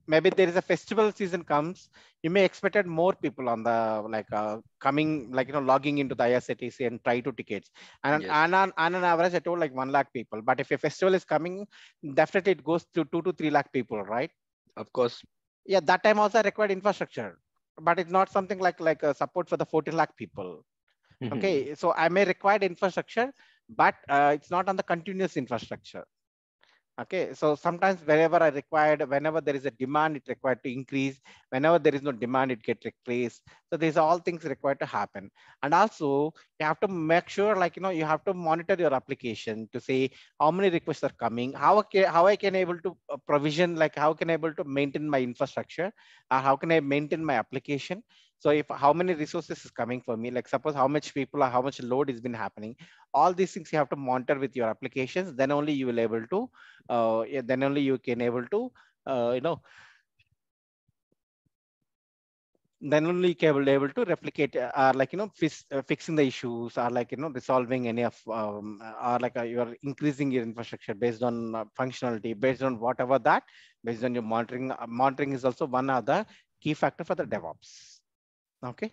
maybe there is a festival season comes, you may expected more people on the like coming like logging into the IRCTC and try to tickets. And Yes. on an average, I told like 1 lakh people. But if a festival is coming, definitely it goes to 2 to 3 lakh people, right? Of course. Yeah, that time also I required infrastructure, but it's not something like a support for the 14 lakh people. Okay, so I may require infrastructure, but it's not on the continuous infrastructure. Okay, so sometimes wherever I required, whenever there is a demand, it required to increase. Whenever there is no demand, it get replaced. So these are all things required to happen. And also you have to make sure, like, you have to monitor your application to say how many requests are coming, how I can able to provision, like how can I able to maintain my infrastructure, how can I maintain my application. So if how many resources is coming for me, like suppose how much people or how much load has been happening, all these things you have to monitor with your applications, then only you will able to yeah, then only you can able to you know then only you can able to replicate like fixing the issues, or like resolving any of or like you are increasing your infrastructure based on functionality, based on whatever that, based on your monitoring. Monitoring is also one other key factor for the DevOps. Okay,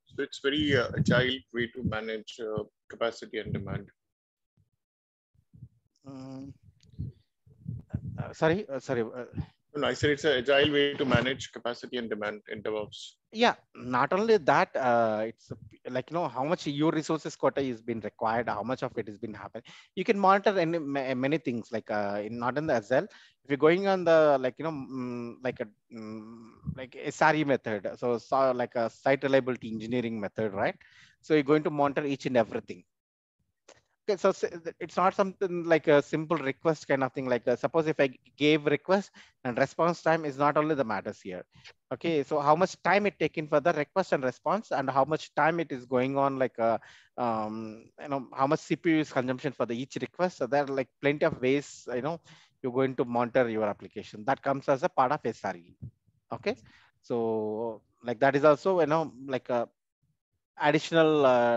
so it's very agile way to manage capacity and demand. Sorry. No, I said it's an agile way to manage capacity and demand in DevOps. Yeah, not only that, it's like how much your resources quota is been required, how much of it has been happening. You can monitor many things, like not in the Azure. If you're going on the like SRE method, so like a site reliability engineering method, right? So you're going to monitor each and everything. Okay, so it's not something like a simple request kind of thing. Like suppose if I gave request, and response time is not only the matters here. Okay, so how much time it taken for the request and response, and how much time it is going on, like how much CPU is consumption for the each request. So there are like plenty of ways you're going to monitor your application. That comes as a part of SRE. Okay, so like that is also like a additional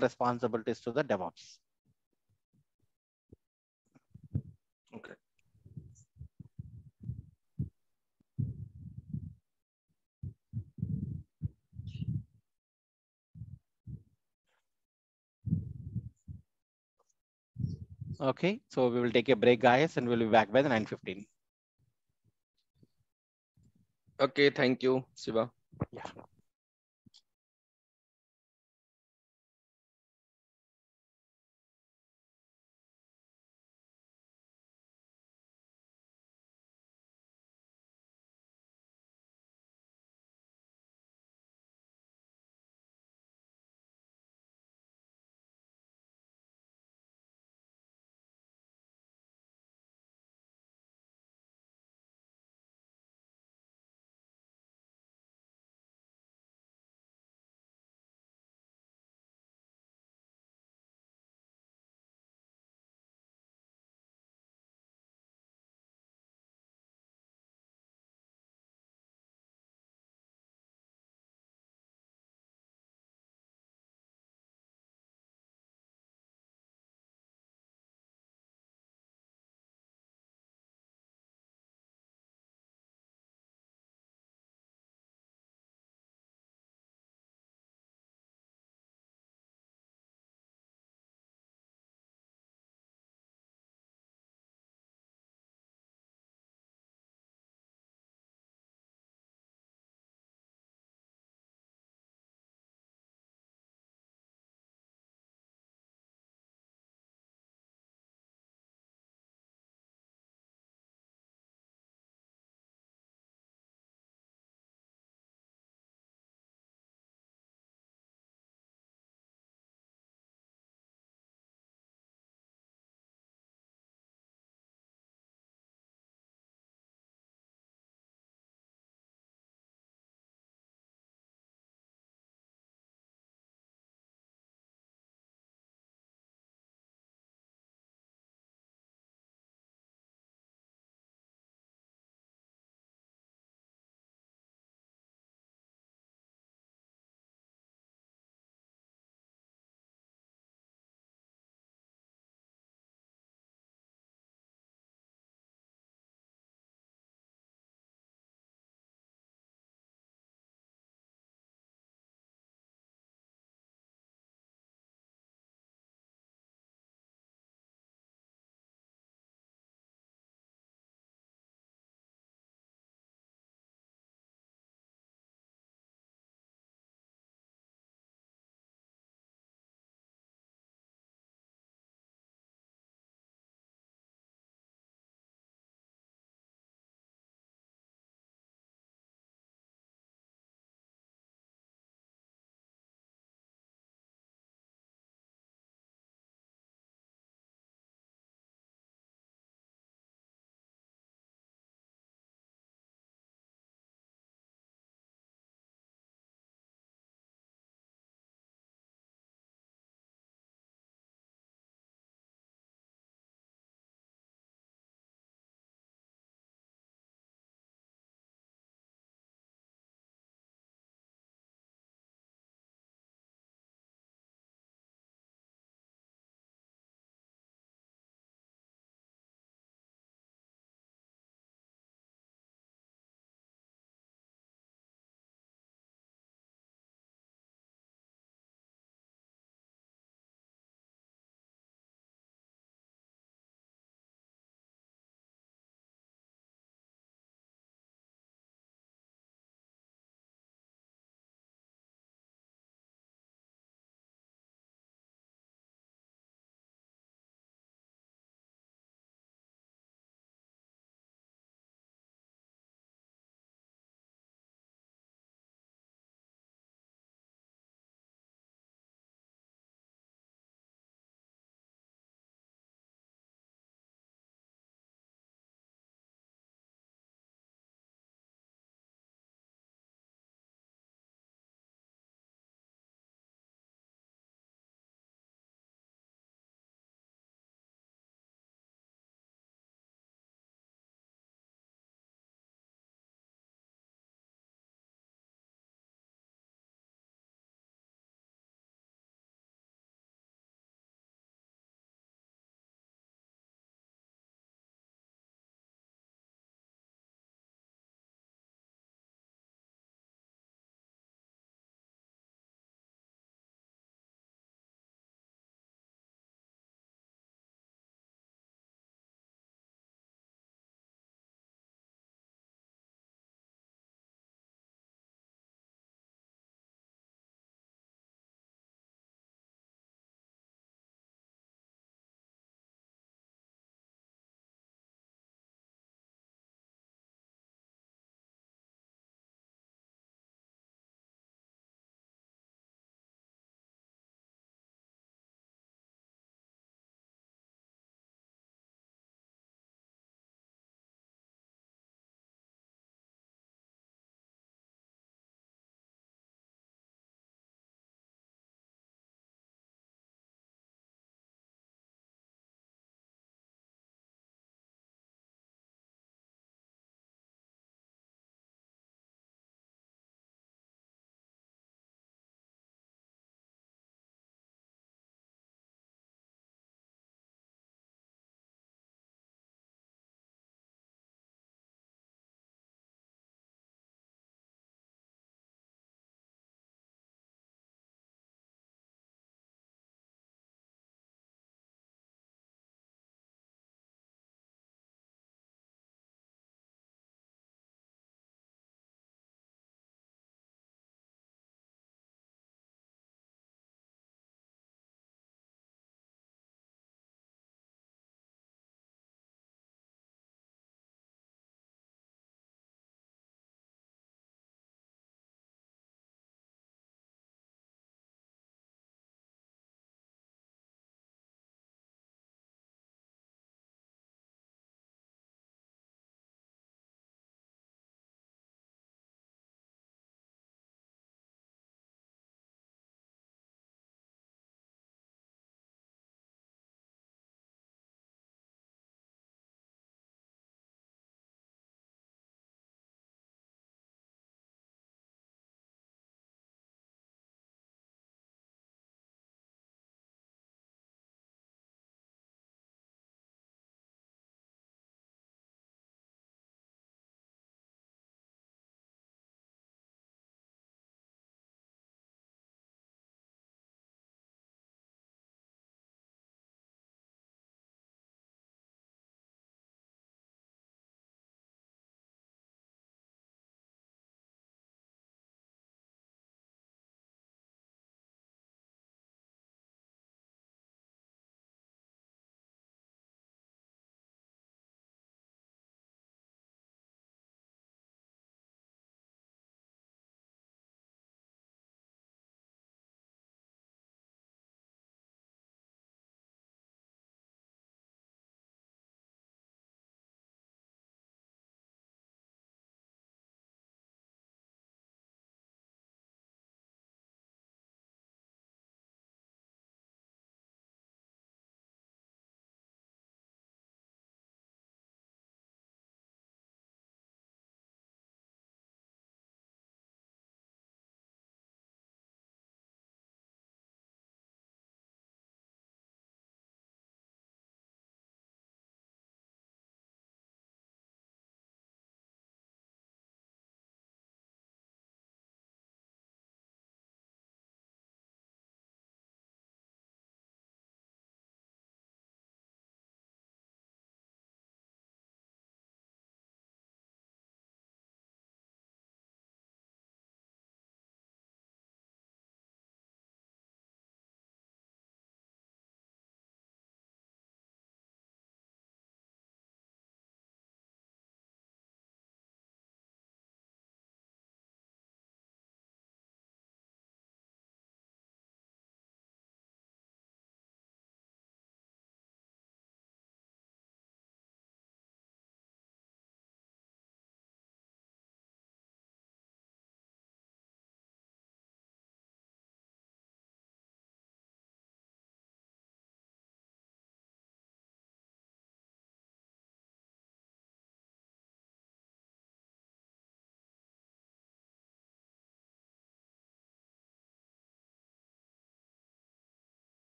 responsibilities to the DevOps. Okay. Okay, so we will take a break, guys, and we'll be back by the 9:15. Okay, thank you, Siva. Yeah.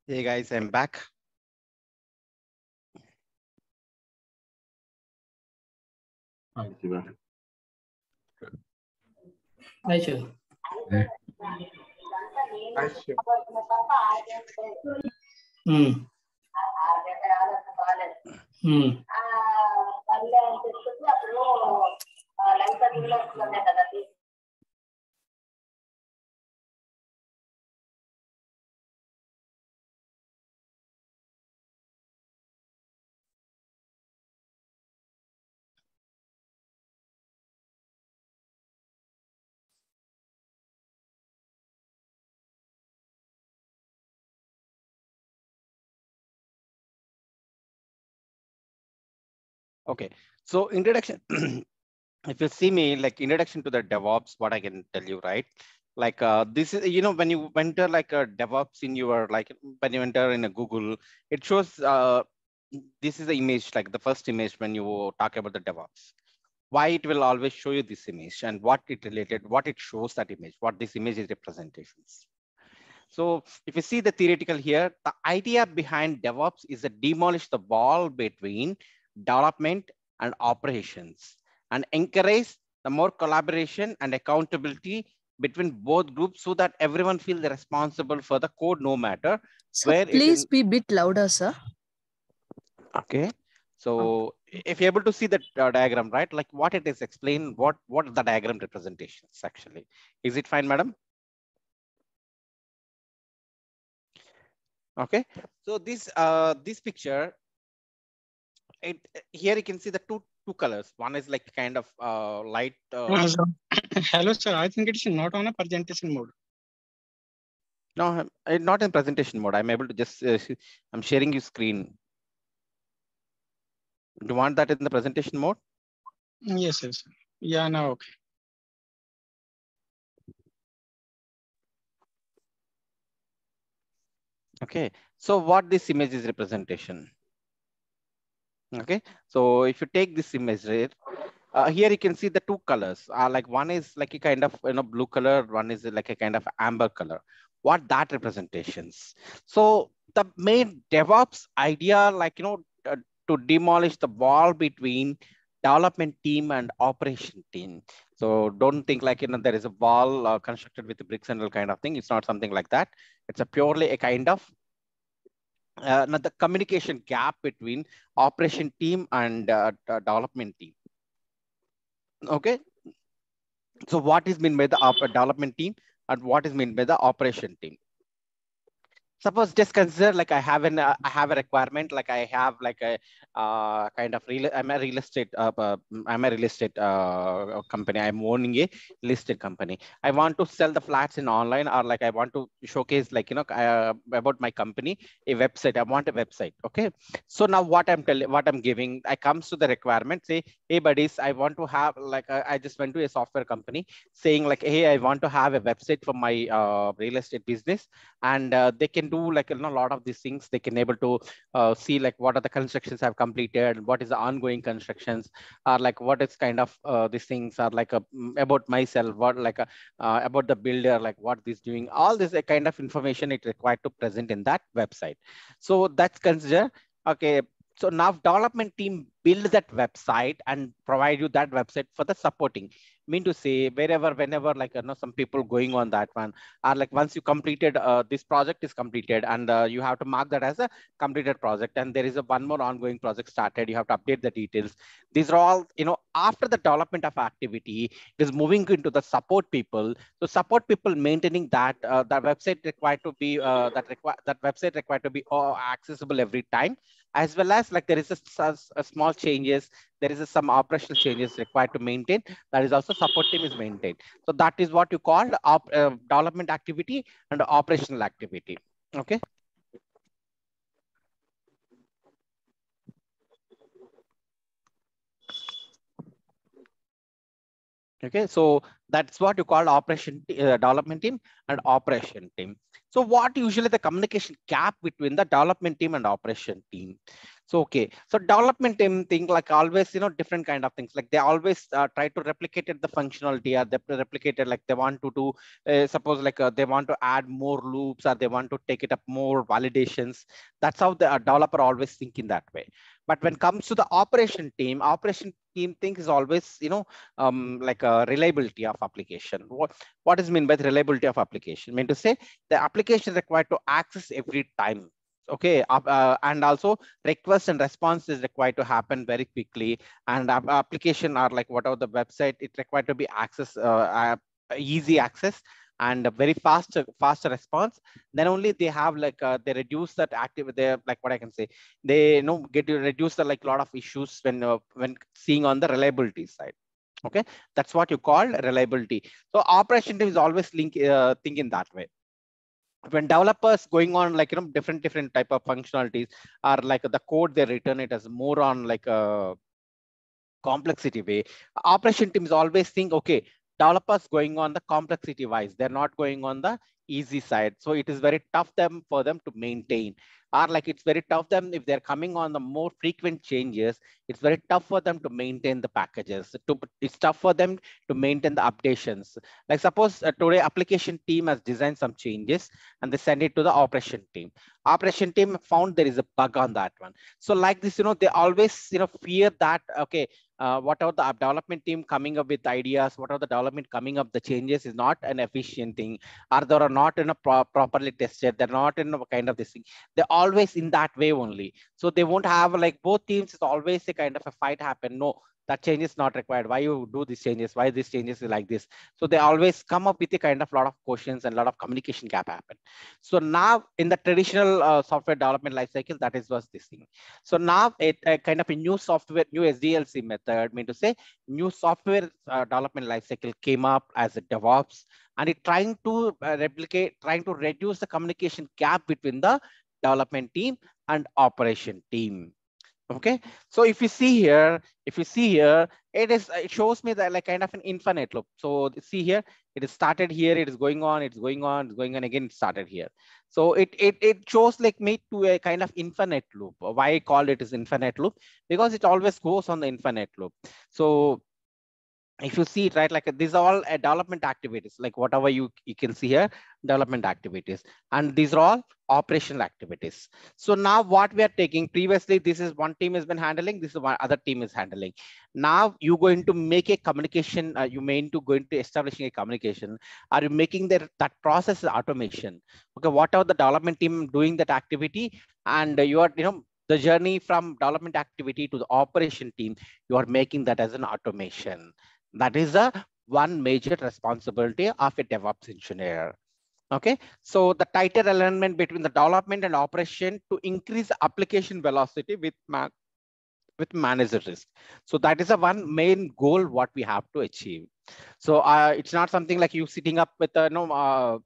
Hey guys, I'm back. Hi, Shiva. Hi, Shiva. Hmm. Hmm. Okay, so introduction. If you see me, like introduction to the DevOps, what I can tell you, right? Like this is, you know, when you enter like a DevOps in your, like when you enter in a Google, it shows this is the image, like the first image when you talk about the DevOps. Why it will always show you this image and what it related, what it shows that image, what this image is representations. So if you see the theoretical here, the idea behind DevOps is to demolish the wall between development and operations and encourage the more collaboration and accountability between both groups so that everyone feels responsible for the code no matter Sir, where it please is. be a bit louder, sir. Okay. So if you're able to see the diagram, right, like what it is explain, what the diagram representations actually. Is it fine, madam? Okay. So this picture, it here you can see the two colors. One is like kind of light. Hello, sir. I think it's not on a presentation mode. No, not in presentation mode. I'm able to just I'm sharing you screen. Do you want that in the presentation mode? Yes, yes. Yeah, now okay. Okay. So what this image is representation? Okay. So if you take this image right, here you can see the two colors. Like one is like a kind of blue color, one is like a kind of amber color. What that representations? So the main DevOps idea, like to demolish the wall between development team and operation team. So don't think like there is a wall constructed with the bricks and all kind of thing. It's not something like that. It's a purely a kind of the communication gap between operation team and development team. Okay, so what is meant by the development team and what is meant by the operation team? Suppose just consider like I have a requirement, like I have like a kind of I'm a real estate company. I'm owning a listed company. I want to sell the flats in online, or like I want to showcase like about my company, a website. I want a website. Okay, so now what I'm giving, I comes to the requirement, say, hey buddies, I want to have like I just went to a software company saying like, hey, I want to have a website for my real estate business, and they can do like a lot of these things. They can able to see like what are the constructions I've completed, what is the ongoing constructions, or like what is kind of these things are like about myself, what like about the builder, like what this doing, all this kind of information it required to present in that website. So that's consider. Okay, so now development team build that website and provide you that website for the supporting. Mean to say wherever, whenever, like some people going on that one, or like once you completed this project is completed, and you have to mark that as a completed project, and there is a one more ongoing project started, you have to update the details. These are all after the development of activity, it is moving into the support people. So support people maintaining that that website required to be that website required to be accessible every time, as well as like there is a small changes, there is some operational changes required to maintain, that is also support team is maintained. So that is what you call development activity and operational activity. Okay. Okay, so that's what you call development team and operation team. So what usually the communication gap between the development team and operation team? So, okay. So development team think like always, different kind of things. Like they always try to replicate the functionality, or they replicate it like they want to do, suppose like they want to add more loops, or they want to take it up more validations. That's how the developer always think in that way. But when it comes to the operation team thinks is always, like a reliability of application. What is mean by the reliability of application? Mean to say the application is required to access every time. Okay, and also request and response is required to happen very quickly, and application are like whatever the website, it required to be easy access and a very faster response. Then only they have like they reduce that active, they like what I can say, they get to reduce the like lot of issues when seeing on the reliability side. Okay, that's what you call reliability. So operation team is always think in that way. When developers going on like different type of functionalities, are like the code they return it as more on like a complexity way. Operation teams always think, okay, developers going on the complexity wise, they're not going on the easy side, so it is very tough for them to maintain, or like it's very tough them if they're coming on the more frequent changes, it's very tough for them to maintain the packages, it's tough for them to maintain the updations. Like suppose today application team has designed some changes and they send it to the operation team found there is a bug on that one. So like this, they always fear that, okay, what are the development team coming up with ideas, what are the development coming up, the changes is not an efficient thing, or they are not in a properly tested, they're not in a kind of this thing. They're always in that way only. So they won't have like both teams is always a kind of a fight happen. No, that change is not required. Why you do these changes? Why these changes is like this? So they always come up with a kind of lot of questions and a lot of communication gap happen. So now in the traditional software development lifecycle, that is was this thing. So now a kind of a new software, new SDLC method, mean to say new software development lifecycle came up as a DevOps, and it trying to trying to reduce the communication gap between the development team and operation team. Okay, so if you see here, it shows me that like kind of an infinite loop. So see here, it is started here, it is going on, it's going on, it's going on again, it started here. So it shows like me to a kind of infinite loop. Why I call it is infinite loop? Because it always goes on the infinite loop. So if you see it, right, like these are all development activities, like whatever you can see here, development activities, and these are all operational activities. So now what we are taking, previously this is one team has been handling, this is one other team is handling. Now you're going to make a communication, you mean to going to establishing a communication, are you making that process automation? Okay, whatever the development team doing that activity, and you are the journey from development activity to the operation team, you are making that as an automation. That is a one major responsibility of a DevOps engineer. Okay, so the tighter alignment between the development and operation to increase application velocity with manager risk. So that is a one main goal what we have to achieve. So it's not something like you sitting up with a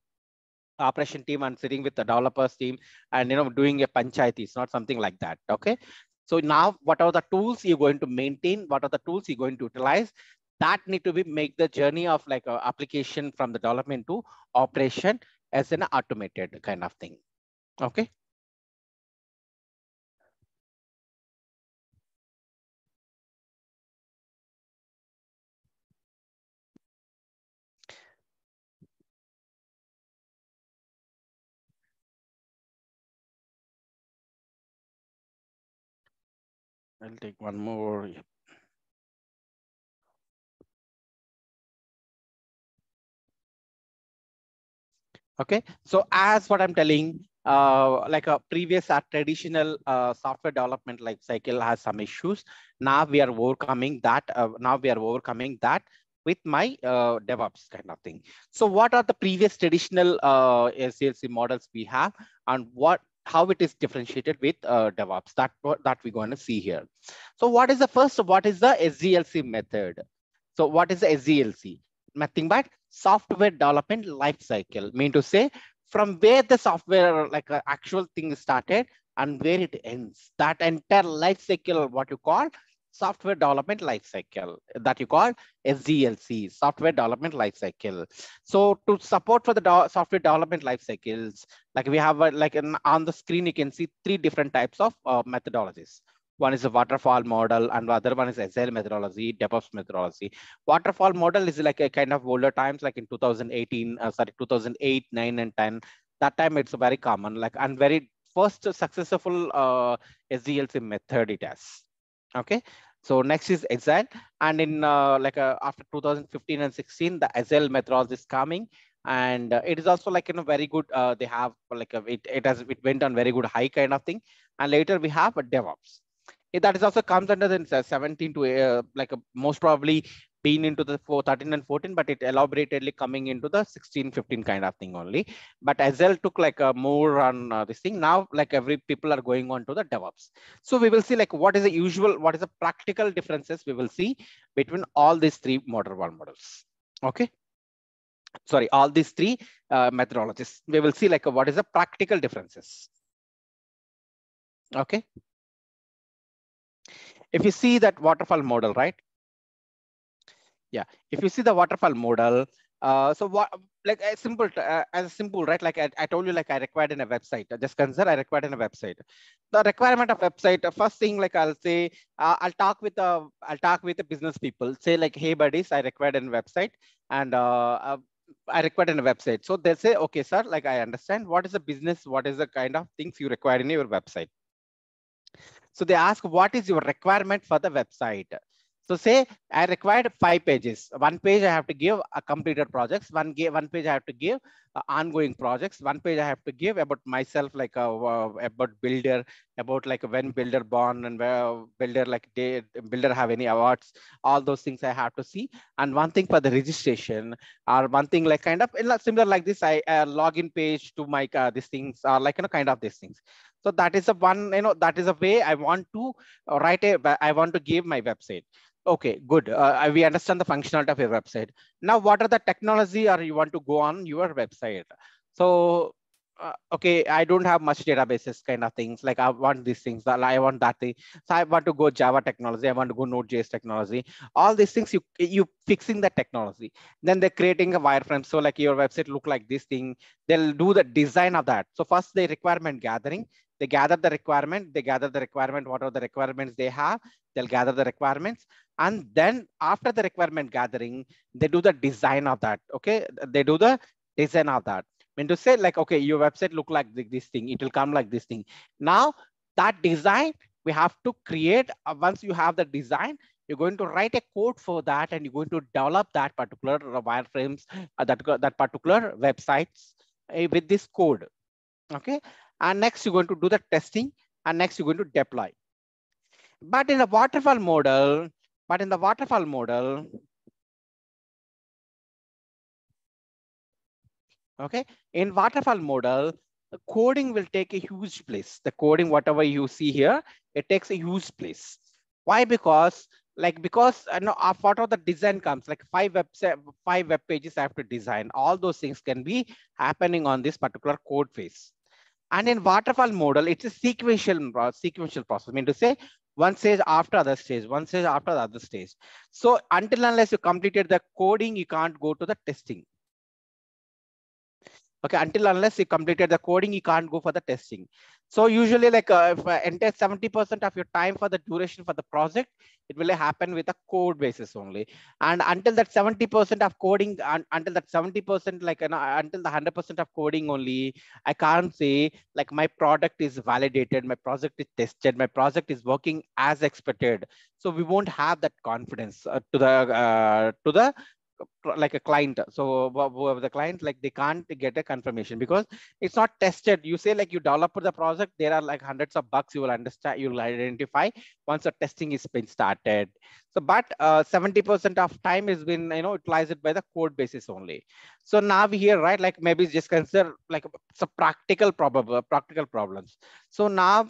operation team and sitting with the developers team and doing a panchayati. It's not something like that. Okay, so now what are the tools you're going to maintain, what are the tools you're going to utilize, that need to be make the journey of like a application from the development to operation as an automated kind of thing. Okay, I'll take one more. Okay, so as what I'm telling, like a previous traditional software development life cycle has some issues. Now we are overcoming that. With my DevOps kind of thing. So what are the previous traditional SDLC models we have, and how it is differentiated with DevOps? That we're going to see here. So what is the SDLC method? So what is the SDLC? Nothing but software development life cycle. Mean to say from where the software like actual thing started and where it ends. That entire life cycle, what you call software development lifecycle, that you call SDLC, software development lifecycle. So to support for the software development lifecycles, like we have on the screen, you can see three different types of methodologies. One is a waterfall model, and the other one is Agile methodology, DevOps methodology. Waterfall model is like a kind of older times, like in 2018, 2008, 9, and 10. That time it's very common, like, and very first successful SDLC method it has. Okay. So next is Agile, and in after 2015 and 16, the Agile methodology is coming, and it is also like very good. They have like it went on very good high kind of thing, and later we have a DevOps. That is also comes under the 17 to most probably been into the 13 and 14, but it elaboratedly coming into the 16, 15 kind of thing only. But Agile took like more on this thing. Now, like every people are going on to the DevOps. So we will see like what is the practical differences we will see between all these three models. Okay. Sorry, all these three methodologies. We will see like what is the practical differences. Okay. If you see that waterfall model, right? Yeah, if you see the waterfall model, so what, like as simple, right? Like I told you, like I required in a website. Just consider I required in a website. The requirement of website. First thing, like I'll say, I'll talk with the business people. Say like, hey buddies, I required in a website, and I required in a website. So they'll say, okay, sir, like I understand. What is the business? What is the kind of things you require in your website? So they ask, what is your requirement for the website? So say I required 5 pages. 1 page I have to give a completed projects. One page I have to give ongoing projects. 1 page I have to give about myself, like about builder, about like when builder born and where builder builder have any awards. All those things I have to see. And one thing for the registration, or one thing like kind of similar like this. I login page to my these things are like kind of these things. So that is a one, that is a way I want to I want to give my website. Okay, good. We understand the functionality of your website. Now, what are the technology or you want to go on your website? So, okay, I don't have much databases kind of things. Like I want these things, I want that thing. So I want to go Java technology. I want to go Node.js technology. All these things, you fixing the technology. Then they're creating a wireframe. So like your website look like this thing. They'll do the design of that. So first the requirement gathering. They gather the requirement. What are the requirements they have? They'll gather the requirements. And then after the requirement gathering, they do the design of that. Okay. They do the design of that. When to say like, okay, your website look like this thing. It will come like this thing. Now that design, we have to create, once you have the design, you're going to write a code for that, and you're going to develop that particular wireframes, that particular websites with this code. Okay. And next you're going to do the testing, and next you're going to deploy. But in the waterfall model, okay, in waterfall model, the coding will take a huge place. The coding, whatever you see here, it takes a huge place. Why? Because after the design comes, like 5 web pages I have to design. All those things can be happening on this particular code phase. And in waterfall model, it's a sequential process. I mean to say, one stage after other stage, one stage after the other stage. So until unless you completed the coding, you can't go to the testing. Okay, until unless you completed the coding, you can't go for the testing. So usually, like if entire 70% of your time for the duration for the project, it will happen with a code basis only. And until that 70% of coding, until that 70%, like until the 100% of coding only, I can't say like my product is validated, my project is tested, my project is working as expected. So we won't have that confidence to the like a client. So whoever the client, like they can't get a confirmation because it's not tested. You say like you develop the project, there are like hundreds of bugs you will understand, you will identify once the testing is been started. So but 70% of time has been utilized by the code basis only. So now we here, right, like maybe just consider like some practical problems. So now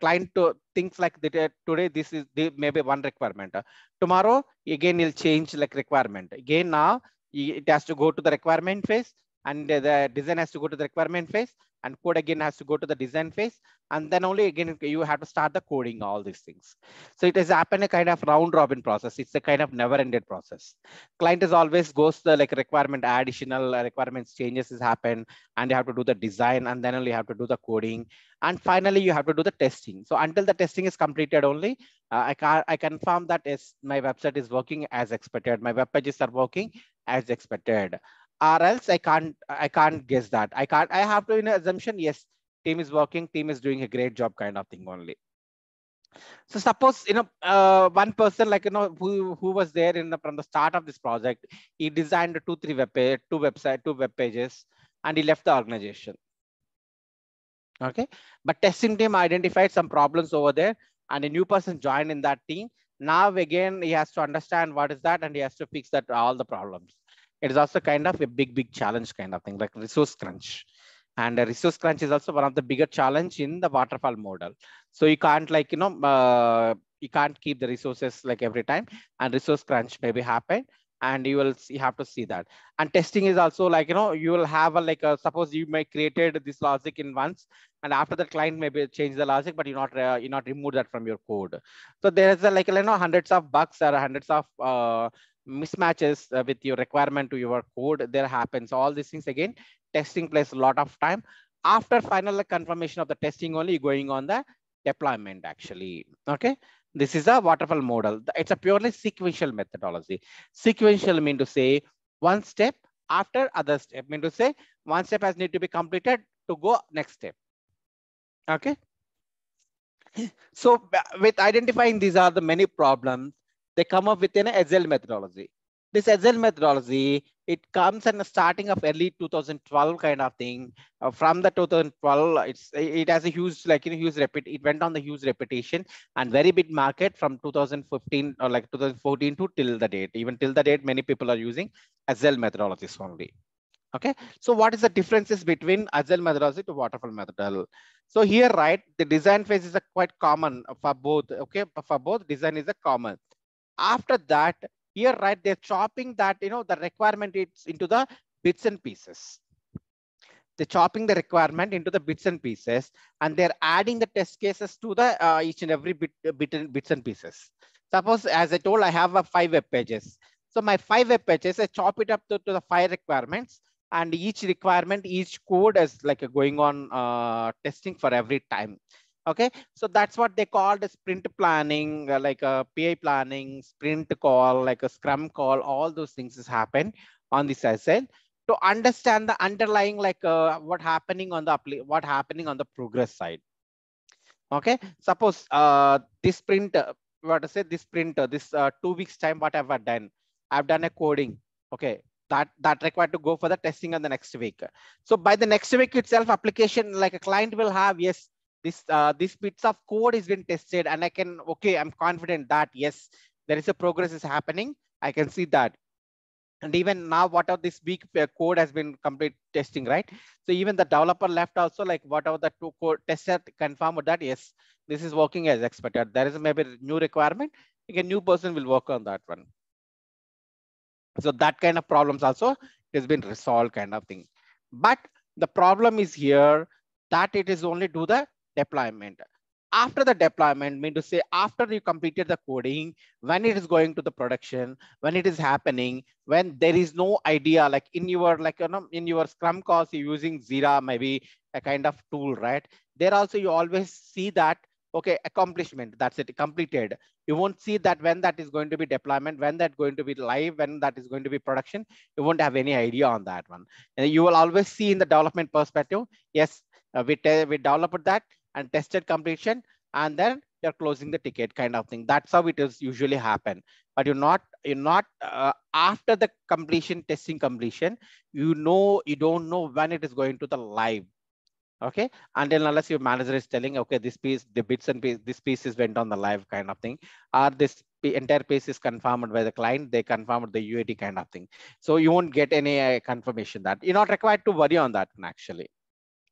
client thinks like that today this is maybe one requirement. Tomorrow again he'll change like requirement again. Now it has to go to the requirement phase. and the design has to go to the requirement phase, and code again has to go to the design phase, and then only again you have to start the coding, all these things. So it has happened a kind of round robin process. It's a kind of never ended process. Client is always goes the like requirement, additional requirements changes has happened, and you have to do the design, and then only you have to do the coding, and finally you have to do the testing. So until the testing is completed only, I confirm that is my website is working as expected, my web pages are working as expected, or else I can't guess that. I have to in assumption, yes, team is working, team is doing a great job kind of thing only. So suppose one person like who was there from the start of this project, he designed two web pages, and he left the organization. Okay, but testing team identified some problems over there, and a new person joined in that team. Now again he has to understand what is that, and he has to fix that all the problems. It is also kind of a big challenge kind of thing, like resource crunch. And a resource crunch is also one of the bigger challenge in the waterfall model. So you can't you can't keep the resources like every time, and resource crunch maybe happen, and you have to see that. And testing is also like you will have suppose you may created this logic in once, and after the client maybe change the logic, but you not remove that from your code. So there is hundreds of bugs or hundreds of mismatches with your requirement to your code. There happens all these things again. Testing plays a lot of time. After final confirmation of the testing, only going on the deployment actually. Okay, this is a waterfall model. It's a purely sequential methodology. Sequential mean to say one step after other step, mean to say one step has need to be completed to go next step. Okay, so with identifying these are the many problems, they come up with an agile methodology. This agile methodology, it comes in the starting of early 2012 kind of thing. From the 2012, it has a huge huge it went on the huge repetition and very big market from 2015 or like 2014 to till the date. Even till the date, many people are using agile methodologies only. Okay, so what is the differences between agile methodology to waterfall methodology? So here, right, the design phase is a quite common for both. Okay, for both design is a common. After that, here, right, they're chopping that the requirement it's into the bits and pieces. They're chopping the requirement into the bits and pieces, and they're adding the test cases to the each and every bits and pieces. Suppose, as I told, I have 5 web pages. So my 5 web pages, I chop it up to the 5 requirements, and each requirement, each code is like going on testing for every time. Okay, so that's what they call the sprint planning, like a PI planning, sprint call, like a scrum call. All those things is happen on this SL to understand the underlying what happening on the progress side. Okay, suppose this sprint, what to say, this sprint, this 2 weeks time, what have I done? I've done a coding. Okay, that required to go for the testing on the next week. So by the next week itself, application like a client will have, yes, this bits of code is been tested, and I can, okay, I'm confident that yes, there is a progress is happening. I can see that. And even now, what are this week code has been complete testing, right? So even the developer left also, like whatever the two code tester confirmed that yes, this is working as expected. There is maybe a new requirement. A new person will work on that one. So that kind of problems also has been resolved kind of thing. But the problem is here that it is only do the deployment. After the deployment, mean to say after you completed the coding, when it is going to the production, when it is happening, when there is no idea, like in your in your Scrum calls, you're using Jira, maybe a kind of tool, right? There also you always see that, okay, accomplishment, that's it, completed. You won't see that when that is going to be deployment, when that going to be live, when that is going to be production. You won't have any idea on that one. And you will always see in the development perspective, yes, we developed that and tested completion, and then you're closing the ticket kind of thing. That's how it is usually happen. But you're not after the completion, testing completion, you don't know when it is going to the live. Okay, until unless your manager is telling, okay, this piece, the bits and piece, this piece is went on the live kind of thing, or this entire piece is confirmed by the client, they confirmed the UAT kind of thing. So you won't get any confirmation that you're not required to worry on that one actually.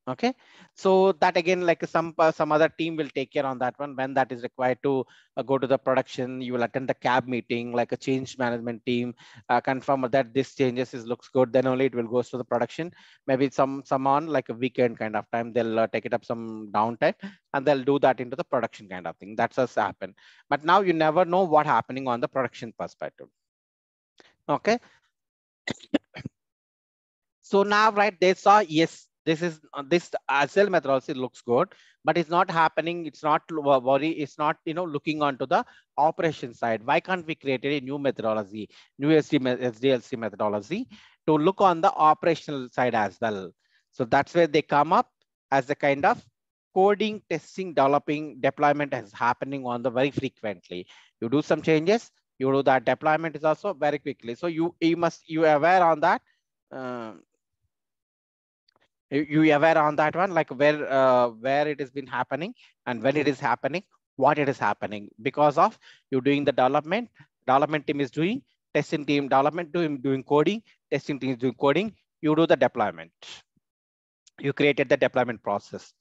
Okay, so that again, like some other team will take care on that one. When that is required to go to the production, you will attend the cab meeting, like a change management team, confirm that this changes is looks good, then only it will goes to the production. Maybe some on like a weekend kind of time, they'll take it up some downtime and they'll do that into the production kind of thing. That's just happen. But now you never know what happening on the production perspective. Okay, so now, right, they saw, yes, this is this Agile methodology looks good, but it's not happening. It's not worry. It's not, looking onto the operation side. Why can't we create a new methodology, new SDLC methodology to look on the operational side as well? So that's where they come up as a kind of coding, testing, developing, deployment is happening on the very frequently. You do some changes, you do that deployment is also very quickly. So you aware on that. You aware on that one, like where it has been happening and when it is happening, what it is happening, because of you doing the development team is doing testing, team development doing coding, testing team is doing coding, you do the deployment, you created the deployment process,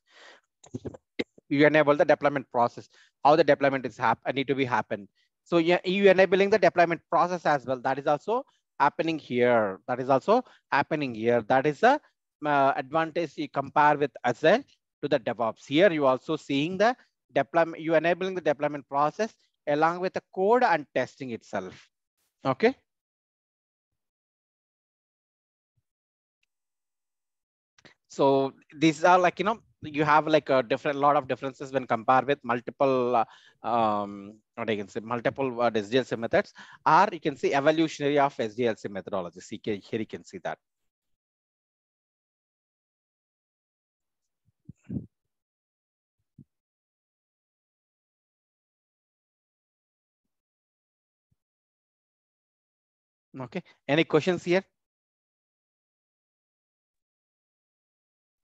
you enable the deployment process, how the deployment is need to be happen. So you enabling the deployment process as well. That is also happening here. That is also happening here. That is the advantage you compare with Agile to the DevOps. Here you also seeing the deployment, you enabling the deployment process along with the code and testing itself. Okay. So these are like, you have like a lot of differences when compared with multiple, what I can say, multiple SDLC methods, or you can see evolutionary of SDLC methodologies. Here you can see that. Okay, any questions here?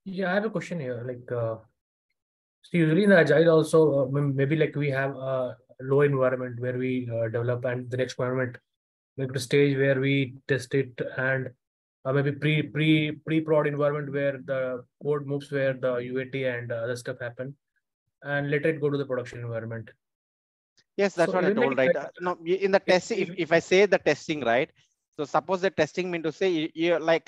Yeah, I have a question here. Like, so usually in the agile also, maybe like we have a low environment where we develop, and the next environment, maybe the stage where we test it, and maybe pre-prod environment where the code moves, where the UAT and other stuff happen, and later it go to the production environment. Yes, that's So what I even told, like right? No, in the testing, if I say the testing, right? So suppose the testing mean to say you like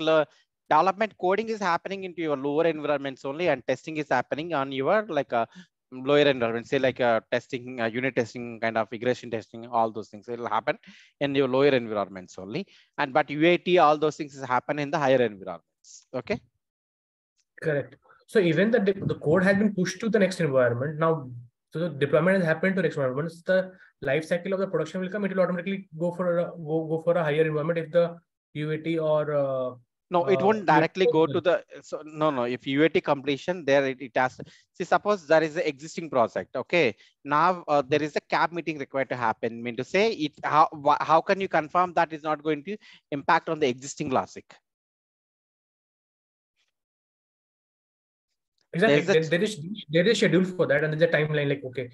development coding is happening into your lower environments only, and testing is happening on your like a lower environment, say like a testing, unit testing, kind of regression testing, all those things. It will happen in your lower environments only. And but UAT, all those things happen in the higher environments. Okay. correct. So even the code has been pushed to the next environment now. So the deployment has happened to next environment. Once the life cycle of the production will come, it will automatically go for a higher environment if the UAT or no, it won't directly go to the, so no, if UAT completion there, it has, see, suppose there is an existing project. Okay, now there is a cab meeting required to happen. Mean to say it, how can you confirm that is not going to impact on the existing logic? Exactly. There is schedule for that, and there's a timeline. Like, okay,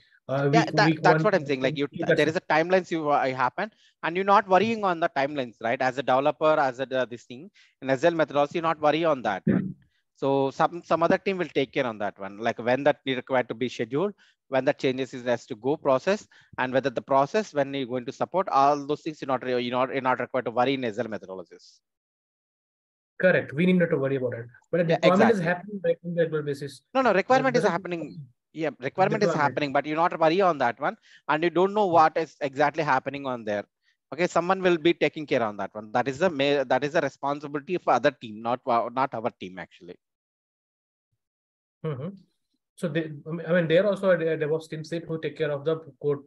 week that's one, what I'm saying. Like there is a timelines you happen, and you're not worrying on the timelines, right? As a developer, as a this thing in Agile methodology, you're not worry on that one. So some other team will take care on that one, like when that is required to be scheduled, when that changes is has to go process, and whether the process when you're going to support all those things, you're not required to worry in Agile methodologies. Correct. We need not to worry about it. But the deployment is happening right on the regular basis. No, requirement is happening. Yeah, requirement is happening, but you not worry on that one, and you don't know what is exactly happening on there. Okay, someone will be taking care on that one. That is the responsibility of other team, not our team actually. So they're also a DevOps team set who take care of the code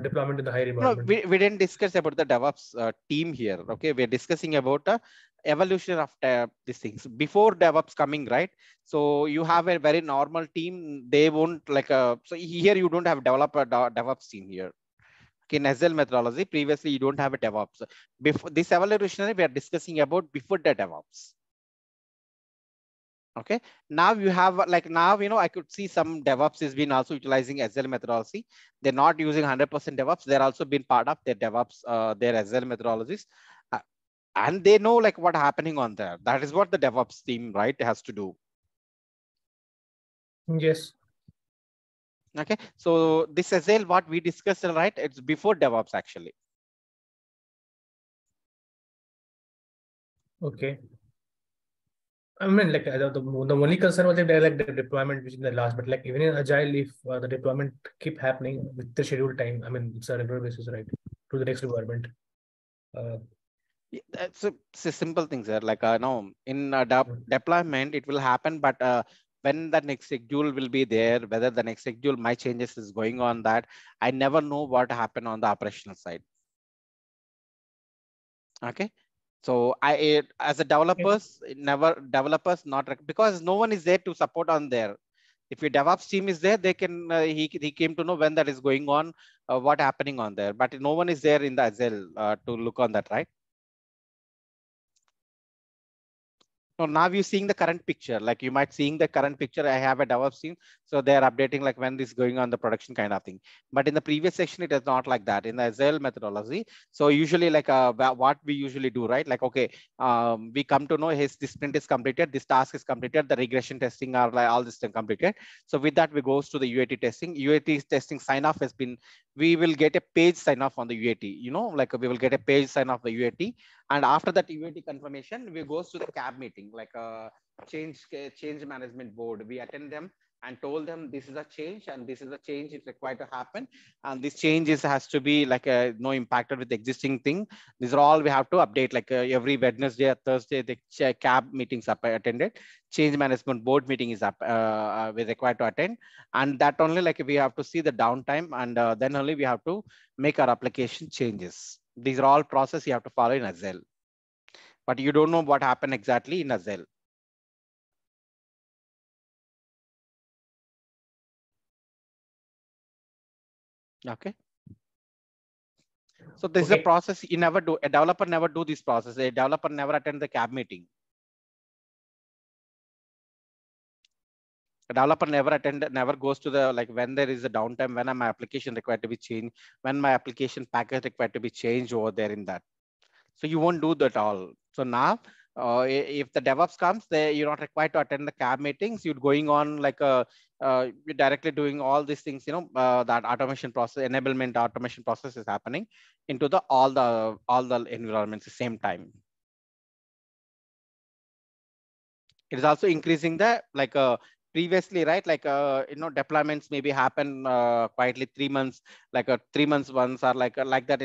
deployment in the higher environment. No, we didn't discuss about the DevOps team here. Okay, we're discussing about evolution of these things before DevOps coming, right? So you have a very normal team. They won't like so here you don't have developer DevOps team here. Okay, in Agile methodology, previously you don't have a DevOps. Before this evolutionary, we are discussing about before the DevOps. Okay, now you have like now, I could see some DevOps has been also utilizing Agile methodology. They're not using 100% DevOps. They're also been part of their DevOps, their Agile methodologies. And they know like what happening on there. That is what the DevOps team, right, has to do. Yes. Okay, so this Agile, what we discussed, right? It's before DevOps actually. Okay. I mean, like the only concern was like the deployment, which is the last, but like even in Agile, if the deployment keep happening with the scheduled time, I mean, it's a regular basis, right? To the next requirement. It's a simple thing, sir. Like no, in deployment, it will happen, but when the next schedule will be there, whether the next schedule, my changes is going on that, I never know what happened on the operational side. Okay. So as a developers, not because no one is there to support on there. If your DevOps team is there, they can he came to know when that is going on, what happening on there. But no one is there in the Agile to look on that, right? So now you're seeing the current picture, like you might seeing the current picture. I have a DevOps team, so they're updating like when this is going on the production kind of thing. But in the previous section, it is not like that in the Agile methodology. So usually like what we usually do, right? Like, okay, we come to know this sprint is completed, this task is completed, the regression testing are like all this thing completed. So with that, we goes to the UAT testing. UAT testing sign off has been, we will get a page sign off on the UAT, like we will get a page sign off the UAT. And after that UAT confirmation, we goes to the CAB meeting, like a change management board. We attend them and told them this is a change and this is a change is required to happen. And this change has to be like no impacted with the existing thing. These are all we have to update, like every Wednesday or Thursday, the CAB meetings are attended. Change management board meeting is up, we're required to attend. And that only like we have to see the downtime, and then only we have to make our application changes. These are all process you have to follow in Agile, but you don't know what happened exactly in Agile. Okay. So this is a process you never do. A developer never do this process. A developer never attend the CAB meeting. A developer never goes to the, like when there is a downtime, when my application required to be changed, when my application package required to be changed over there in that. So you won't do that all. So now, if the DevOps comes, you're not required to attend the CAB meetings. You're going on like you're directly doing all these things. That automation process, enablement automation process is happening into the all the environments at the same time. It is also increasing the previously, right? Like deployments maybe happen quietly 3 months, like 3 months once, or like that.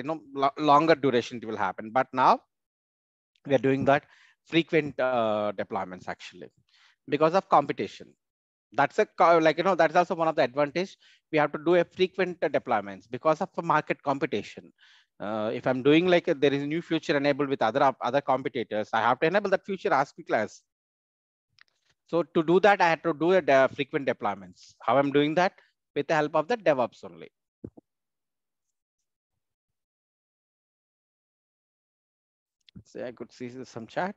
Longer duration it will happen. But now we are doing that frequent deployments actually because of competition. That's that's also one of the advantage. We have to do a frequent deployments because of the market competition. If I'm doing like there is a new feature enabled with other competitors, I have to enable that feature as quickly as. So to do that, I had to do a frequent deployments. How I'm doing that? With the help of the DevOps only. So I could see some chat.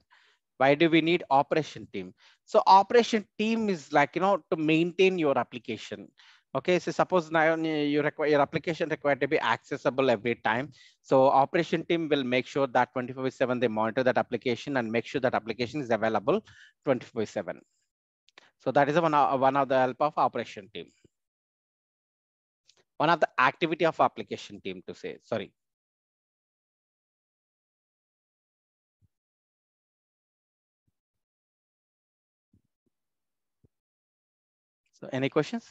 Why do we need operation team? So operation team is like, to maintain your application. Okay, so suppose now your application required to be accessible every time. So operation team will make sure that 24/7 they monitor that application and make sure that application is available 24/7. So that is one of the help of operation team. One of the activity of application team to say, sorry. So any questions?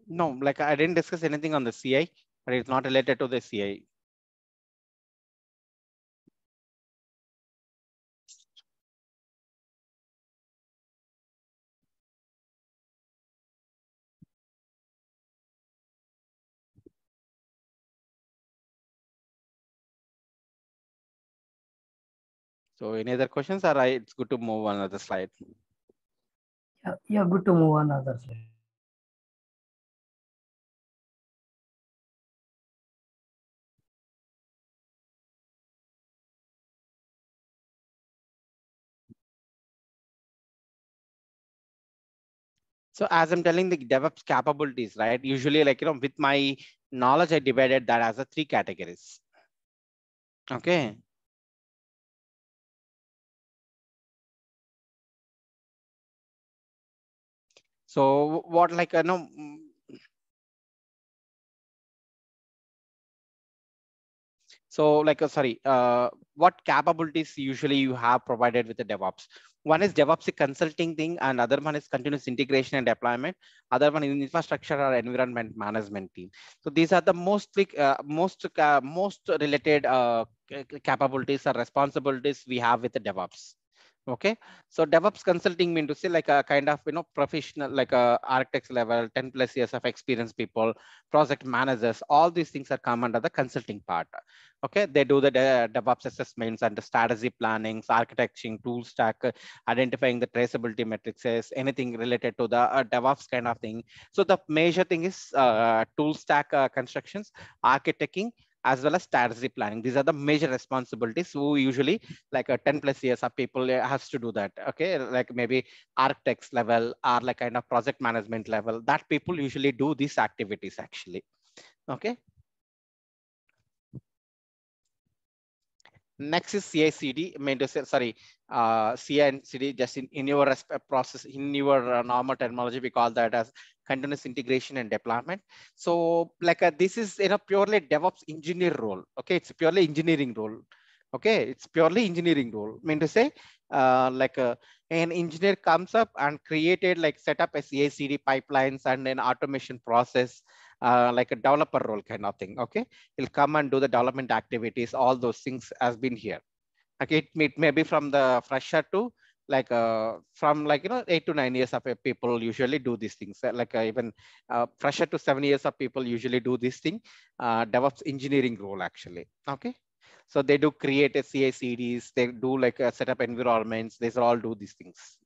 No, like I didn't discuss anything on the CI, but it's not related to the CI. So any other questions, or it's good to move on another slide? Yeah, good to move on other slide. So as I'm telling the DevOps capabilities, right? Usually, like, with my knowledge, I divided that as a 3 categories. Okay. So what, like, so like, sorry, what capabilities usually you have provided with the DevOps? One is DevOps consulting thing, and other one is continuous integration and deployment. Other one is infrastructure or environment management team. So these are the most related capabilities or responsibilities we have with the DevOps. Okay, so DevOps consulting mean to say like a kind of professional, like a architects level, 10 plus years of experience people, project managers, all these things are come under the consulting part. Okay, they do the DevOps assessments and the strategy plannings, architecting, tool stack, identifying the traceability matrices, anything related to the DevOps kind of thing. So the major thing is tool stack constructions, architecting, as well as strategy planning. These are the major responsibilities who usually like 10 plus years of people has to do that. Okay, like maybe architects level or like kind of project management level, that people usually do these activities actually. Okay. Next is CI/CD. I mean to say, sorry, CI and CD. Just in your process, in your normal terminology, we call that as continuous integration and deployment. So, like this is purely DevOps engineer role. Okay, it's purely engineering role. Okay, it's purely engineering role. I mean to say, like an engineer comes up and created like set up a CI/CD pipelines and an automation process, like a developer role kind of thing. Okay, he'll come and do the development activities. All those things has been here. Okay, it may be from the fresher to like from like 8 to 9 years of people usually do these things. Like even fresher to 7 years of people usually do this thing. DevOps engineering role actually. Okay. So they do create a CI/CDs, they do like set up environments, they all do these things.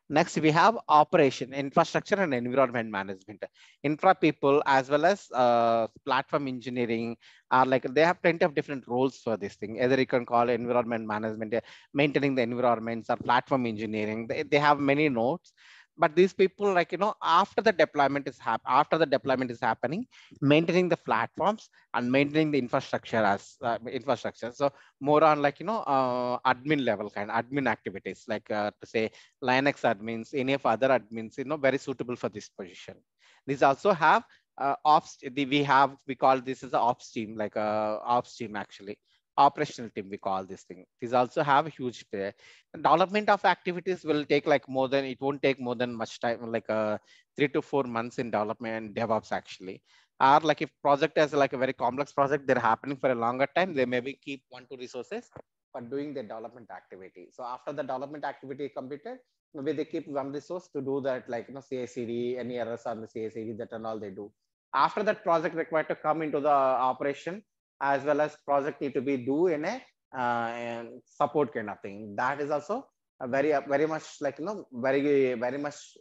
Next, we have operation, infrastructure and environment management. Infra people as well as platform engineering are like, they have plenty of different roles for this thing. Either you can call environment management, maintaining the environments, or platform engineering. They have many nodes. But these people, like, after the deployment is happening, maintaining the platforms and maintaining the infrastructure as infrastructure. So more on like, admin level kind of admin activities, like to say Linux admins, any of other admins, very suitable for this position. These also have ops. We call this as an ops team, like ops team actually. Operational team, we call this thing. These also have a huge play. Development of activities will take like it won't take more than much time, like 3 to 4 months in development DevOps actually. Or like if project is like a very complex project, they're happening for a longer time, they maybe keep 1-2 resources for doing the development activity. So after the development activity completed, maybe they keep one resource to do that, like CI/CD, any errors on the CI/CD, that and all they do. After that, project required to come into the operation, as well as project need to be do in a support kind of thing. That is also a very much like very much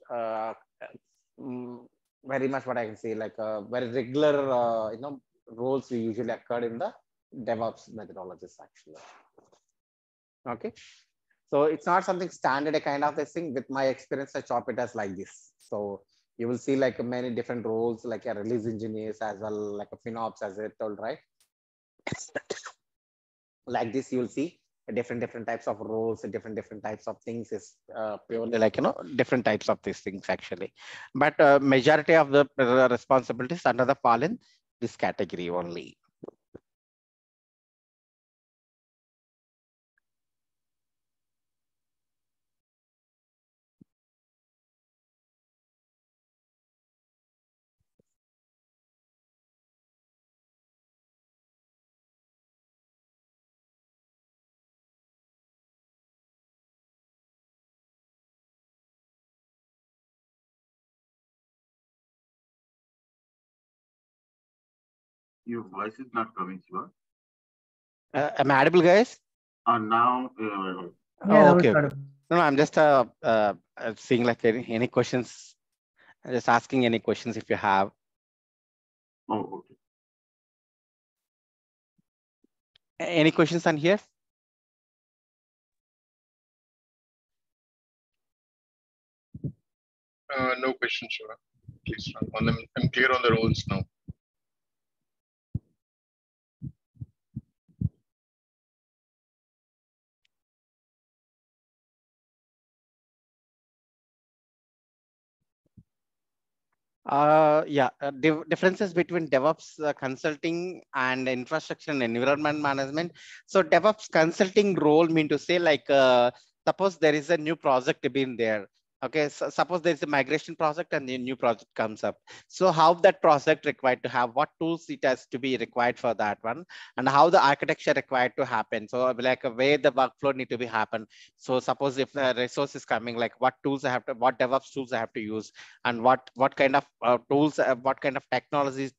very much what I can say, like very regular roles we usually occurred in the DevOps methodologies actually. Okay, so it's not something standard, a kind of this thing. With my experience, I chop it as like this. So you will see like many different roles, like a release engineers as well, like a FinOps, as I told, right? Like this, you will see different types of roles, different types of things is purely like different types of these things actually. But majority of the responsibilities under the fall in this category only. Your voice is not coming, Shiva. Am I audible, guys? Now. Oh, okay. No, I'm just seeing like any questions. I'm just asking any questions if you have. Oh, okay. Any questions on here? No question, Shiva. Please run on them. I'm clear on the roles now. Differences between DevOps consulting and infrastructure and environment management. So DevOps consulting role mean to say like, suppose there is a new project being there. Okay, so suppose there is a migration project and a new project comes up. So how that project required to have, what tools it has to be required for that one, and how the architecture required to happen. So like where the workflow need to be happen. So suppose if the resource is coming, like what tools I have to, what DevOps tools I have to use, and what kind of tools, what kind of technologies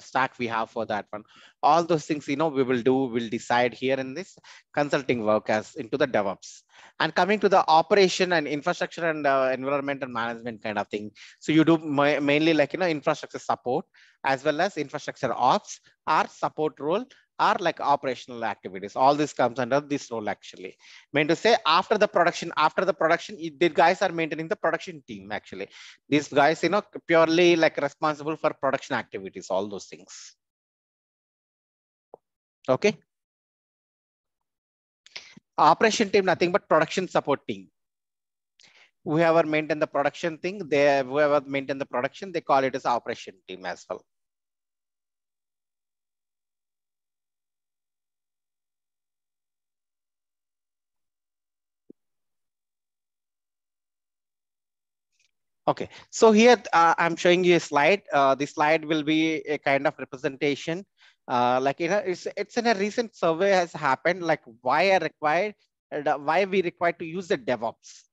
stack we have for that one. All those things, we'll decide here in this consulting work as into the DevOps. And coming to the operation and infrastructure and environmental management kind of thing. So you do mainly like, infrastructure support as well as infrastructure ops or support role are like operational activities. All this comes under this role actually. Mean to say after the production, the guys are maintaining the production team actually. These guys, purely like responsible for production activities, all those things. Okay. Operation team, nothing but production support team. Whoever maintain the production thing, whoever maintain the production, they call it as operation team as well. Okay, so here I'm showing you a slide. This slide will be a kind of representation. It's in a recent survey has happened, like why we required to use the DevOps.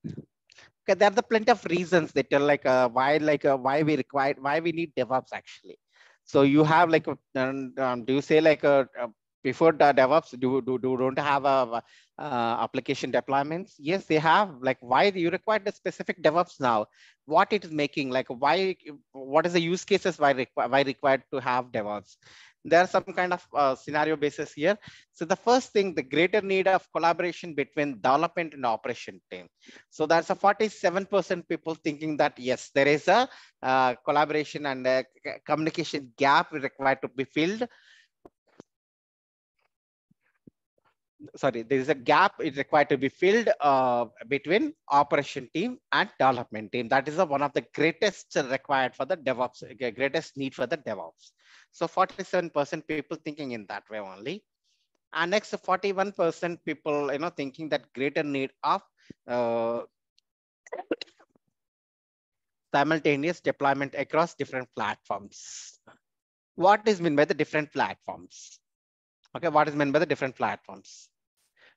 Okay, there are the plenty of reasons that tell why we need DevOps actually. So you have like, do you say like before the DevOps, don't have a application deployments? Yes, they have. Like why do you require the specific DevOps now? What it is making, like what is the use cases why required to have DevOps? There are some kind of scenario basis here. So the first thing, the greater need of collaboration between development and operation team. So that's a 47% people thinking that yes, there is a collaboration and a communication gap required to be filled. Sorry, there is a gap is required to be filled between operation team and development team. That is one of the greatest required for the DevOps, greatest need for the DevOps. So 47% people thinking in that way only. And next 41% people, thinking that greater need of simultaneous deployment across different platforms. What is meant by the different platforms? Okay, what is meant by the different platforms?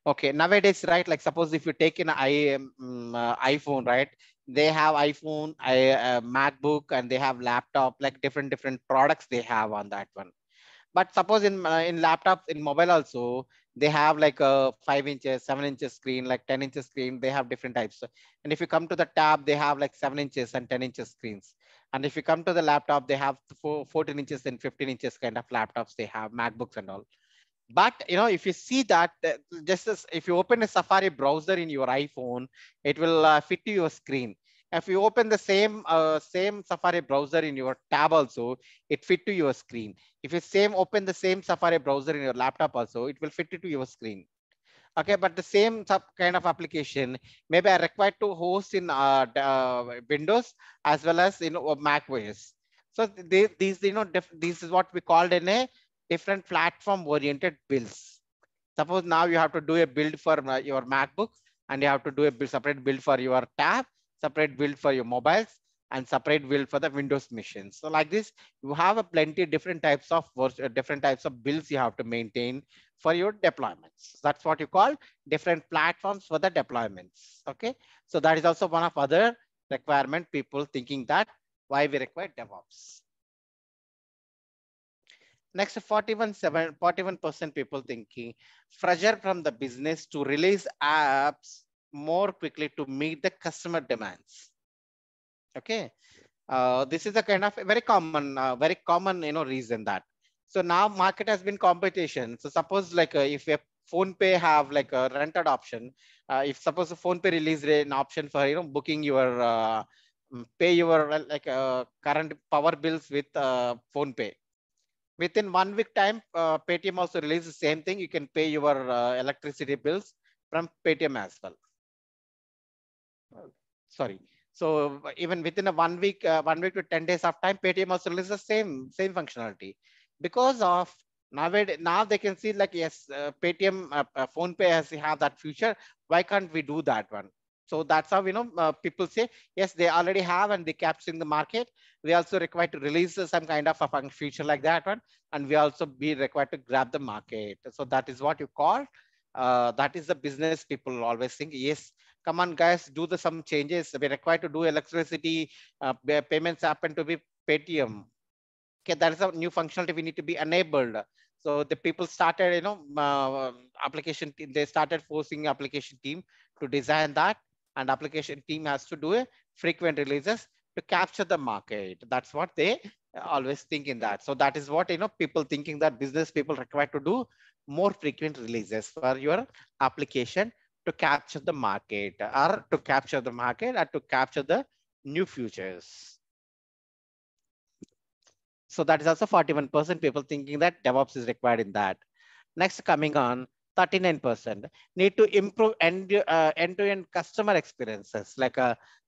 Okay, nowadays, right? Like suppose if you take an iPhone, right? They have iPhone, MacBook, and they have laptop, like different products they have on that one. But suppose in laptops, in mobile also, they have like a 5 inches, 7 inches screen, like 10 inches screen. They have different types. And if you come to the tab, they have like 7 inches and 10 inches screens. And if you come to the laptop, they have 14 inches and 15 inches kind of laptops. They have MacBooks and all. But if you see that, just as if you open a Safari browser in your iPhone, it will fit to your screen. If you open the same Safari browser in your tab also, it fit to your screen. If you open the same Safari browser in your laptop also, it will fit to your screen. Okay, but the same kind of application, maybe I required to host in Windows as well as Mac OS. So these this is what we called in a different platform oriented builds. Suppose now you have to do a build for your MacBook, and you have to do a separate build for your tab, separate build for your mobiles, and separate build for the Windows machines. So like this, you have a plenty different types of builds you have to maintain for your deployments. That's what you call different platforms for the deployments. Okay, so that is also one of other requirement people thinking that why we require DevOps. Next, 41% people thinking pressure from the business to release apps more quickly to meet the customer demands. Okay, this is a kind of very common reason that. So now market has been competition. So suppose like if PhonePe have like a rented option. If suppose the PhonePe released an option for booking your pay your like current power bills with PhonePe. Within 1 week time, Paytm also releases the same thing. You can pay your electricity bills from Paytm as well. Sorry. So even within a 1 week, 1 week to 10 days of time, Paytm also releases the same functionality. Because of nowadays, now they can see like, yes, Paytm, PhonePe has have that feature. Why can't we do that one? So that's how people say yes, they already have and they capturing the market. We also required to release some kind of a feature like that one, and we also be required to grab the market. So that is what you call. That is the business people always think. Yes, come on guys, do some changes. We required to do electricity payments happen to be Paytm. Okay, that is a new functionality we need to be enabled. So the people started, application team, they started forcing application team to design that, and application team has to do a frequent releases to capture the market. That's what they always think in that. So that is what people thinking that business people required to do more frequent releases for your application to capture the market, or to capture the market, or to capture the new futures. So that is also 41% people thinking that DevOps is required in that. Next, coming on, 39% need to improve end-to-end customer experiences. Like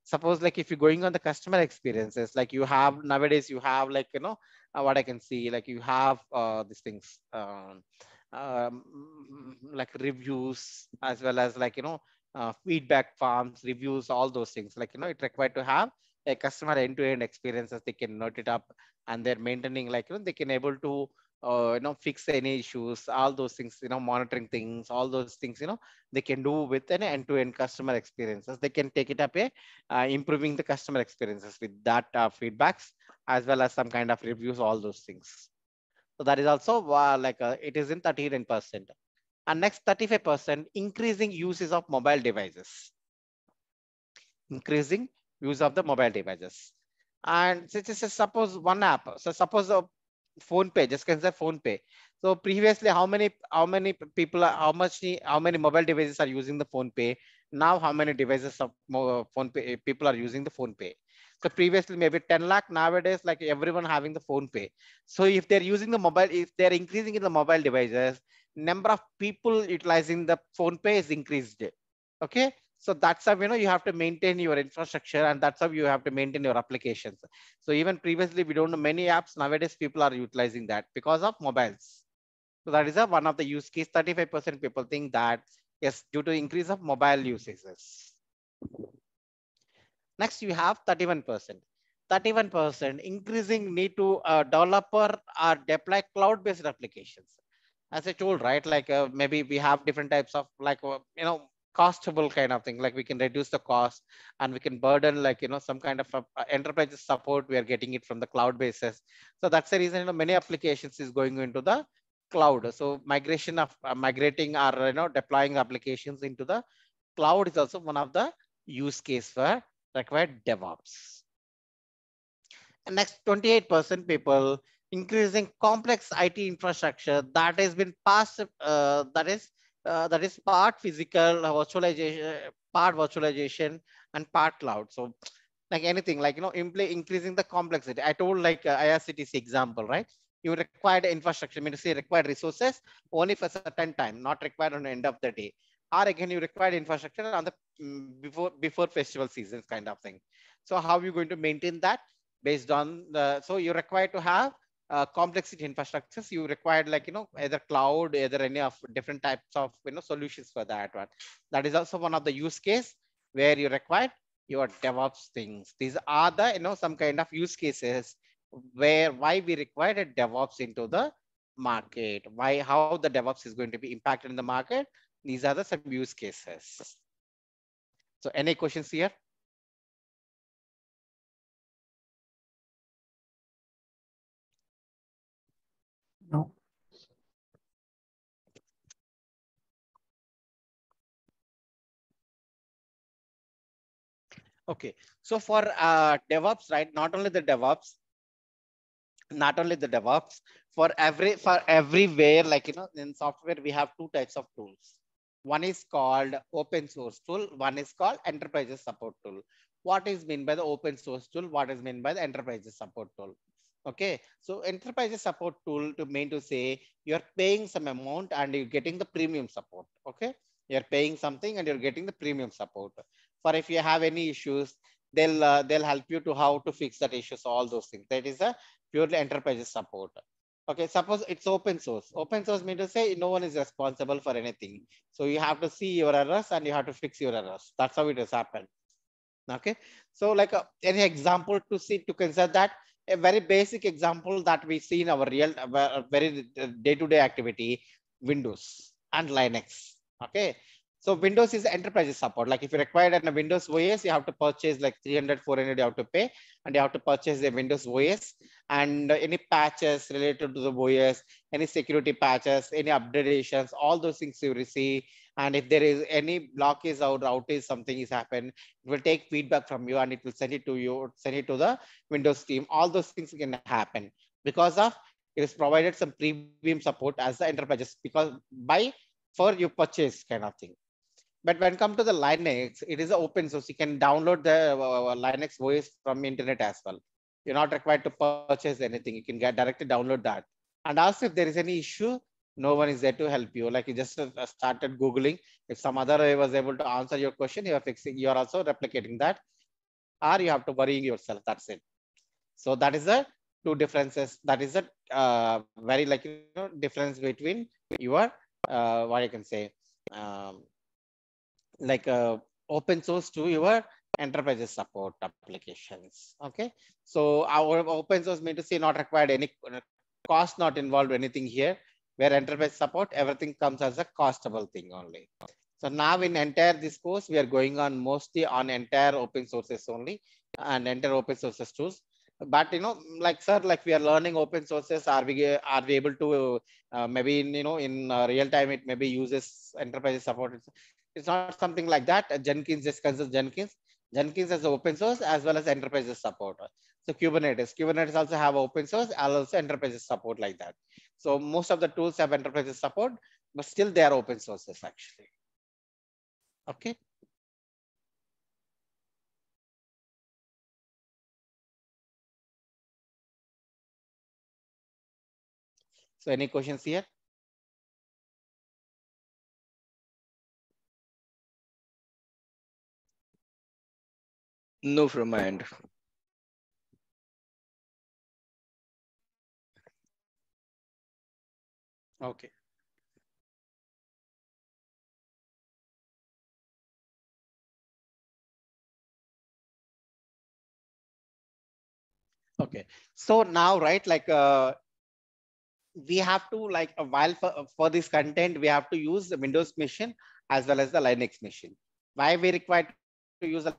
suppose like if you're going on the customer experiences, like you have nowadays, you have like, what I can see, like you have these things, like reviews, as well as like, feedback forms, reviews, all those things. Like, it required to have a customer end-to-end experiences. They can note it up, and they're maintaining like, they can able to fix any issues, all those things, monitoring things, all those things, they can do with an end-to-end customer experiences. They can take it up improving the customer experiences with that feedbacks, as well as some kind of reviews, all those things. So that is also like it is in 39%. And next 35% increasing uses of mobile devices. Increasing use of the mobile devices. And suppose one app. So suppose a phone pay, just consider phone pay. So previously, how many people are, how many mobile devices are using the phone pay? Now how many devices of phone pay people are using the phone pay? So previously maybe 10 lakh, nowadays like everyone having the phone pay. So if they're using the mobile, if they're increasing in the mobile devices, number of people utilizing the phone pay is increased. Okay, so that's how you have to maintain your infrastructure, and that's how you have to maintain your applications. So even previously we don't know many apps, nowadays people are utilizing that because of mobiles. So that is one of the use case. 35% people think that yes, due to increase of mobile usages. Next you have 31%. 31% increasing need to developer or deploy cloud-based applications. As I told, right, like maybe we have different types of like costable kind of thing, like we can reduce the cost, and we can burden like some kind of enterprise support. We are getting it from the cloud basis. So that's the reason many applications is going into the cloud. So migration of migrating or deploying applications into the cloud is also one of the use case for required DevOps. And next 28% people increasing complex IT infrastructure that has been passed, that is part physical virtualization, part virtualization, and part cloud. So like anything, like increasing the complexity. I told like IRCTC example, right? You required infrastructure, mean to say required resources only for a certain time, not required on the end of the day. Or again, you required infrastructure on the before festival seasons kind of thing. So how are you going to maintain that? Based on the, so you're required to have complexity infrastructures. You required like either cloud, either any of different types of solutions for that one. That is also one of the use case where you require your DevOps things. These are the some kind of use cases where why we require a DevOps into the market, why how the DevOps is going to be impacted in the market. These are the some use cases. So any questions here? No. Okay, so for DevOps, right? Not only the DevOps, not only the DevOps, for everywhere, like, in software, we have two types of tools. One is called open source tool. One is called enterprise support tool. What is meant by the open source tool? What is meant by the enterprise support tool? Okay, so enterprise support tool to mean to say you're paying some amount and you're getting the premium support. Okay, you're paying something and you're getting the premium support. For if you have any issues, they'll help you to how to fix that issues, all those things. That is a purely enterprise support. Okay, suppose it's open source. Open source means to say no one is responsible for anything. So you have to see your errors and you have to fix your errors. That's how it has happened. Okay, so like any example to see to consider that, a very basic example that we see in our real very day-to-day activity, Windows and Linux. Okay, so Windows is enterprise support. Like if you require a Windows OS, you have to purchase like 300 400 you have to pay, and you have to purchase the Windows OS, and any patches related to the OS, any security patches, any updates, all those things you receive. And if there is any blockage or outage, something is happened, it will take feedback from you and it will send it to you, send it to the Windows team. All those things can happen because of it is provided some premium support as the enterprises, because by for you purchase kind of thing. But when come to the Linux, it is open source. You can download the Linux OS from internet as well. You're not required to purchase anything. You can get directly download that. And also, if there is any issue, no one is there to help you. Like you just started Googling. If some other way was able to answer your question, you are fixing, you are also replicating that, or you have to worrying yourself. That's it. So that is the two differences. That is the very like difference between your what I can say, um, like open source to your enterprise support applications. Okay, so our open source means to say not required any cost, not involved anything here, where enterprise support everything comes as a costable thing only. So now in entire this course we are going on mostly on entire open sources only and entire open sources tools. But like sir, like we are learning open sources, are we able to maybe in real time it maybe uses enterprise support? It's not something like that. Jenkins just considers Jenkins as open source as well as enterprise support. So Kubernetes also have open source and also enterprise support like that. So most of the tools have enterprise support, but still they are open sources actually. Okay. So any questions here? No from my end. Okay. Okay. So now, right, like we have to like while for this content, we have to use the Windows machine as well as the Linux machine. Why we require to use the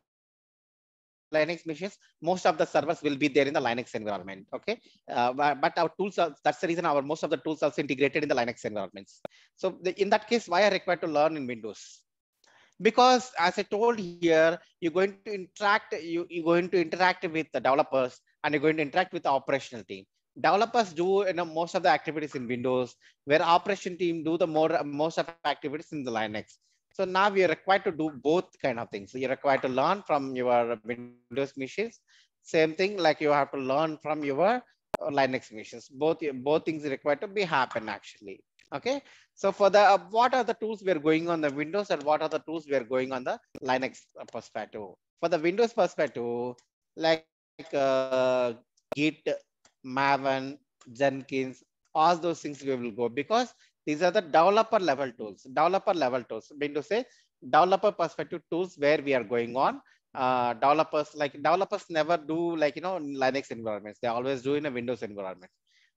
Linux machines? Most of the servers will be there in the Linux environment. Okay. But our tools are, that's the reason our most of the tools also integrated in the Linux environments. So in that case, why I require to learn in Windows? Because as I told here, you're going to interact, you're going to interact with the developers and you're going to interact with the operational team. Developers do most of the activities in Windows, where operation team do the most of activities in the Linux. So now we are required to do both kind of things. So you're required to learn from your Windows machines. Same thing like you have to learn from your Linux machines. Both things required to be happen actually. Okay. So for the what are the tools we are going on the Windows and what are the tools we are going on the Linux perspective? For the Windows perspective, like Git, Maven, Jenkins, all those things we will go, because these are the developer level tools. Developer level tools. Mean to say developer perspective tools where we are going on. Developers never do like Linux environments. They always do in a Windows environment.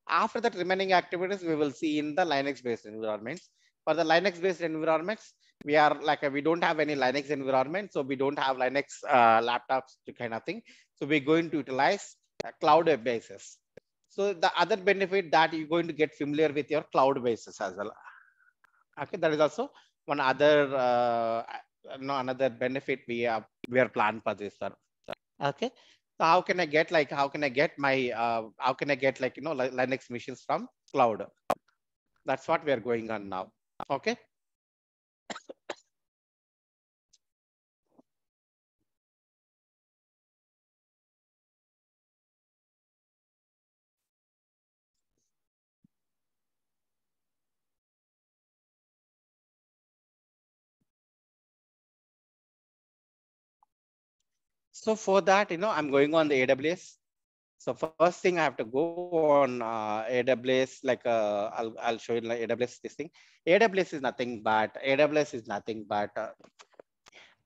After that, remaining activities we will see in the Linux-based environments. For the Linux-based environments, we are like we don't have any Linux environment, so we don't have Linux laptops to kind of thing. So we're going to utilize cloud bases. So the other benefit that you're going to get familiar with your cloud bases as well. Okay, that is also one other another benefit we are planned for this. Sir. Okay. So how can I get my how can I get Linux machines from cloud? That's what we are going on now. Okay. So for that, I'm going on the AWS. So first thing I have to go on AWS, I'll show you like AWS this thing. AWS is nothing but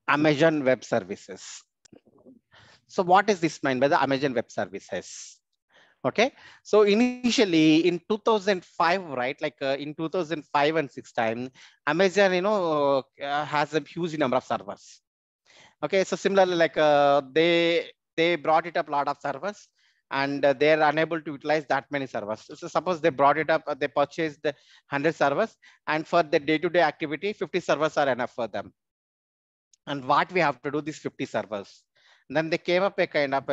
Amazon Web Services. So what is this meant by the Amazon Web Services? Okay, so initially in 2005, right, in 2005 and 6 time, Amazon, has a huge number of servers. Okay, so similarly, they brought it up a lot of servers, and they're unable to utilize that many servers. So suppose they brought it up, they purchased the 100 servers, and for the day-to-day activity, 50 servers are enough for them. And what we have to do, these 50 servers. And then they came up a kind of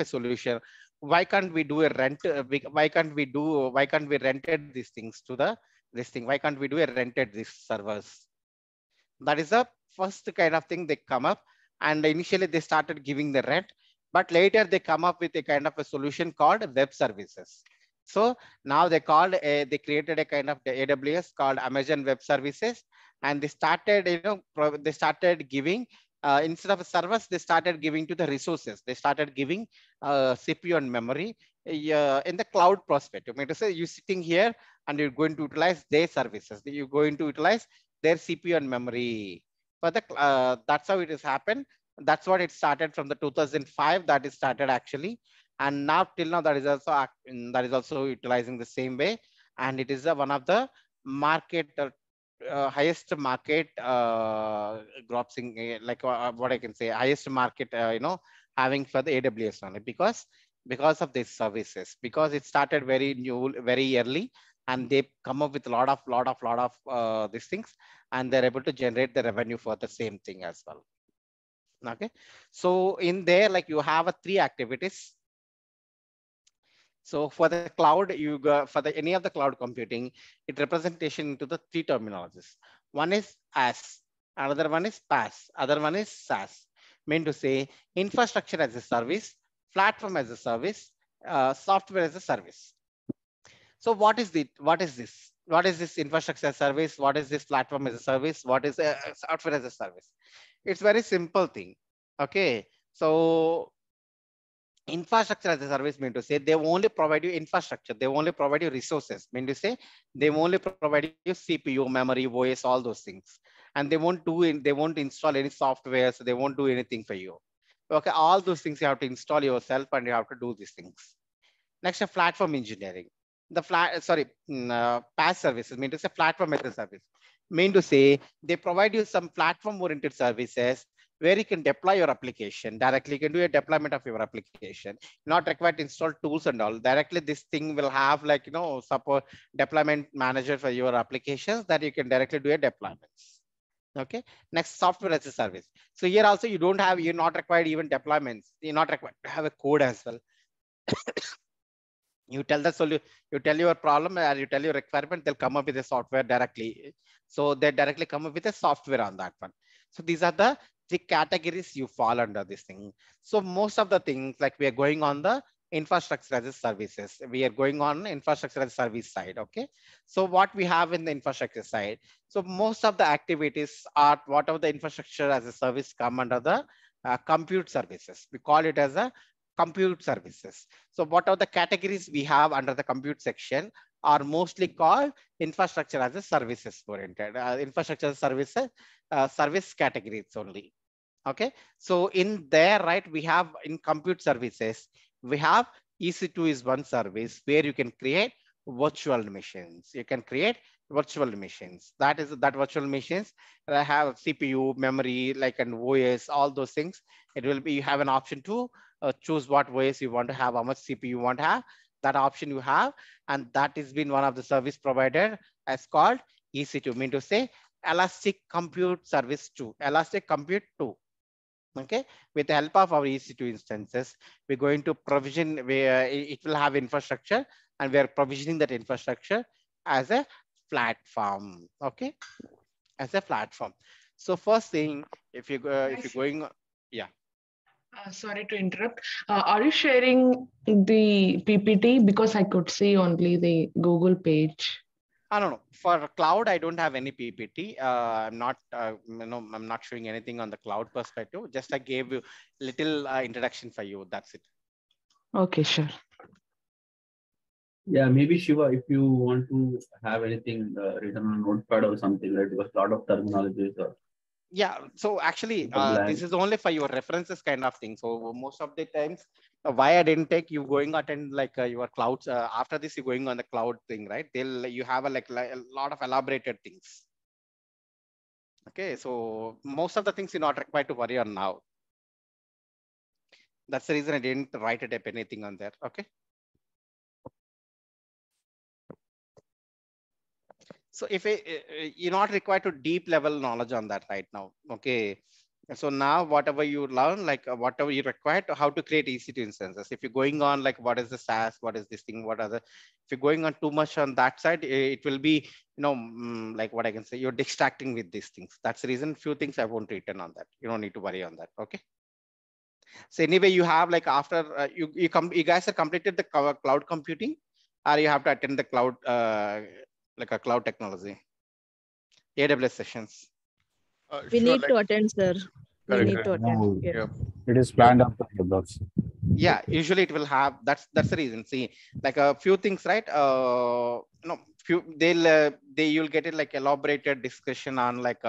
a solution. Why can't we do a rent? Why can't we rented these things to this thing? Why can't we do a rented these servers? That is the first kind of thing they come up. And initially they started giving the rent, but later they come up with a kind of a solution called web services. So now they created a kind of the AWS called Amazon Web Services, and they started, they started giving instead of servers, they started giving to the resources. They started giving CPU and memory in the cloud prospect. You mean to say you sitting here and you're going to utilize their services. You're going to utilize their CPU and memory. For the that's how it has happened. That's what it started from the 2005. That is started actually, and now till now that is also utilizing the same way, and it is one of the market highest market grouping, what I can say, highest market having for the AWS only, because of these services, because it started very new, very early, and they come up with a lot of these things, and they're able to generate the revenue for the same thing as well. Okay, so in there, like, you have three activities. So for the cloud, you go for the any of the cloud computing, it representation into the three terminologies. One is as, another one is PaaS, other one is SaaS. Mean to say infrastructure as a service, platform as a service, software as a service. So what is this? What is this infrastructure as a service? What is this platform as a service? What is software as a service? It's very simple thing. Okay, so infrastructure as a service mean to say they only provide you infrastructure, they only provide you resources, mean to say they only provide you CPU, memory, OS, all those things, and they won't install any software, so they won't do anything for you. Okay, all those things you have to install yourself, and you have to do these things. Next, platform engineering. PaaS services mean to say platform as a service. Mean to say they provide you some platform-oriented services where you can deploy your application directly. You can do a deployment of your application, not required to install tools and all. Directly, this thing will have support deployment manager for your applications that you can directly do a deployments. Okay. Next, software as a service. So here also you're not required even deployments. You're not required to have a code as well. You tell the solution, you tell your problem, or you tell your requirement, they'll come up with a software directly. So they directly come up with a software on that one. So these are the three categories you fall under this thing. So most of the things, like, we are going on the infrastructure as a services. We are going on infrastructure as a service side. Okay. So what we have in the infrastructure side. So most of the activities are whatever the infrastructure as a service come under the compute services. We call it as a compute services. So what are the categories we have under the compute section are mostly called infrastructure as a services oriented, infrastructure services, service categories only. Okay. So in there, right, we have in compute services, we have EC2 is one service where you can create virtual machines. You can create virtual machines. That virtual machines that have CPU, memory, and OS, all those things. It will be, you have an option to choose what OS you want to have, how much CPU you want to have. That option you have, and that has been one of the service provider as called EC2, mean to say Elastic Compute Service 2, Elastic Compute 2. Okay, with the help of our EC2 instances, we're going to provision where it will have infrastructure, and we are provisioning that infrastructure as a platform. Okay, as a platform. So first thing, if you're going, yeah. Sorry to interrupt. Are you sharing the PPT? Because I could see only the Google page. I don't know. For cloud, I don't have any PPT. I'm not, I'm not showing anything on the cloud perspective. Just I gave you little introduction for you. That's it. Okay, sure. Yeah, maybe Shiva, if you want to have anything written on notepad or something, right? Because a lot of terminologies are Yeah, so actually, blank. this is only for your references kind of thing. So most of the times, why I didn't take you going attend like your clouds. After this, you're going on the cloud thing, right? You have like a lot of elaborated things. Okay, so most of the things you're not required to worry on now. That's the reason I didn't write it up anything on there. Okay. So if you're not required to deep level knowledge on that right now. Okay. So now whatever you learn, like whatever you require to how to create EC2 instances. If you're going on like what is the SaaS, what is this thing, what are the, if you're going on too much on that side, it will be, like what I can say, you're distracting with these things. That's the reason few things I won't return on that. You don't need to worry on that. Okay. So anyway, you have like after you guys have completed the cloud computing, or you have to attend the cloud, like a cloud technology, AWS sessions. We Sure, need like to attend, sir. We correct, need correct. to attend. No, Yeah. it is planned after the blocks. Yeah, usually it will have, that's the reason. See, like a few things, right? You'll get it like elaborated discussion on like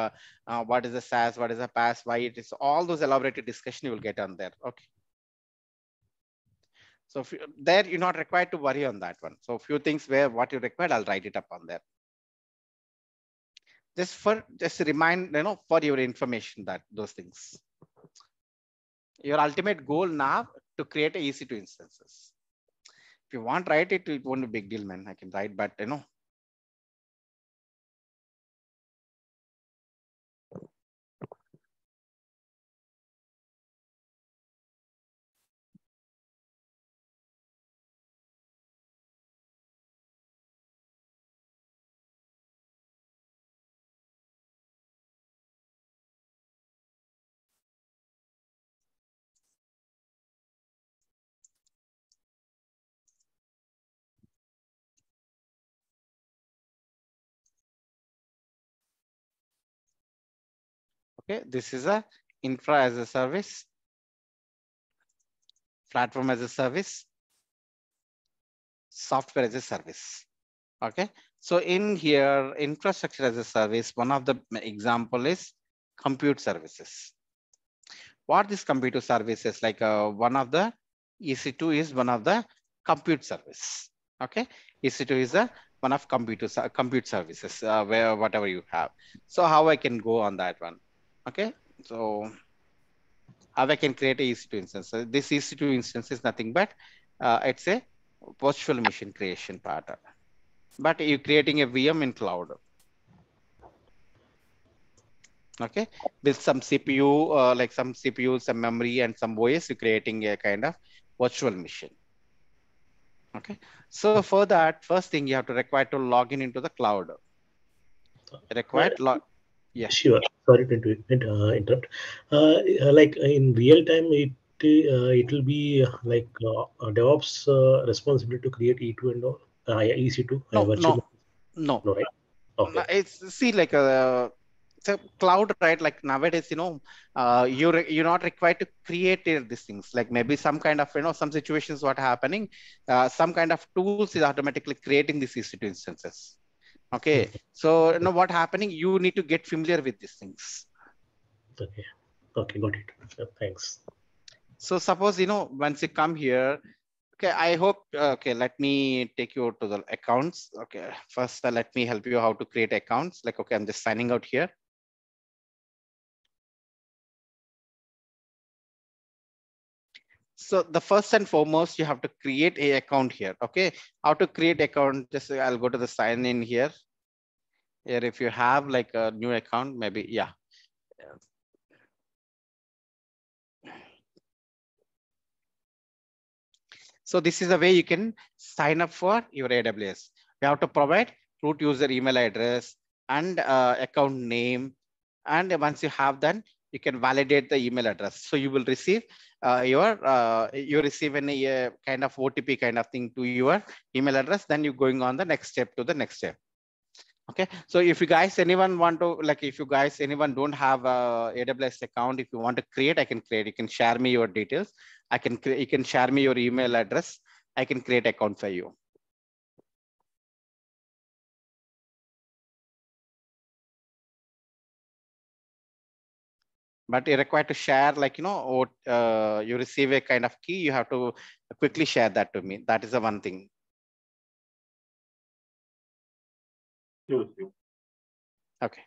what is a SaaS, what is a PaaS, why it is, all those elaborated discussion you will get on there. Okay. So there you're not required to worry on that one. So few things where what you required, I'll write it up on there. Just remind, for your information that those things. Your ultimate goal now to create a EC2 instances. If you want write it, it won't be a big deal, man. I can write, but okay, this is a infra as a service, platform as a service, software as a service. Okay, so in here, infrastructure as a service, one of the example is compute services. What this computer services, like one of the EC2 is one of the compute service. Okay, EC2 is a one of compute services, where whatever you have. So how I can go on that one? Okay, so how I can create a EC2 instance. So this EC2 instance is nothing but it's a virtual machine creation pattern, but you're creating a VM in cloud. Okay, with some CPU, like some CPU, some memory, and some OS, you're creating a kind of virtual machine. Okay, so for that, first thing you have to require to log in into the cloud. Required log. Yeah. Sure. Sorry to interrupt. Like in real time, it will be like DevOps responsibility to create E2 and all, EC2 No, virtual. no. No, right? Okay. It's see like it's a cloud, right? Like nowadays, you're not required to create these things. Like maybe some kind of some situations what happening, some kind of tools is automatically creating these EC2 instances. Okay, so what happening? You need to get familiar with these things. Okay. Okay, got it. Thanks. So suppose once you come here. Okay, I hope, okay, let me take you to the accounts. Okay, first let me help you how to create accounts. Like, okay, I'm just signing out here. So the first and foremost, you have to create a account here. Okay, how to create account? Just I'll go to the sign in here. Here, if you have like a new account, maybe, yeah. So this is the way you can sign up for your AWS. You have to provide root user email address and account name. And once you have that, you can validate the email address. So you will receive you receive any kind of OTP kind of thing to your email address. Then you're going on the next step to the next step. Okay, so if you guys anyone want to, like, if you guys anyone don't have a AWS account, if you want to create, I can create. You can share me your details. You can share me your email address. I can create account for you. But you're required to share, like, or you receive a kind of key, you have to quickly share that to me. That is the one thing. Okay.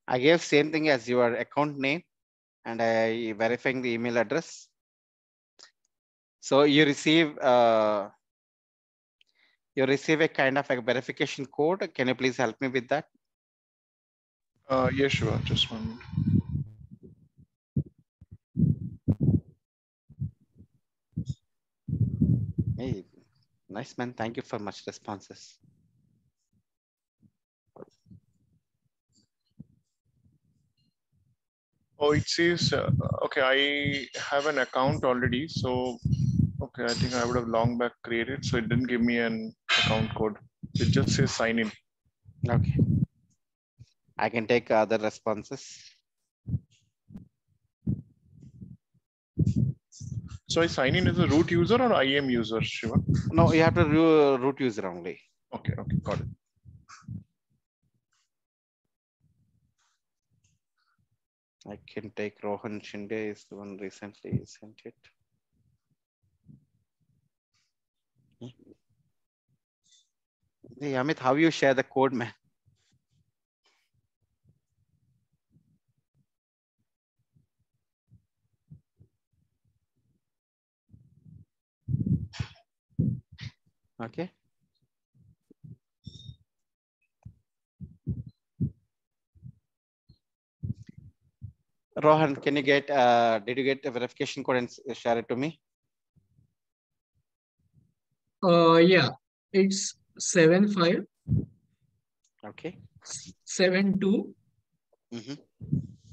I gave same thing as your account name, and I verifying the email address. So you receive a kind of a verification code. Can you please help me with that? Yeah, sure. Just 1 minute. Hey, nice man. Thank you for much responses. Oh, it says, okay, I have an account already. So, okay, I think I would have long back created. So it didn't give me an account code. It just says sign in. Okay. I can take other responses. So I sign in as a root user or IAM user, Shiva? No, you have to do root user only. Okay, got it. I can take Rohan Shinde, is the one recently sent it. Hey, Amit, how you share the code, man? Okay. Rohan, can you get, did you get the verification code and share it to me? Yeah, it's 75. Okay. 72.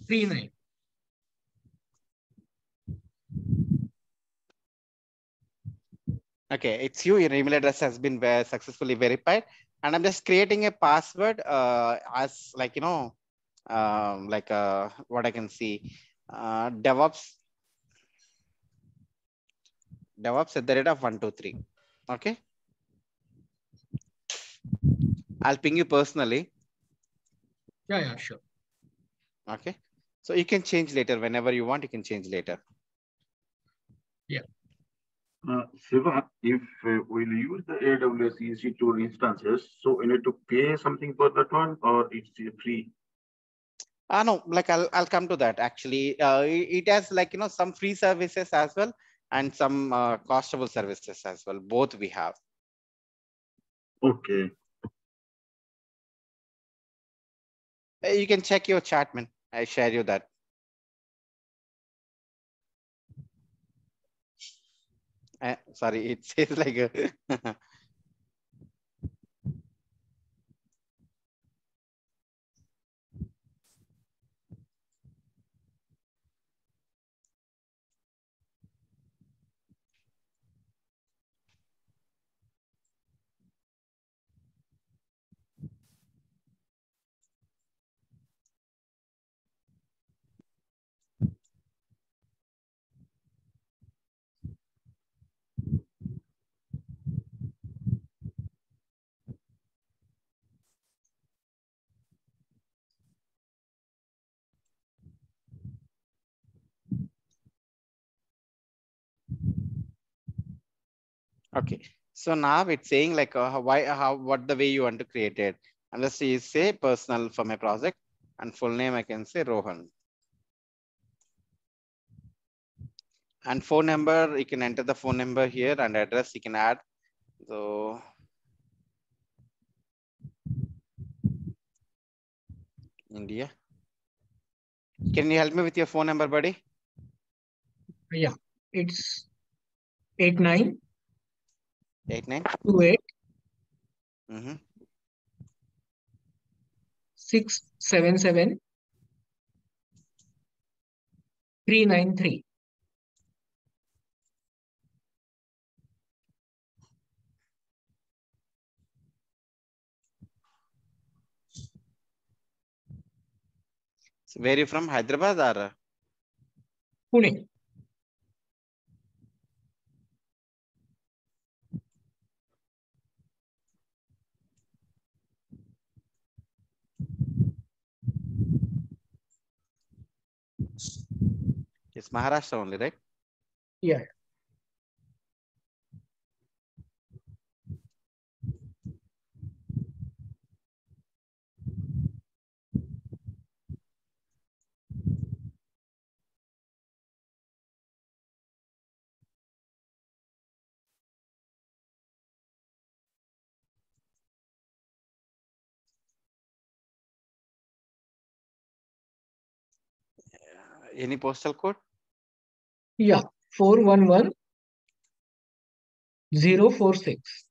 39. Okay, it's you. Your email address has been successfully verified, and I'm just creating a password as, like, what I can see, DevOps at the rate of 123. Okay. I'll ping you personally. Yeah, sure. Okay. So you can change later whenever you want. You can change later. Yeah. Shiva, if we'll use the AWS EC2 instances, so we need to pay something for that one, or it's free? No, like I'll come to that. Actually, it has, like, some free services as well and some costable services as well. Both we have. Okay. You can check your chat, man. I share you that. Sorry, it says like a okay. So now it's saying, like, what the way you want to create it. And let's say personal for my project. And full name, I can say Rohan. And phone number, you can enter the phone number here, and address you can add. So India. Can you help me with your phone number, buddy? Yeah, it's 89 89 28 mm-hmm. 677 393. So where are you from? Hyderabad or Pune? it's Maharashtra only, right? Yeah. Any postal code? Yeah, 411046.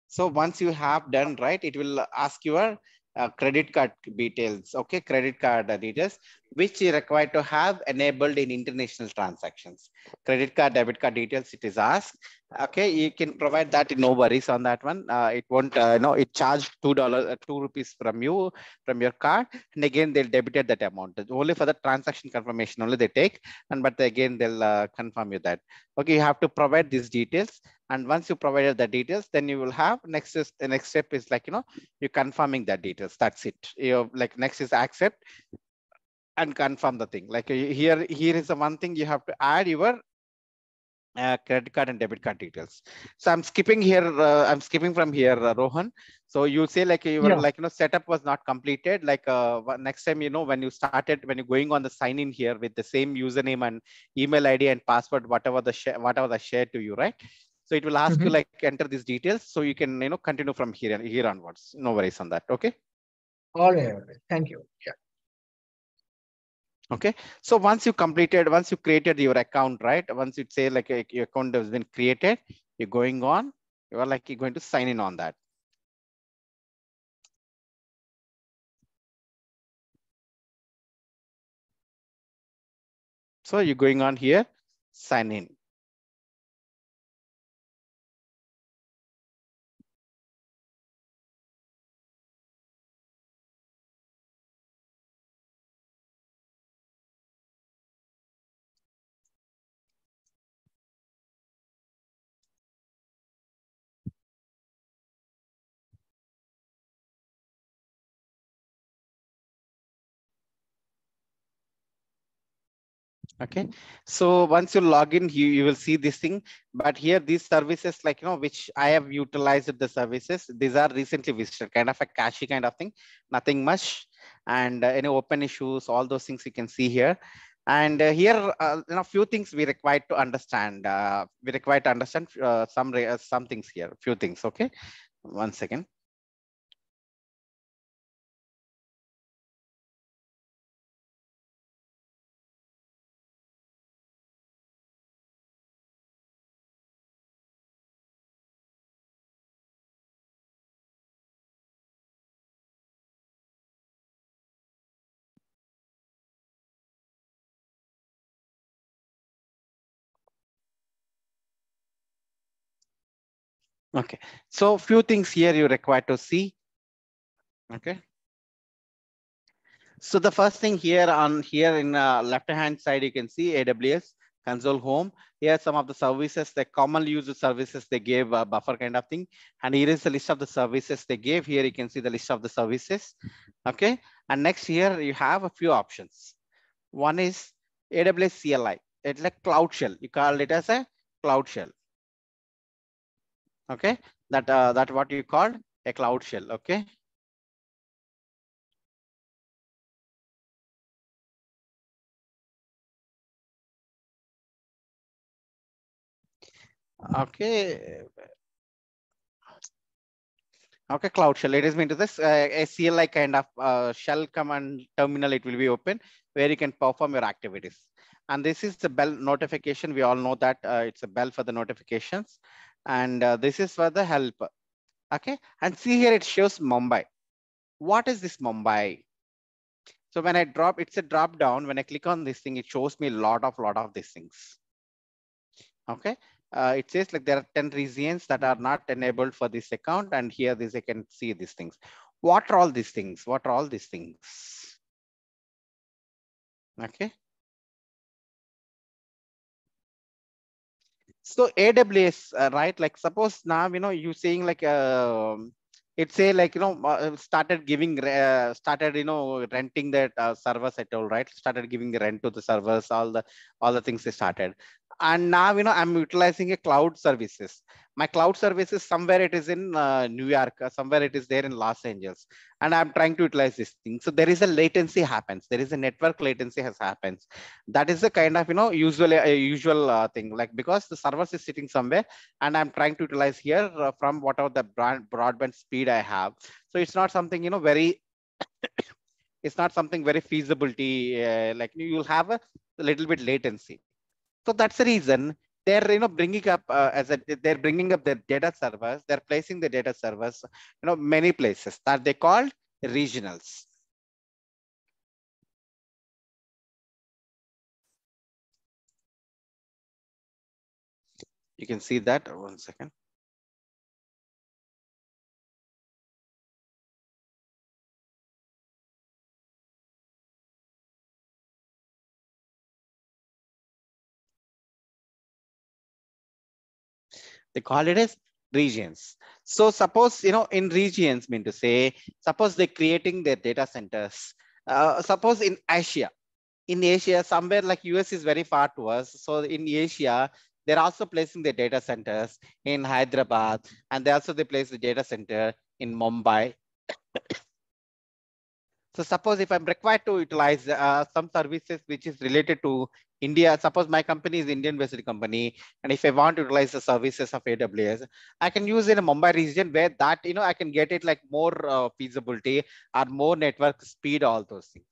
So once you have done, right, it will ask your credit card details. Okay, credit card details, which you required to have enabled in international transactions. Credit card, debit card details, it is asked. Okay, you can provide that, no worries on that one. It won't, no, it charged $2, 2 rupees from you, from your card. And again, they'll debited that amount. Only for the transaction confirmation only they take. And but again, they'll confirm you that. Okay, you have to provide these details. And once you provided the details, then you will have next is the next step is like, you're confirming the details. That's it. You like next is accept and confirm the thing. Like here is the one thing you have to add your credit card and debit card details. So I'm skipping here. I'm skipping from here, Rohan. So you say like you were like, setup was not completed. Like next time, when you started, when you're going on the sign in here with the same username and email ID and password, whatever the shared to you, right? So it will ask you like enter these details. So you can, continue from here onwards. No worries on that. Okay. All right. Thank you. Yeah. Okay, so once you created your account, right? Once you say like your account has been created, you're going on, you're going to sign in on that. So you're going on here, sign in. Okay, so once you log in, you will see this thing. But here, these services, like, which I have utilized the services, these are recently visited, kind of a cache kind of thing, nothing much. And any open issues, all those things you can see here. And here, few things we require to understand. We require to understand some things here, few things. Okay, 1 second. Okay, so few things here you require to see. Okay. So the first thing here in left hand side, you can see AWS console home. Here some of the services, the common used services they gave a buffer kind of thing. And here is the list of the services they gave. Here you can see the list of the services. Okay. And next here you have a few options. One is AWS CLI. It's like Cloud Shell. You call it as a Cloud Shell. Okay, that what you call a cloud shell. Okay. Okay. Okay, cloud shell. It is meant to this a CLI kind of shell command terminal. It will be open where you can perform your activities. And this is the bell notification. We all know that it's a bell for the notifications. And this is for the help. Okay. And see here, it shows Mumbai. What is this Mumbai? So when I drop, it's a drop down. When I click on this thing, it shows me a lot of these things. Okay. It says like there are 10 regions that are not enabled for this account. And here this I can see these things. What are all these things? What are all these things? Okay. So AWS, right? Like suppose now, you saying like, it say like, started giving, started, renting that servers at all, right? Started giving rent to the servers, all the things they started. And now, I'm utilizing a cloud services. My cloud services, somewhere it is in New York, somewhere it is there in Los Angeles. And I'm trying to utilize this thing. So there is a latency happens. There is a network latency has happens. That is the kind of, usual thing, like because the servers is sitting somewhere and I'm trying to utilize here from whatever the broadband speed I have. So it's not something, very, it's not something very feasibility, like you'll have a little bit latency. So that's the reason they're bringing up they're bringing up their data servers. They're placing the data servers many places that they called regionals. You can see that. 1 second. They call it as regions. So suppose, in regions mean to say, suppose they're creating their data centers. Suppose in Asia, somewhere like US is very far to us. So in Asia, they're also placing the data centers in Hyderabad, and they place the data center in Mumbai. So suppose if I'm required to utilize some services which is related to India, suppose my company is Indian based company, and if I want to utilize the services of AWS, I can use in a Mumbai region where that, I can get it like more feasibility or more network speed, all those things.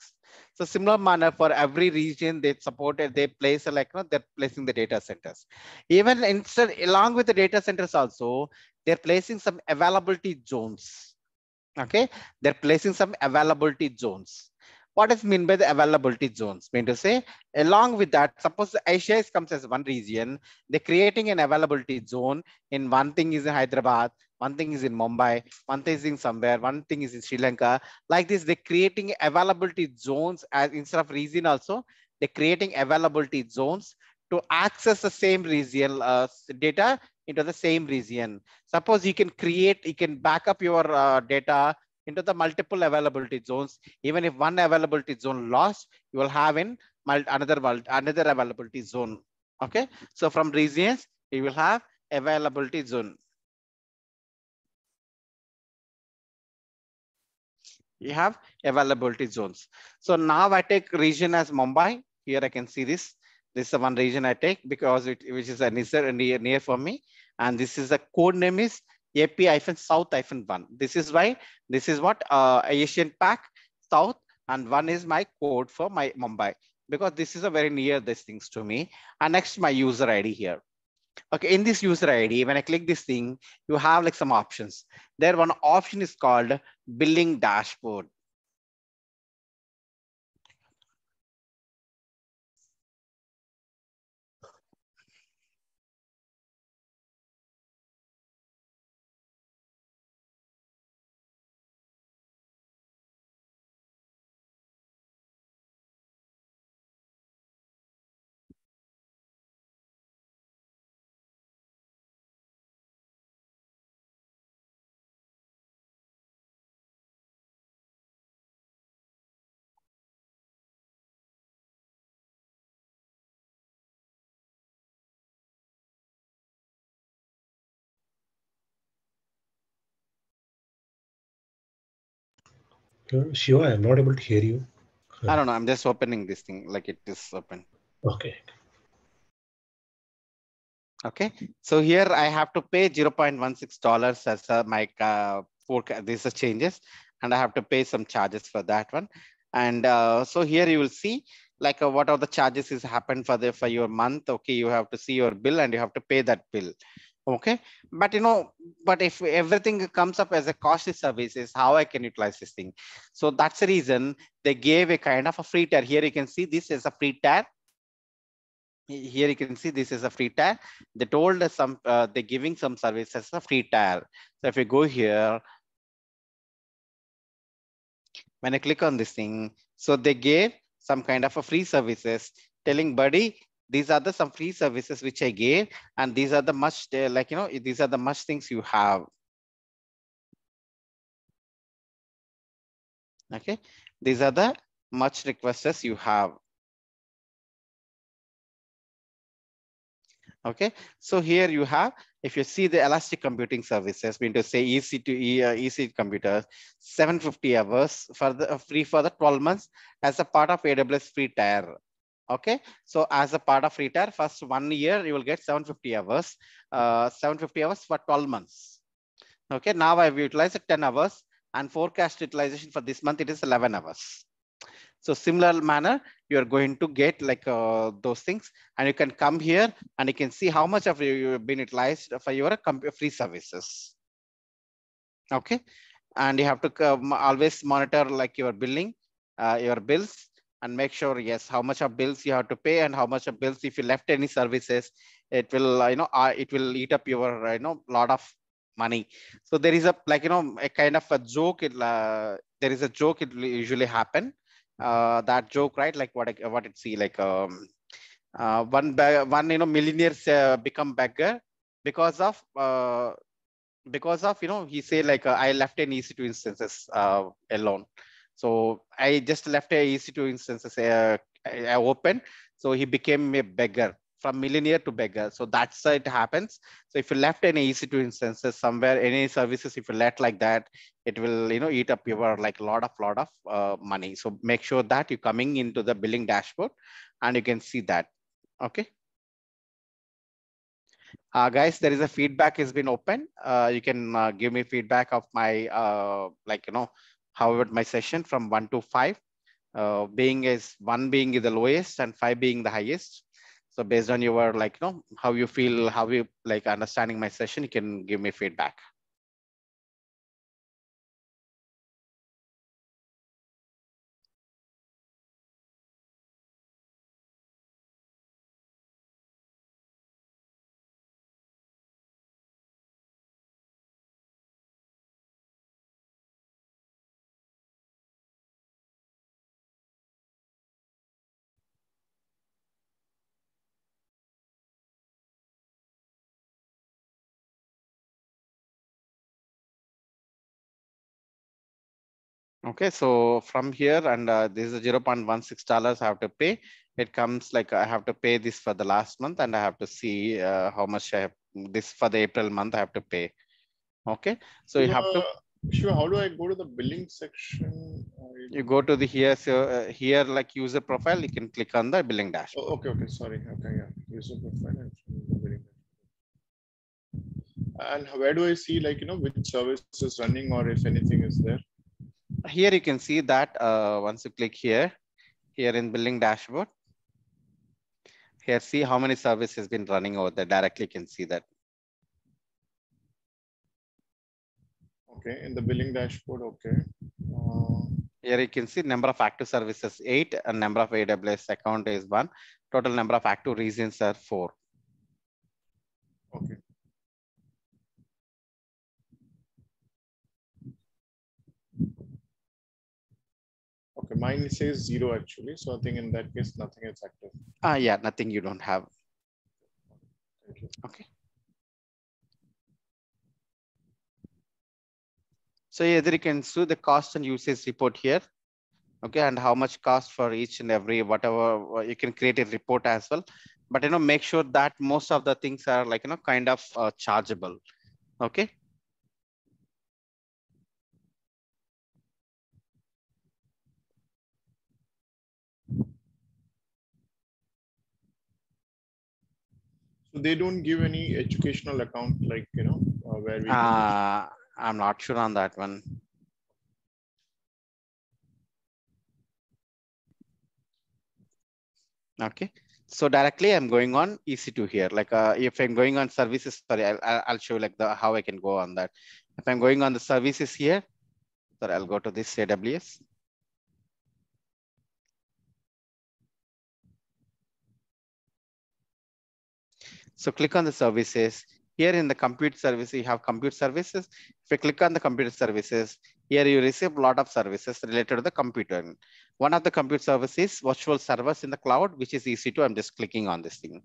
So similar manner for every region they supported, they place like, they're placing the data centers. Even instead, along with the data centers also, they're placing some availability zones. Okay, they're placing some availability zones. What does mean by the availability zones? Mean to say, along with that, suppose Asia comes as one region, they're creating an availability zone. In one thing is in Hyderabad, one thing is in Mumbai, one thing is in somewhere, one thing is in Sri Lanka. Like this, they're creating availability zones as instead of region also, they're creating availability zones to access the same region data into the same region. Suppose you can back up your data into the multiple availability zones. Even if one availability zone lost, you will have in another availability zone. Okay, so from regions, you will have availability zone. You have availability zones. So now I take region as Mumbai. Here I can see this. This is the one region I take because which is a near for me. And this is the code name is AP-South-1. This is why this is what Asian Pac South, and one is my code for my Mumbai, because this is a very near these things to me. And next my user ID here. Okay, in this user ID, when I click this thing, you have like some options. There one option is called billing dashboard. Shiva, I'm not able to hear you. I don't know. I'm just opening this thing like it is open. Okay. Okay. So here I have to pay $0.16 as my this is changes, and I have to pay some charges for that one. And so here you will see like what are the charges is happened for your month. Okay, you have to see your bill and you have to pay that bill. Okay, but but if everything comes up as a costly services, how I can utilize this thing? So that's the reason they gave a kind of a free tier. Here you can see this is a free tier. Here you can see this is a free tier. They told us they're giving some services as a free tier. So if you go here, when I click on this thing, so they gave some kind of a free services telling buddy, these are the some free services which I gave, and these are the much these are the much things you have. Okay, these are the much requests you have. Okay, so here you have, if you see the elastic computing services, mean to say EC computers, 750 hours for the free for the 12 months as a part of AWS free tier. Okay, so as a part of free tier, first 1 year you will get 750 hours, 750 hours for 12 months. Okay, now I've utilized 10 hours, and forecast utilization for this month it is 11 hours. So similar manner, you're going to get like those things, and you can come here and you can see how much of you have been utilized for your free services. Okay, and you have to always monitor like your billing, your bills, and make sure, yes, how much of bills you have to pay and how much of bills, if you left any services, it will, it will eat up your, lot of money. So there is a a kind of a joke. There is a joke. It will usually happen. That joke, right? Like what it see like one millionaires become beggar because of he say like I left an EC2 instances alone. So I just left a EC2 instances I open. So he became a beggar, from millionaire to beggar. So that's how it happens. So if you left any EC2 instances somewhere, any services, if you let like that, it will eat up your like lot of money. So make sure that you're coming into the billing dashboard and you can see that. Okay. Guys, there is a feedback has been open. You can give me feedback of my however my session from 1 to 5. Being is 1 being the lowest and 5 being the highest. So based on your how you feel, how you like understanding my session, you can give me feedback. Okay, so from here, and this is $0.16 I have to pay. It comes like I have to pay this for the last month, and I have to see how much I have this for the April month I have to pay. Okay, so you have to. Sure. How do I go to the billing section? You go to the here, so here like user profile, you can click on the billing dashboard. Oh, okay. Sorry. Okay, yeah. User profile and billing. And where do I see like which service is running or if anything is there? Here you can see that once you click here in billing dashboard, here see how many services has been running over there. Directly you can see that. Okay, in the billing dashboard, okay. Here you can see number of active services 8 and number of AWS account is 1. Total number of active regions are 4. Okay. Okay, mine says 0 actually. So I think in that case, nothing is active. Yeah, nothing you don't have. Thank you. Okay. So either you can see the cost and usage report here. Okay, and how much cost for each and every whatever, you can create a report as well. But make sure that most of the things are like kind of chargeable. Okay. So they don't give any educational account, like, where we can. I'm not sure on that one. Okay, so directly I'm going on EC2 here. Like if I'm going on services, sorry, I'll show you like how I can go on that. If I'm going on the services here, sorry, I'll go to this AWS. So click on the services. Here in the compute service, you have compute services. If you click on the computer services, here you receive a lot of services related to the computer. One of the compute services, virtual servers in the cloud, which is EC2. I'm just clicking on this thing.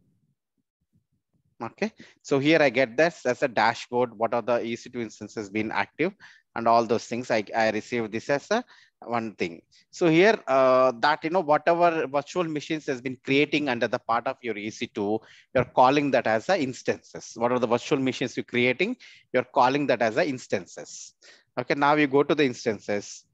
Okay, so here I get this as a dashboard. What are the EC2 instances been active and all those things. I receive this as a one thing. So here that, whatever virtual machines has been creating under the part of your EC2, you're calling that as a instances. What are the virtual machines you're creating? You're calling that as a instances. Okay, now you go to the instances.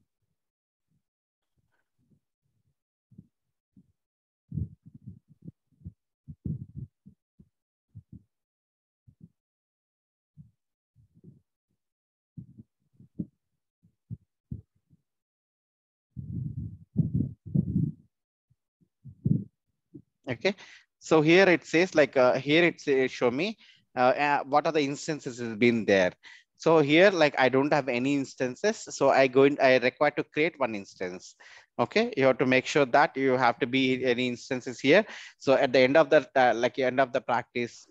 Okay, so here it says like here it says show me what are the instances has been there. So here like I don't have any instances, so I require to create one instance. Okay, you have to make sure that you have to be any instances here. So at the end of the end of the practice.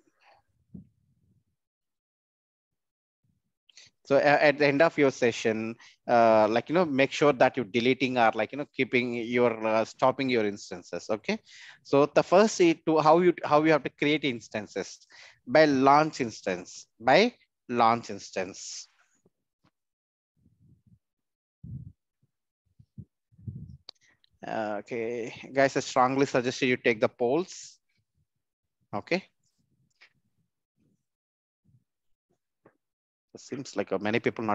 So at the end of your session, make sure that you're deleting or keeping your stopping your instances. Okay. So the first is to how you have to create instances by launch instance, Okay, guys, I strongly suggest you take the polls. Okay. It seems like many people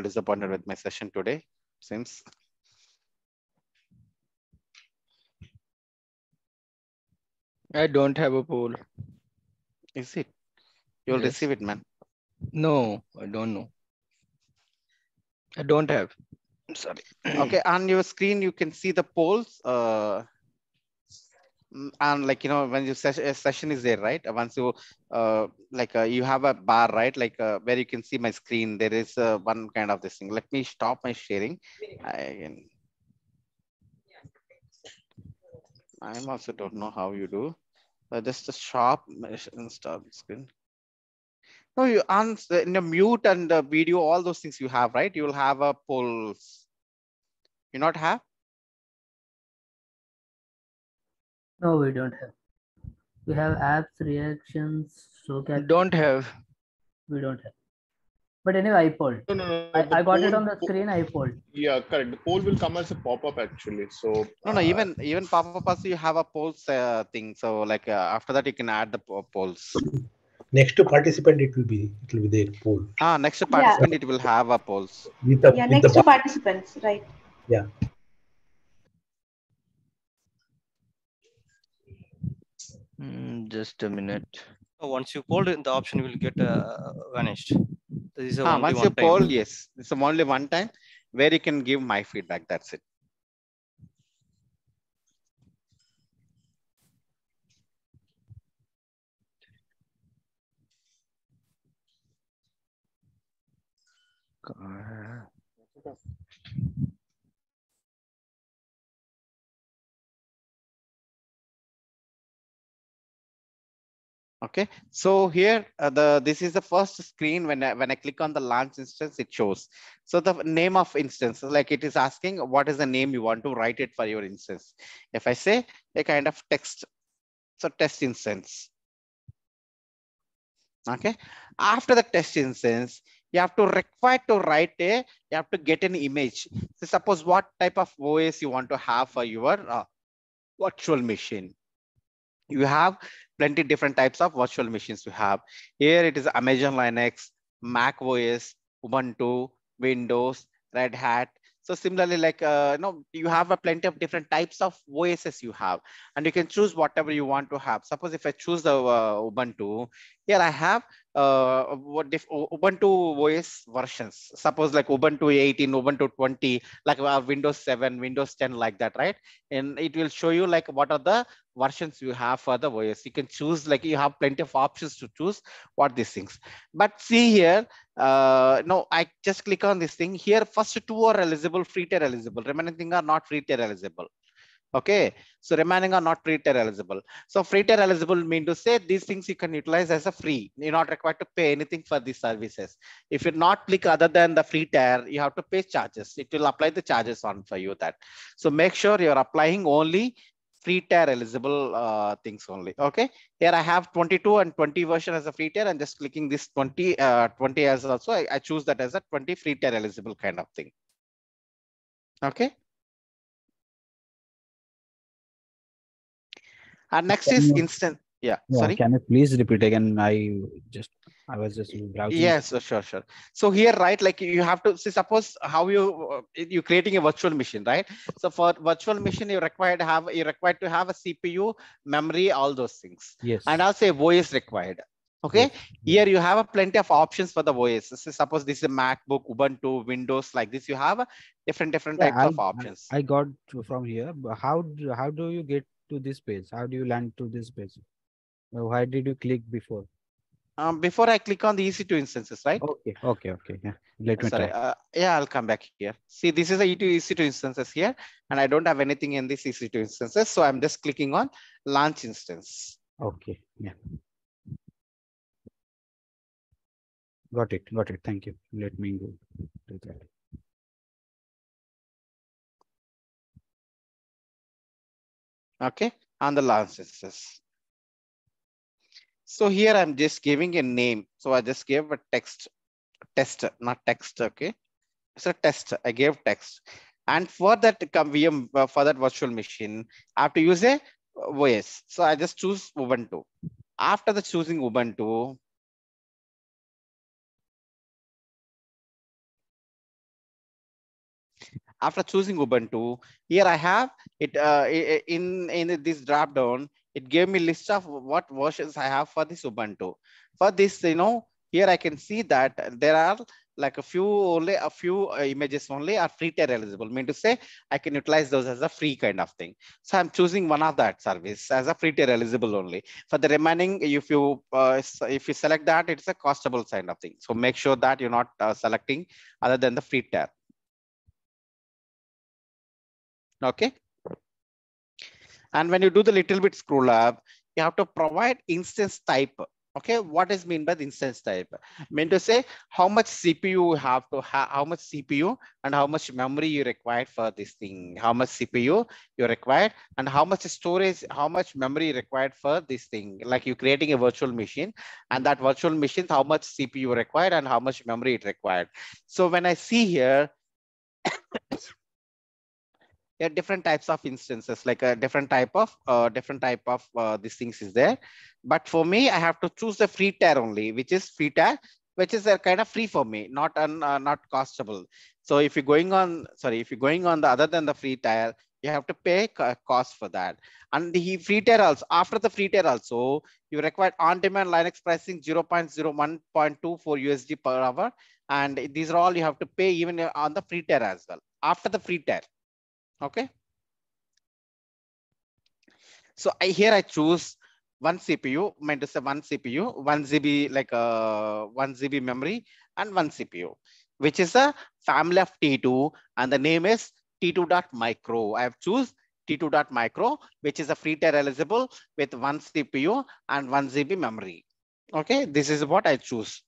disappointed with my session today. Seems. I don't have a poll. Is it? You'll receive it, man. No, I don't know. I don't have. I'm sorry. Okay, on your screen, you can see the polls. And when your session is there, right? Once you you have a bar, right? Where you can see my screen, there is one kind of this thing. Let me stop my sharing. I also don't know how you do. Just a sharp and stop screen. No, you answer in the mute and the video, all those things you have, right? You will have a polls. You not have? No, we don't have. We have apps, reactions, showcase. Don't have. We don't have. But anyway, I polled. No. I got it on the screen. I polled. Yeah, correct. The poll will come as a pop-up actually. So no, even pop-up also you have a polls thing. So after that you can add the polls. Next to participant, it will be there poll. Next to participant, it will have a polls. Next to participants, right? Yeah. Just a minute. Once you polled, the option will get vanished. This is only once one you time. poll, yes, it's only one time where you can give my feedback. That's it. Okay, so here this is the first screen. When I click on the launch instance, it shows. So the name of instance, like it is asking what is the name you want to write it for your instance. If I say a kind of text, so test instance. Okay, after the test instance, you have to require to write you have to get an image. So suppose what type of OS you want to have for your virtual machine. You have plenty different types of virtual machines you have. Here it is Amazon Linux, Mac OS, Ubuntu, Windows, Red Hat. So similarly, like you have a plenty of different types of OSs you have, and you can choose whatever you want to have. Suppose if I choose the Ubuntu, here I have Ubuntu OS versions. Suppose like Ubuntu 18, Ubuntu 20, like Windows 7, Windows 10, like that, right? And it will show you like what are the versions you have for the OS. You can choose, like you have plenty of options to choose what these things. But see here, no, I just click on this thing here. First two are eligible, free tier eligible. Remaining thing are not free tier eligible. Okay, so remaining are not free tier eligible. So free tier eligible mean to say these things you can utilize as a free. You're not required to pay anything for these services. If you not click other than the free tier, you have to pay charges. It will apply the charges on for you that. So make sure you're applying only free tier eligible things only. Okay, here I have 22 and 20 version as a free tier, and just clicking this 20 as also I choose that as a 20 free tier eligible kind of thing. Okay. And next is instant. Yeah, sorry. Can you please repeat again? I was just browsing. Yes, sure. So here, right, like you have to see, suppose how you creating a virtual machine, right? So for virtual machine, you required to have a CPU, memory, all those things. Yes. And also a voice required. Okay. Yes. Here you have a plenty of options for the voice. So suppose this is a MacBook, Ubuntu, Windows, like this. You have a different types of options. I got from here. But how do you get to this page? How do you land to this page? Why did you click before? Before I click on the EC2 instances, right? Okay. Yeah. Let me Sorry. try. Yeah, I'll come back here. See, this is the EC2 instances here, and I don't have anything in this EC2 instances. So I'm just clicking on launch instance. Okay. Yeah. Got it. Thank you. Let me go to that. Okay, on the launch instance. So here I'm just giving a name. So I just gave a test, not text. Okay, it's a test. I gave text, and for that VM, for that virtual machine, I have to use a OS. So I just choose Ubuntu. After the choosing Ubuntu, here I have it in this drop down. It gave me list of what versions I have for this Ubuntu. For this, here I can see that there are like a few images only are free tier eligible. Mean to say I can utilize those as a free kind of thing. So I'm choosing one of that service as a free tier eligible only. For the remaining, if you select that, it's a costable kind of thing. So make sure that you're not selecting other than the free tier. Okay. And when you do the little bit scroll up, you have to provide instance type. Okay, what is mean by the instance type? Mean to say how much CPU you have to have, how much CPU and how much memory you require for this thing, how much CPU you require and how much storage, how much memory required for this thing. Like you creating a virtual machine, and that virtual machine, how much CPU required and how much memory it required. So when I see here, there are different types of instances, like a different type of these things is there. But for me, I have to choose the free tier only, which is free tier, which is a kind of free for me, not costable. So if you're going on, the other than the free tier, you have to pay cost for that. And the free tier also, after the free tier also, you require on-demand Linux pricing 0.01.24 USD per hour. And these are all you have to pay even on the free tier as well, after the free tier. Okay. So here I choose one CPU, meant to say one CPU, 1 GB, like 1 GB memory and one CPU, which is a family of T2, and the name is T2.micro. I have choose T2.micro, which is a free tier eligible with one CPU and 1 GB memory. Okay, this is what I choose.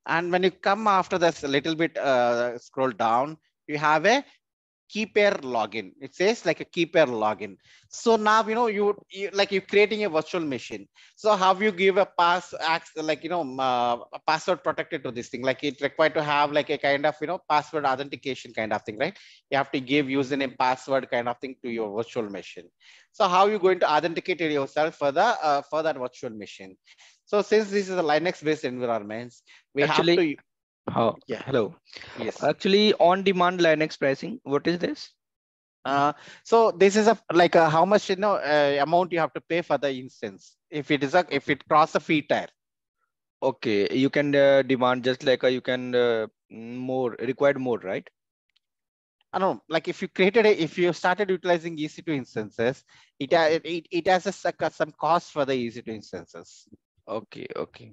And when you come after this a little bit scroll down, you have a key pair login. It says like a key pair login. So now you like you're creating a virtual machine. So how you give a a password protected to this thing, like it required to have like a kind of password authentication kind of thing, right? You have to give username, password kind of thing to your virtual machine. So how you going to authenticate yourself for the for that virtual machine? So since this is a Linux based environment, we have to Yeah. Hello. Yes. Actually, on-demand Linux pricing. What is this? So this is like how much amount you have to pay for the instance if it cross a fee tier. Okay, you can demand just like you can more required more, right? I don't know, like if you started utilizing EC2 instances, it has some cost for the EC2 instances. Okay, okay.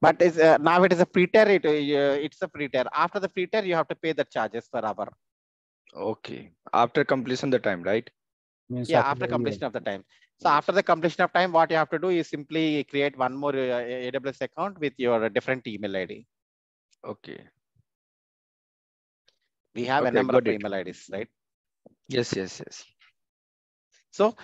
But now it is a free tier. It's a free tier. After the free tier, you have to pay the charges per hour. Okay. After completion the time, right? Yeah, after completion of the time. So after the completion of time, what you have to do is simply create one more AWS account with your different email ID. Okay. We have a Okay, number got of it. email IDs, right? Yes, yes, yes. So,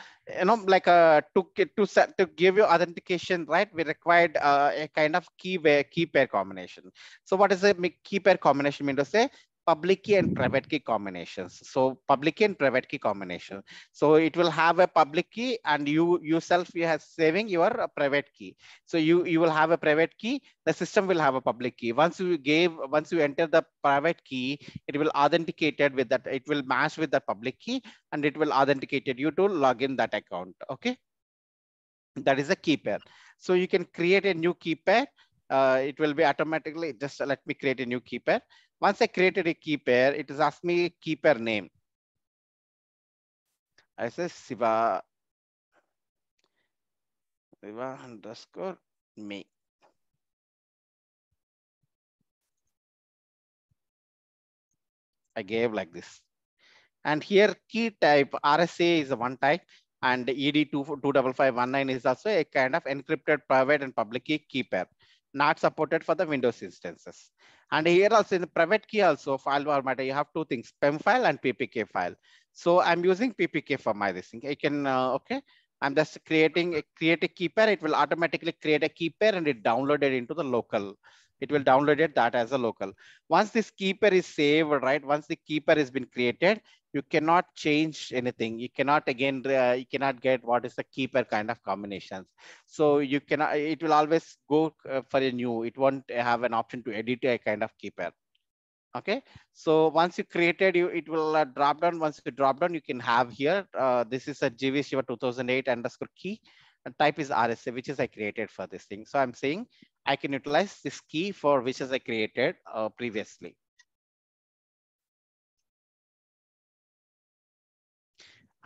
like to give you authentication, right? We required a kind of key pair combination. So what is a key pair combination mean to say? Public key and private key combinations. So public key and private key combination. So it will have a public key and you have saving your private key. So you will have a private key. The system will have a public key. Once you enter the private key, it will authenticated with that. It will match with the public key and it will authenticated you to log in that account. Okay. That is a key pair. So you can create a new key pair. It will be automatically, just let me create a new key pair. Once I created a key pair, it is asked me key pair name. I say Siva underscore me. I gave like this. And here key type RSA is one type and ED25519 is also a kind of encrypted private and public key pair, not supported for the Windows instances. And here also in the private key also file format, you have two things, PEM file and PPK file. So I'm using PPK for my this thing. I can, okay. I'm just create a key pair. It will automatically create a key pair and it downloaded into the local. It will download it that as a local. Once this key pair is saved, right? Once the key pair has been created, you cannot change anything. You cannot again, you cannot get what is the key pair kind of combinations. So you cannot, it will always go for a new, it won't have an option to edit a kind of key pair. Okay, so once you created, it will drop down. Once you drop down, you can have here, this is a GV Shiva 2008 underscore key, and type is RSA, which is I created for this thing. So I'm saying I can utilize this key for which is I created previously.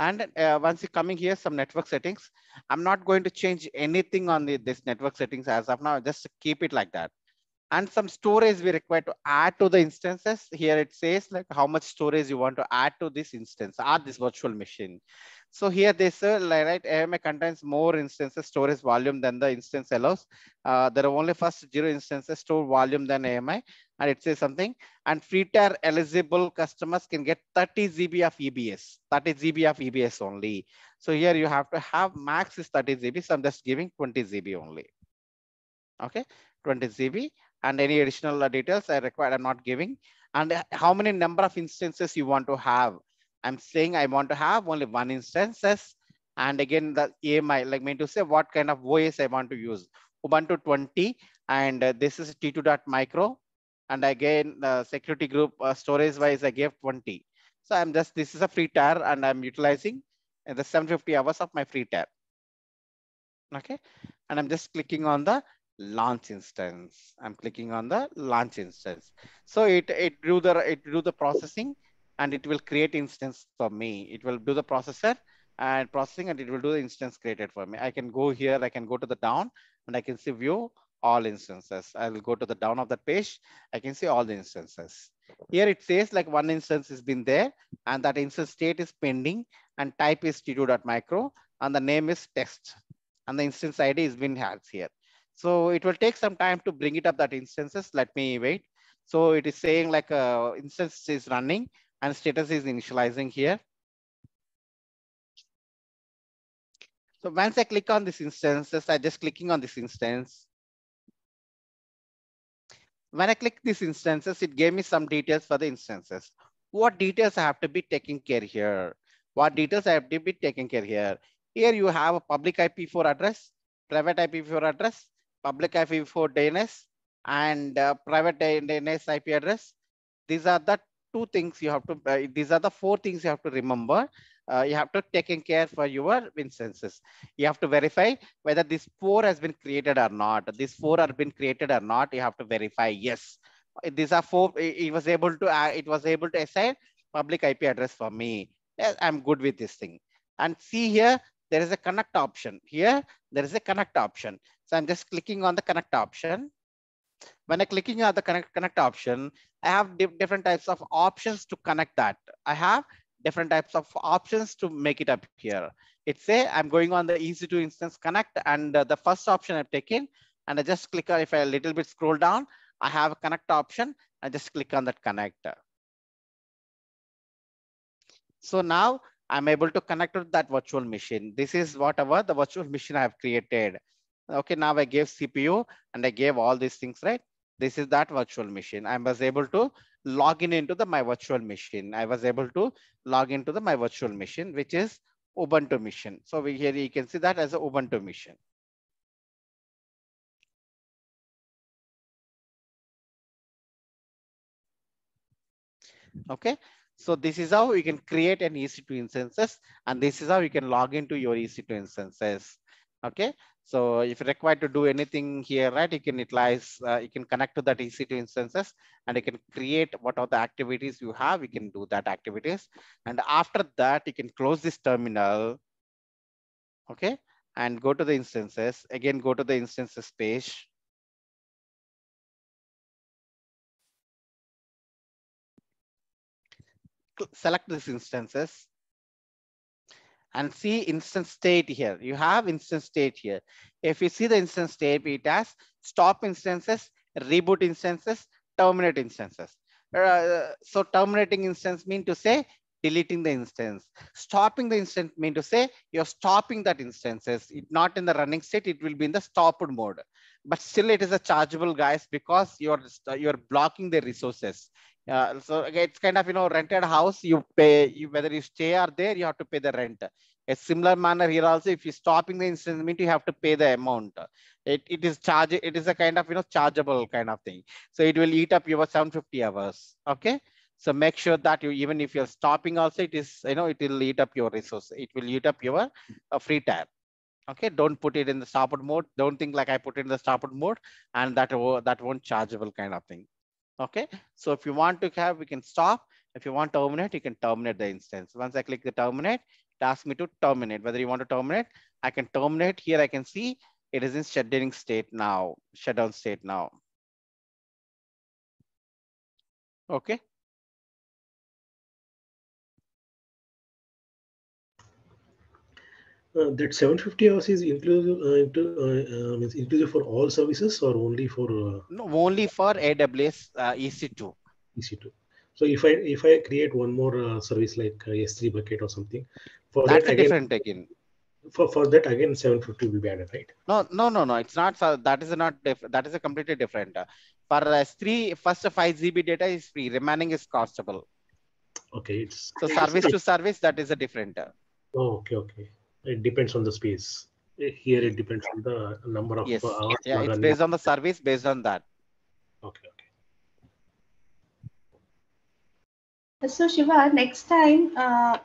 And once you coming here, some network settings, I'm not going to change anything on this network settings as of now, just keep it like that. And some storage we require to add to the instances. Here it says like how much storage you want to add to this instance or this virtual machine. So here they say, right, AMI contains more instances storage volume than the instance allows. There are only first 0 instances store volume than AMI, and it says something. And free tier eligible customers can get 30 GB of EBS, 30 GB of EBS only. So here you have to have max is 30 GB. So I'm just giving 20 GB only. Okay, 20 GB. And any additional details I require, I'm not giving. And how many number of instances you want to have? I'm saying I want to have only one instances. And again, the AMI, like me to say what kind of OS I want to use. Ubuntu 20, and this is T2.micro. And again, the security group storage wise, I gave 20. So I'm just, this is a free tier and I'm utilizing the 750 hours of my free tier. Okay, and I'm just clicking on the launch instance. I'm clicking on the launch instance. So it do the processing and it will create instance for me. It will do the processor and processing and it will do the instance created for me. I can go here, I can go to the down and I can see view all instances. I will go to the down of the page. I can see all the instances. Here it says like one instance has been there and that instance state is pending and type is t2.micro and the name is test and the instance ID is been has here. So it will take some time to bring it up that instances. Let me wait. So it is saying like instance is running and status is initializing here. So once I click on this instances, I just clicking on this instance. When I click these instances, it gave me some details for the instances. What details I have to be taking care here? What details I have to be taking care here? Here you have a public IP4 address, private IP4 address, public IP4 DNS, and private DNS IP address. These are the two things you have to, these are the four things you have to remember. You have to take care for your instances. You have to verify whether this four has been created or not. These four are been created or not. You have to verify yes. These are four. It was able to assign public IP address for me. Yes, I'm good with this thing. And see here, there is a connect option. Here, there is a connect option. So I'm just clicking on the connect option. When I clicking on the connect option, I have different types of options to connect that. I have different types of options to make it appear. It say I'm going on the EC2 instance connect, and the first option I've taken, and I just click on, if I a little bit scroll down, I have a connect option. I just click on that connect. So now I'm able to connect to that virtual machine. This is whatever the virtual machine I have created. Okay, now I gave CPU and I gave all these things, right? This is that virtual machine. I was able to log in into my virtual machine. I was able to log into my virtual machine, which is Ubuntu machine. So here you can see that as a Ubuntu machine. Okay, so this is how you can create an EC2 instances, and this is how you can log into your EC2 instances. Okay, so if you're required to do anything here, right, you can utilize, you can connect to that EC2 instances, and you can create what are the activities you have. You can do that activities, and after that you can close this terminal. Okay, and go to the instances again. Go to the instances page. Select these instances and see instance state here. You have instance state here. If you see the instance state, it has stop instances, reboot instances, terminate instances. So terminating instance mean to say deleting the instance. Stopping the instance mean to say you're stopping that instances. It not in the running state, it will be in the stopped mode. But still it is a chargeable, guys, because you're blocking the resources. So again, it's kind of, rented house, you pay, whether you stay or there, you have to pay the rent. A similar manner here also, if you're stopping the instance, mean you have to pay the amount. It is a kind of, chargeable kind of thing. So it will eat up your 750 hours. Okay. So make sure that you, even if you're stopping also, it is, it will eat up your resource. It will eat up your free time. Okay. Don't put it in the stopped mode. Don't think like I put it in the stopped mode and that won't chargeable kind of thing. Okay. So if you want to have, we can stop. If you want to terminate, you can terminate the instance. Once I click the terminate, it asks me to terminate. Whether you want to terminate, I can terminate. Here I can see it is in shutdown state now. Shutdown state now. Okay. That 750 hours is inclusive, means inclusive for all services or only for? No, only for AWS EC2. EC2. So if I create one more service like S3 bucket or something, for that's that a again, different again. For that again 750 will be added, right? No. It's not. That is not different. That is a completely different. For S3, first 5 GB data is free. Remaining is costable. Okay, it's so service to service, that is a different. Oh, okay. It depends on the space. Here it depends on the number of yes. hours. Yeah, it's based on the service, based on that. Okay. So Shiva, next time,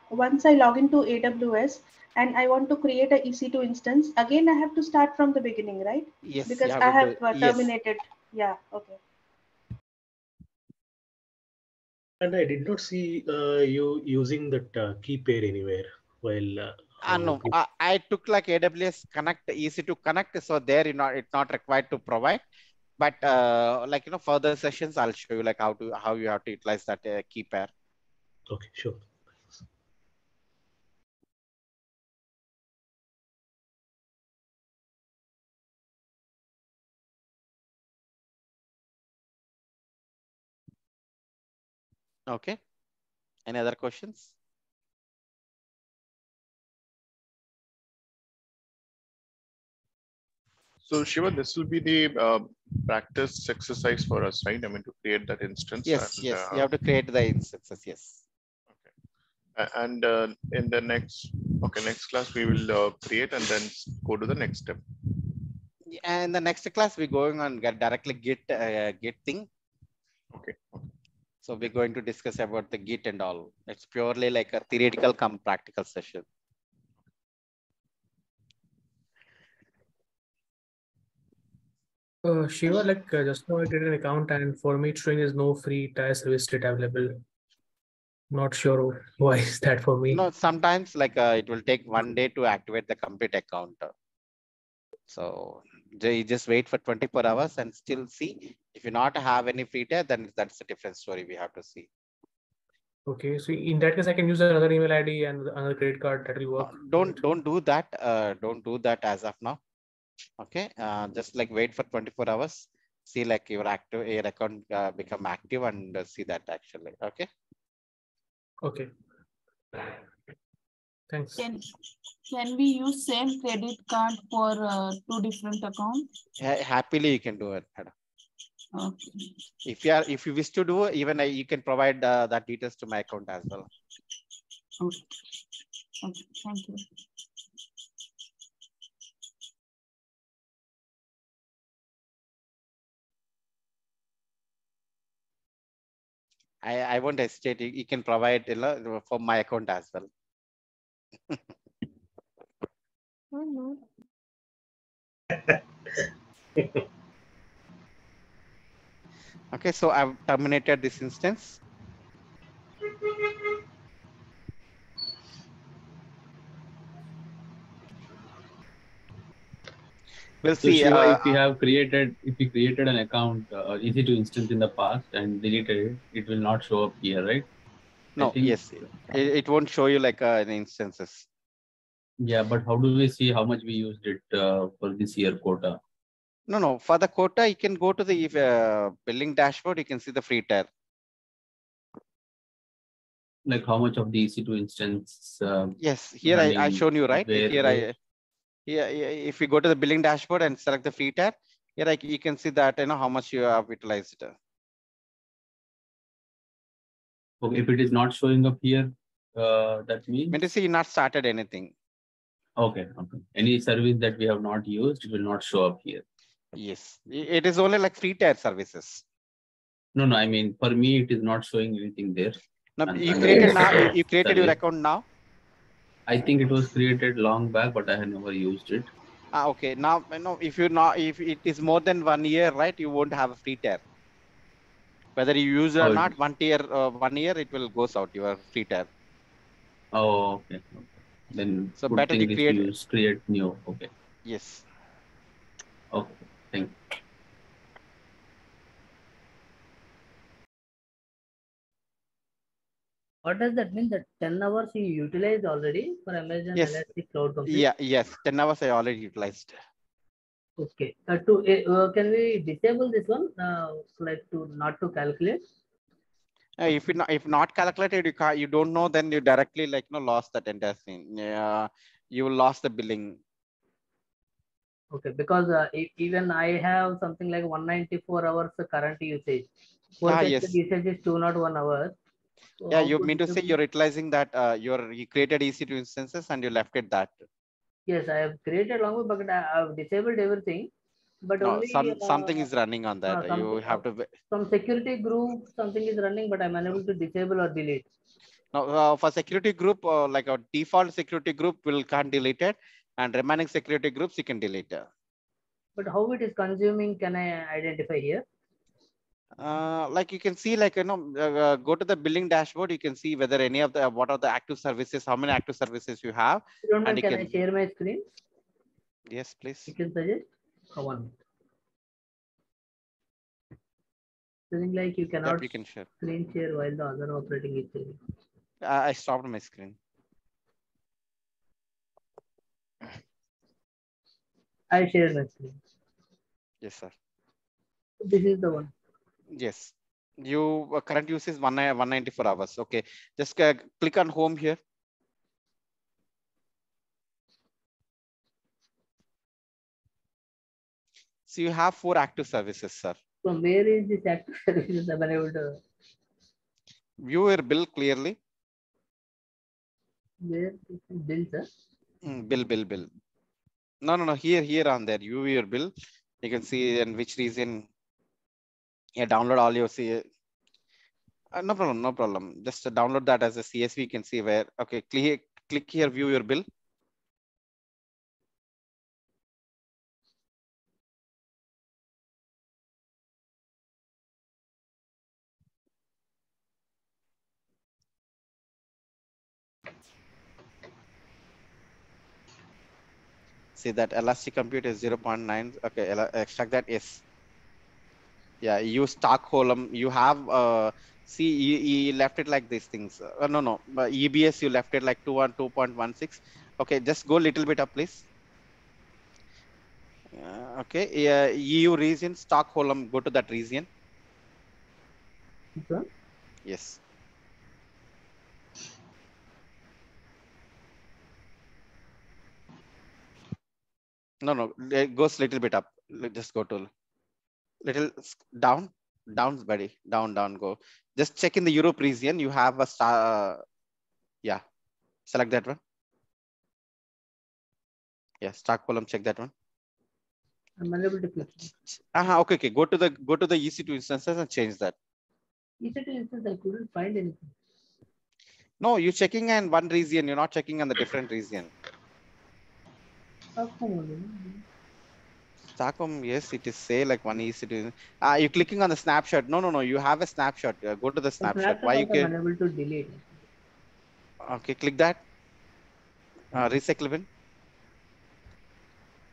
once I log into AWS and I want to create a EC2 instance, again I have to start from the beginning, right? Yes. Because I have yes. terminated. Yeah. Okay. And I did not see you using that key pair anywhere while. No, I took like AWS Connect, EC2 Connect. So there, it's not required to provide. But like, further sessions, I'll show you like how you have to utilize that key pair. Okay, sure. Okay. Any other questions? So Shiva, this will be the practice exercise for us, right? I mean, to create that instance. Yes. And, yes. You have to create the instances. Yes. And in the next class, we will create and then go to the next step. And the next class we're going on directly Git thing. Okay. So we're going to discuss about the Git and all. It's purely like a theoretical come practical session. Shiva, like just now I did an account and for me it's showing is no free tire service data available. Not sure why is that for me. No, sometimes like it will take 1 day to activate the complete account. So you just wait for 24 hours and still see. If you not have any free tire, then that's a different story we have to see. Okay, so in that case I can use another email ID and another credit card that will work. Don't do that. Don't do that as of now. Okay, just like wait for 24 hours. See like your account become active and see that actually. Okay. Okay. Thanks. Can we use same credit card for two different accounts? Happily you can do it, madam. Okay. If you wish to do, even you can provide that details to my account as well. Okay. Okay. Thank you. I won't hesitate. You can provide for my account as well. Okay, so I've terminated this instance. We'll So see. Shiva, if you created an account easy to instance in the past and deleted it, it will not show up here, right? No, yes, it won't show you like in instances. Yeah, but how do we see how much we used it for this year quota? No. For the quota, you can go to the billing dashboard. You can see the free tire. Like how much of the EC2 instance? Yes, here I shown you, right? Where, If you go to the billing dashboard and select the free tire, here you can see that how much you have utilized. okay, if it is not showing up here, that means. Mean to say you not started anything. Okay. Any service that we have not used will not show up here. Yes, it is only like free tire services. No, I mean for me it is not showing anything there. No, you created now. You created your account now. I think it was created long back, but I had never used it. Okay. Now, if it is more than 1 year, right, you won't have a free tire. Whether you use it or not, 1 year, it will goes out your free tire. Oh, okay. Then so good better thing to is create new. Okay. Yes. Okay. Thank you. What does that mean? That 10 hours you utilized already for Amazon Yes. Elastic Cloud Compute? Yes. 10 hours I already utilized. Okay. Can we disable this one? Like not to calculate? If not calculated, you don't know, then you directly lost that entire thing. You lost the billing. Okay, because even I have something like 194 hours current usage. Yes. Usage is 201 hours. So Yeah, you mean to say you're utilizing that you created EC2 instances and you left it that. Yes, I have created long, but I have disabled everything. But No, only something is running on that. You have to. Some security group, something is running, but I'm unable to disable or delete. Now, for security group, like a default security group can't delete it, and remaining security groups you can delete it. But how it is consuming, can I identify here? Like you can see, go to the billing dashboard. You can see whether any of what are the active services, how many active services you have. Can I share my screen? Yes, please. You can suggest. One. Something like you cannot you can share. Screen share while the other operating is sharing. I stopped my screen. I shared my screen. Yes, sir. This is the one. Yes. You current use is 194 hours. Okay. Just click on home here. So you have 4 active services, sir. From where is this active services? I'm unable to view your bill clearly. Where bill, sir? Bill. No. Here on there, you view your bill. You can see in which region. Yeah, download all your no problem, no problem. Just download that as a CSV. You can see where. Okay, click here, view your bill. See that elastic compute is 0.9. Okay, extract that. Yes. Yeah, you Stockholm. You have see you left it like these things. No. EBS you left it like 2.16. Okay, just go little bit up, please. Okay, EU region, Stockholm. Go to that region. Which one? Yes. No. It goes little bit up. Just go to little down, buddy. Down. Go. Just check in the Europe region. You have a star. Yeah. Select that one. Yeah, Stockholm. Check that one. I'm unable to click. Okay. Go to the EC2 instances and change that. EC2 instance, I couldn't find anything. No, you're checking on one region. You're not checking on the different region. Stockholm, yes, it is say like one EC2. You're clicking on the snapshot. No. You have a snapshot. Go to the The snapshot. snapshot Why you also I'm get? unable to delete. Okay, click that. Recycle bin.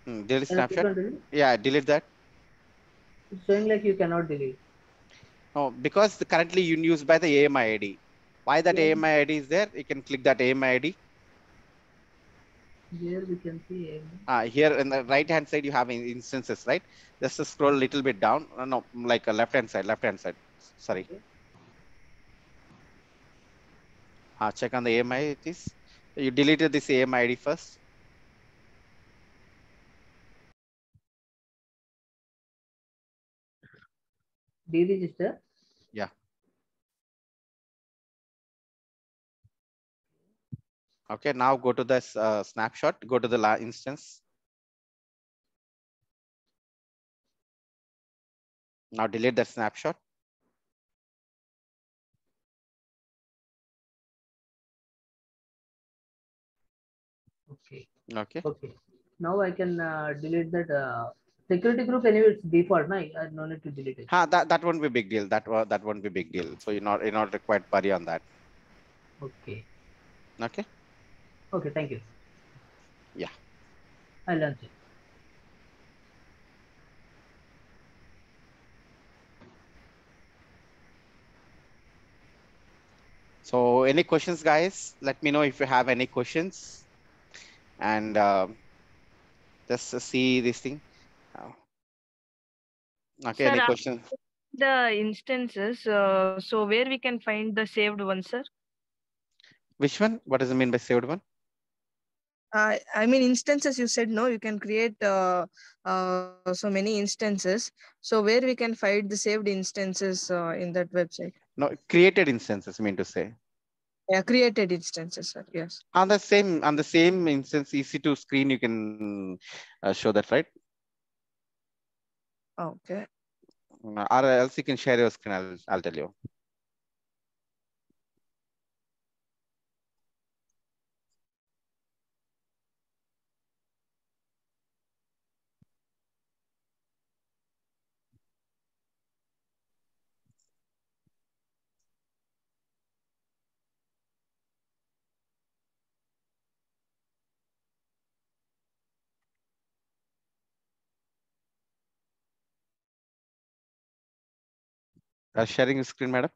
Delete Can I click snapshot. on delete? Yeah, delete that. It's showing like you cannot delete. No, because currently you used by the AMI ID. Why that Yeah. AMI ID is there? You can click that AMI ID. Here we can see. Here in the right hand side you have instances, right? Just to scroll a little bit down. No, like a left hand side. Sorry. Okay. Check on the AMI it is. You deleted this AMI ID first. Deregister. Yeah. Okay, now go to the snapshot. Go to the instance. Now delete that snapshot. Okay. Okay. Now I can delete that security group. Anyway, it's default. No, I no need to delete it. That won't be a big deal. That won't be a big deal. So you're not required to worry on that. Okay. Okay. Okay. Thank you. Yeah. I'll launch it. So any questions, guys? Let me know if you have any questions. And just see this thing. Okay, Sir, any questions? the instances, so where we can find the saved one, sir? Which one? What does it mean by saved one? I mean, instances, you said, no, you can create so many instances. So where we can find the saved instances in that website? No, created instances, I mean to say. Yeah, created instances, sir. Yes. On the same instance, EC2 screen, you can show that, right? Okay. Or else you can share your screen. I'll tell you. Sharing your screen, madam.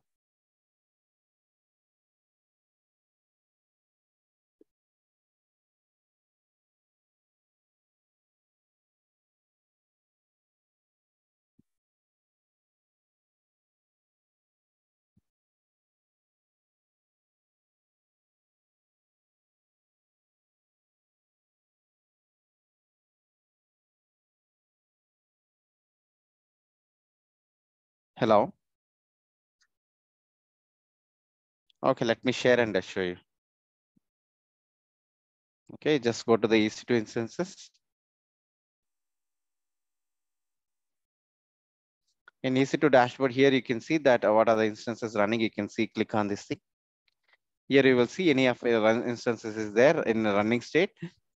Hello. Okay, let me share and show you. Okay, just go to the EC2 instances. In EC2 dashboard here, you can see that what are the instances running. You can see, click on this thing. Here you will see any of your instances is there in the running state.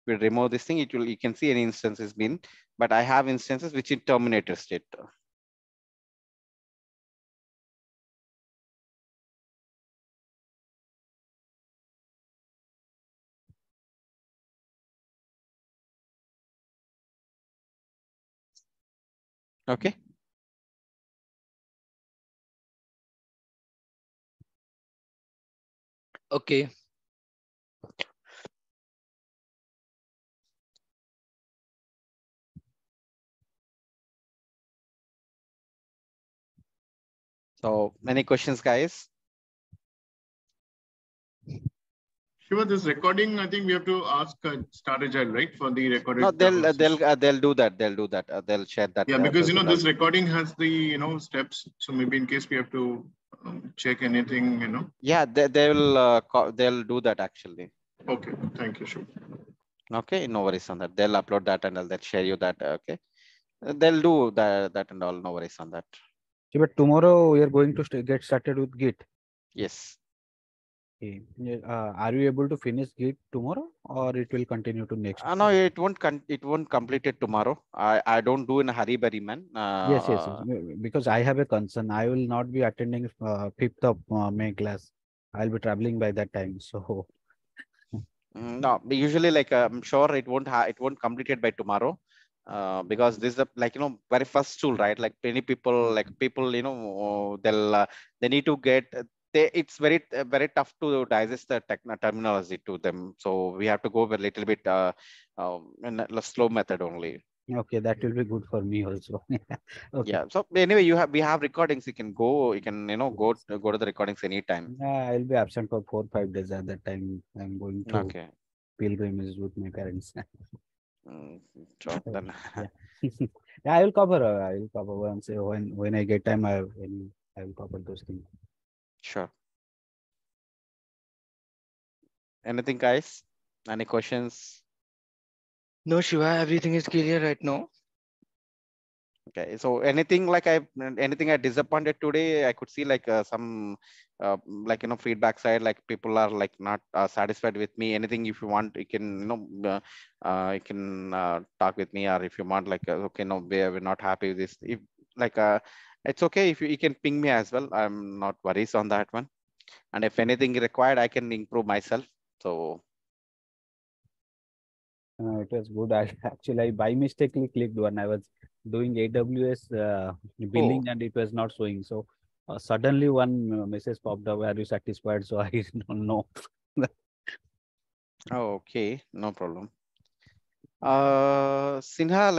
We'll remove this thing. You can see any instances been, but I have instances which in terminator state. Okay. Okay. So many questions, guys. Shiva, this recording, I think we have to ask Start Agile, right, for the recorded. No, they'll do that. They'll do that. They'll share that. Yeah, because this recording has the steps. So maybe in case we have to check anything. Yeah, they'll do that actually. Okay, thank you, Shiva. Okay, no worries on that. They'll upload that and they'll share you that. Okay, they'll do that and all. No worries on that. Okay, but tomorrow we are going to get started with Git. Yes. Okay. Are you able to finish Git tomorrow, or it will continue to next? No, it won't complete it tomorrow. I don't do in a hurry, man. Yes. Because I have a concern. I will not be attending 5th of May class. I'll be traveling by that time. So. No, usually like I'm sure it won't complete it by tomorrow. Because this is very first tool, right? Like many people, they need to get. It's very tough to digest the terminology to them. So we have to go a little bit in a slow method only. Okay, that will be good for me also. Okay. Yeah. So anyway, we have recordings. You can go. You can go to the recordings anytime. I'll be absent for 4 or 5 days at that time. I'm going to pilgrimage with my parents. So then. Yeah, I will cover. Once when I get time. I will cover those things. Sure. Anything, guys? Any questions? No, Shiva, everything is clear right now. Okay, so anything I disappointed today, I could see some feedback side, like people are not satisfied with me. Anything, if you want, you can you can talk with me, or if you want okay, no, we're not happy with this. If it's okay if you can ping me as well. I'm not worries on that one. And if anything required, I can improve myself. So it was good. I by mistakenly clicked when I was doing AWS billing and it was not showing. So suddenly one message popped up, "Are you satisfied?" So I don't know. Okay, no problem. Sinha,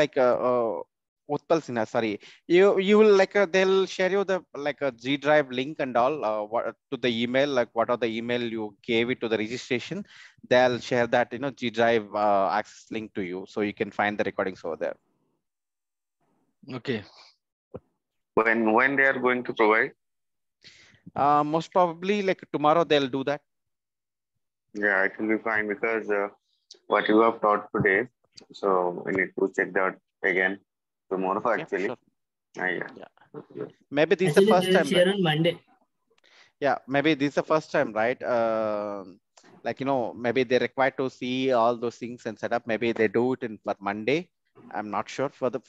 Utpal Sinha, sorry, you will they'll share you the a G Drive link and all what to the email, what are the email you gave it to the registration. They'll share that G Drive access link to you, so you can find the recordings over there. Okay. When they are going to provide? Most probably tomorrow they'll do that. Yeah, it will be fine because what you have taught today, so we need to check that again tomorrow actually. Sure. Yeah. Maybe this is the first time. Share on Monday. Yeah, maybe this is the first time, right? Maybe they're required to see all those things and set up. Maybe they do it for Monday. I'm not sure for the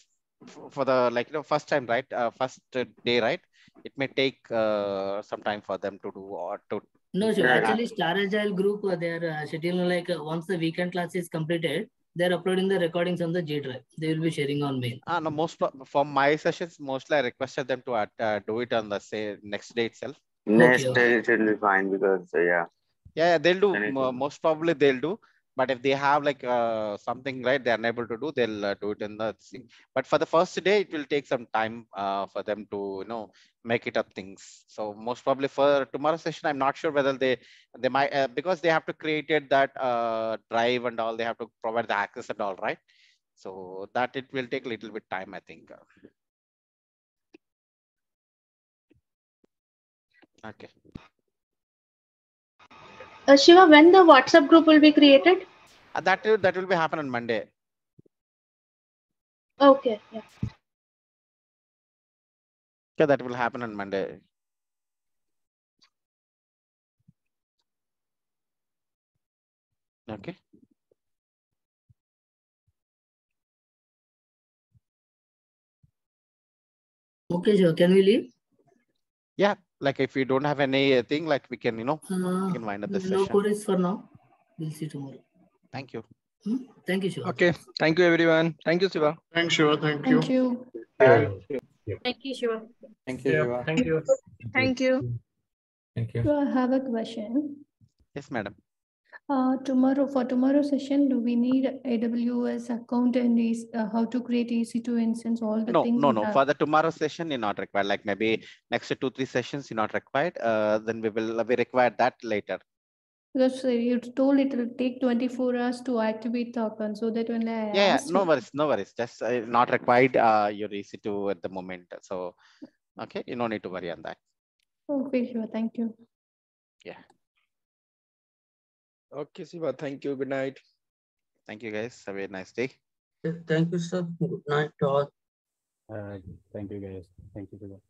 first time, right? First day, right? It may take some time for them to do or to. No, sure. Actually, Star Agile group, they are scheduling once the weekend class is completed, they're uploading the recordings on the G Drive. They will be sharing on mail. No, from my sessions, mostly I requested them to do it on the next day itself. Next day it will be fine because Yeah, they'll do. Most probably they'll do. But if they have something right, they're unable to do, they'll do it in the thing. But for the first day, it will take some time for them to make it up things. So most probably for tomorrow's session, I'm not sure whether they might because they have to create that drive and all. They have to provide the access and all, right? So that it will take a little bit time, I think. Okay. Shiva, when the WhatsApp group will be created? That will be happen on Monday. Okay. Yeah. Yeah, that will happen on Monday. Okay. Okay, sure. Can we leave? Yeah, like if we don't have anything, like we can, we can wind up the No session. queries for now. We'll see tomorrow. Thank you. Thank you, Shiva. Okay. Thank you, everyone. Thank you, Siva. Thanks, Shiva. Thank you. Thank you. Thank you, Shiva. Thank you, Yeah, Shiva. thank you. Thank you. Thank you. So I have a question. Yes, madam. For tomorrow session, do we need AWS account and how to create EC2 instance, all the things? No. For the tomorrow session, you're not required. Like maybe next 2-3 sessions, you're not required. Then we require that later. Because you told it will take 24 hours to activate the account, so that when I Yeah, asked, no worries. Just not required your EC2 at the moment. So, okay, you don't need to worry on that. okay, sure, thank you. Yeah. Okay, Siva. Thank you. Good night. Thank you, guys. Have a nice day. Thank you, sir. Good night to all. Thank you, guys. Thank you.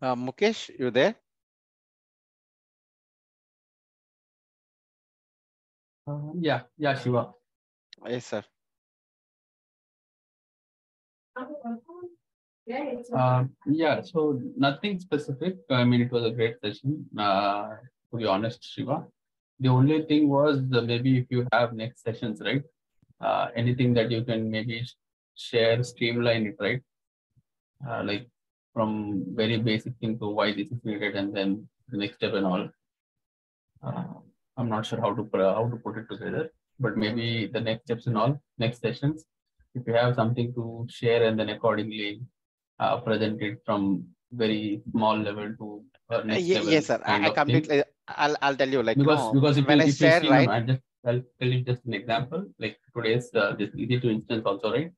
Mukesh, you there? Yeah, Shiva. Yes, sir. Yeah, so nothing specific. I mean, it was a great session, to be honest, Shiva. The only thing was maybe if you have next sessions, right? Anything that you can maybe share, streamline it, right? Like from very basic thing to why this is needed and then the next step and all. I'm not sure how to put it together, but maybe the next steps and all, next sessions, if you have something to share and then accordingly present it from very small level to next level. Yes, sir. Kind I of completely. thing. I'll tell you, like, Because when I if you said, see, right. I'll tell you just an example. Like today's this easy to instance also, right?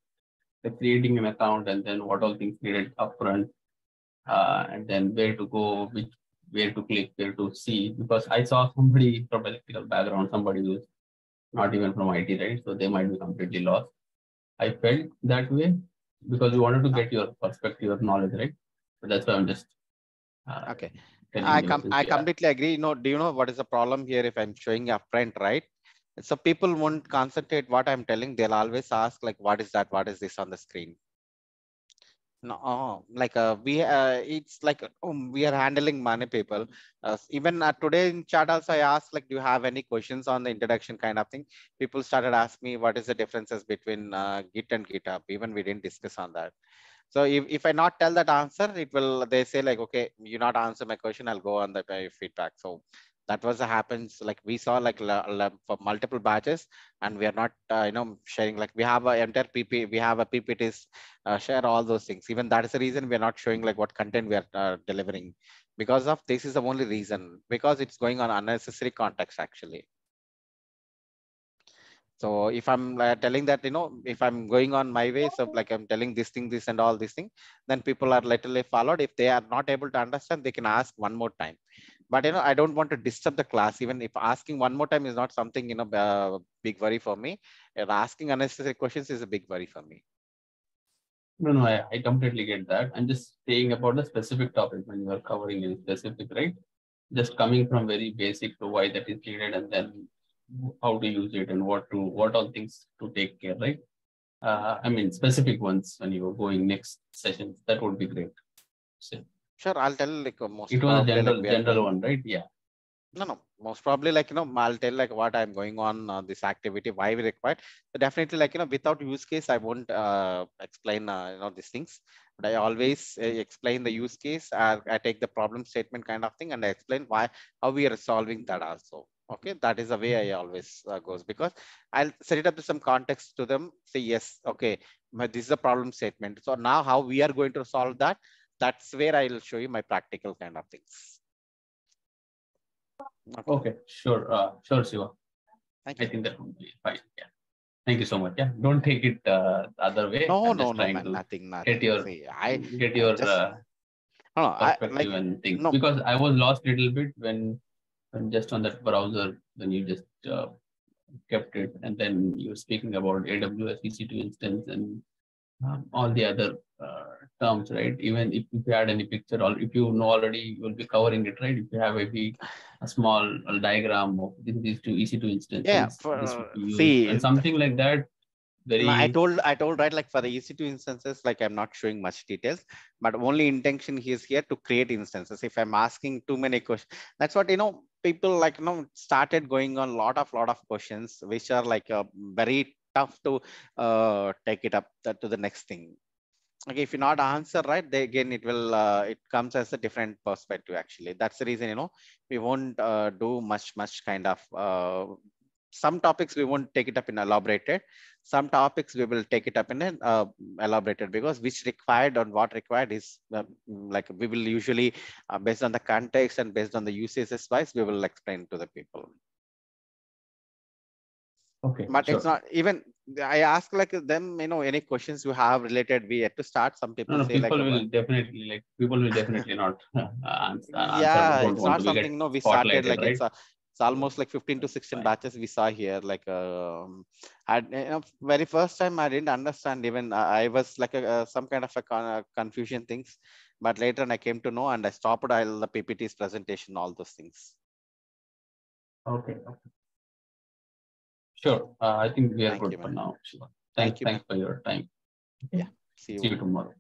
Like creating an account and then what all things needed upfront, and then where to go, where to click, where to see. Because I saw somebody from electrical background, somebody who's not even from IT, right? So they might be completely lost. I felt that way because we wanted to get your perspective, your knowledge, right? So that's why I'm just okay. I completely agree. Do you know what is the problem here? If I'm showing up front, right? So people won't concentrate what I'm telling. They'll always ask, like, what is that? What is this on the screen? No, like it's like we are handling many people. Even today in chat also I asked, like, do you have any questions on the introduction kind of thing? People started asking me what is the differences between Git and GitHub. Even we didn't discuss on that. So if I not tell that answer, it will, they say like, okay, you not answer my question, I'll go on the feedback. So that was the happens, like we saw like for multiple batches, and we are not, sharing, like we have a entire PP, we have a PPTs, share all those things. Even that is the reason we are not showing like what content we are delivering, because of this is the only reason, because it's going on unnecessary context actually. So if I'm telling that, if I'm going on my way, so like I'm telling this thing, this and all this thing, then people are literally followed. If they are not able to understand, they can ask one more time. But, I don't want to disturb the class. Even if asking one more time is not something, big worry for me. If asking unnecessary questions is a big worry for me. No, I completely get that. I'm just saying about the specific topic when you are covering in specific, right? Just coming from very basic to why that is needed and then how to use it and what all things to take care, right? I mean, specific ones when you are going next sessions, that would be great. So, sure, I'll tell like most it was a probably like general one, right? Yeah. No, most probably like, I'll tell like what I'm going on this activity, why we required. So definitely like, without use case, I won't explain, these things. But I always explain the use case. I take the problem statement kind of thing and I explain how we are solving that also. Okay, that is the way I always goes, because I'll set it up to some context to them. Say yes, okay, this is a problem statement. So now how we are going to solve that? That's where I'll show you my practical kind of things. Okay, sure, sure, Shiva. Thank you. I think that would be fine. Yeah. Thank you so much. Yeah, don't take it the other way. No, I'm no, just no, trying man, to nothing. get your See, get I your just no, perspective and things, no. because I was lost a little bit when just on that browser when you just kept it, and then you were speaking about AWS EC2 instance and all the other terms, right? Even if you had any picture, or if you know already, you will be covering it, right? If you have a small diagram of these two EC2 instances, this would be used, See, and something like that. No, I Very told right, like for the EC2 instances, like I'm not showing much details, but only intention is here to create instances. If I'm asking too many questions, that's what, people like, started going on lot of questions, which are like very tough to take it up to the next thing. Okay, if you not answer right, they, again, it comes as a different perspective actually. That's the reason, we won't do much kind of some topics we won't take it up in elaborated. Some topics we will take it up in an elaborated, because which required and what required is like we will usually based on the context and based on the usages wise, we will explain to the people. okay, But sure. it's not even, I ask like them, any questions you have related, we yet to start. Some people No, say people like, will definitely not answer. yeah, Don't it's want not to be get something, we started spotlighted, like right? it's almost like 15 to 16 batches we saw here. Like very first time I didn't understand, even I was like some kind of a confusion things, but later I came to know and I stopped all the PPT's presentation, all those things. Okay. Sure. I think we are Thank good you, for man. now. Thank you, Thanks man. for your time. Yeah. See you tomorrow.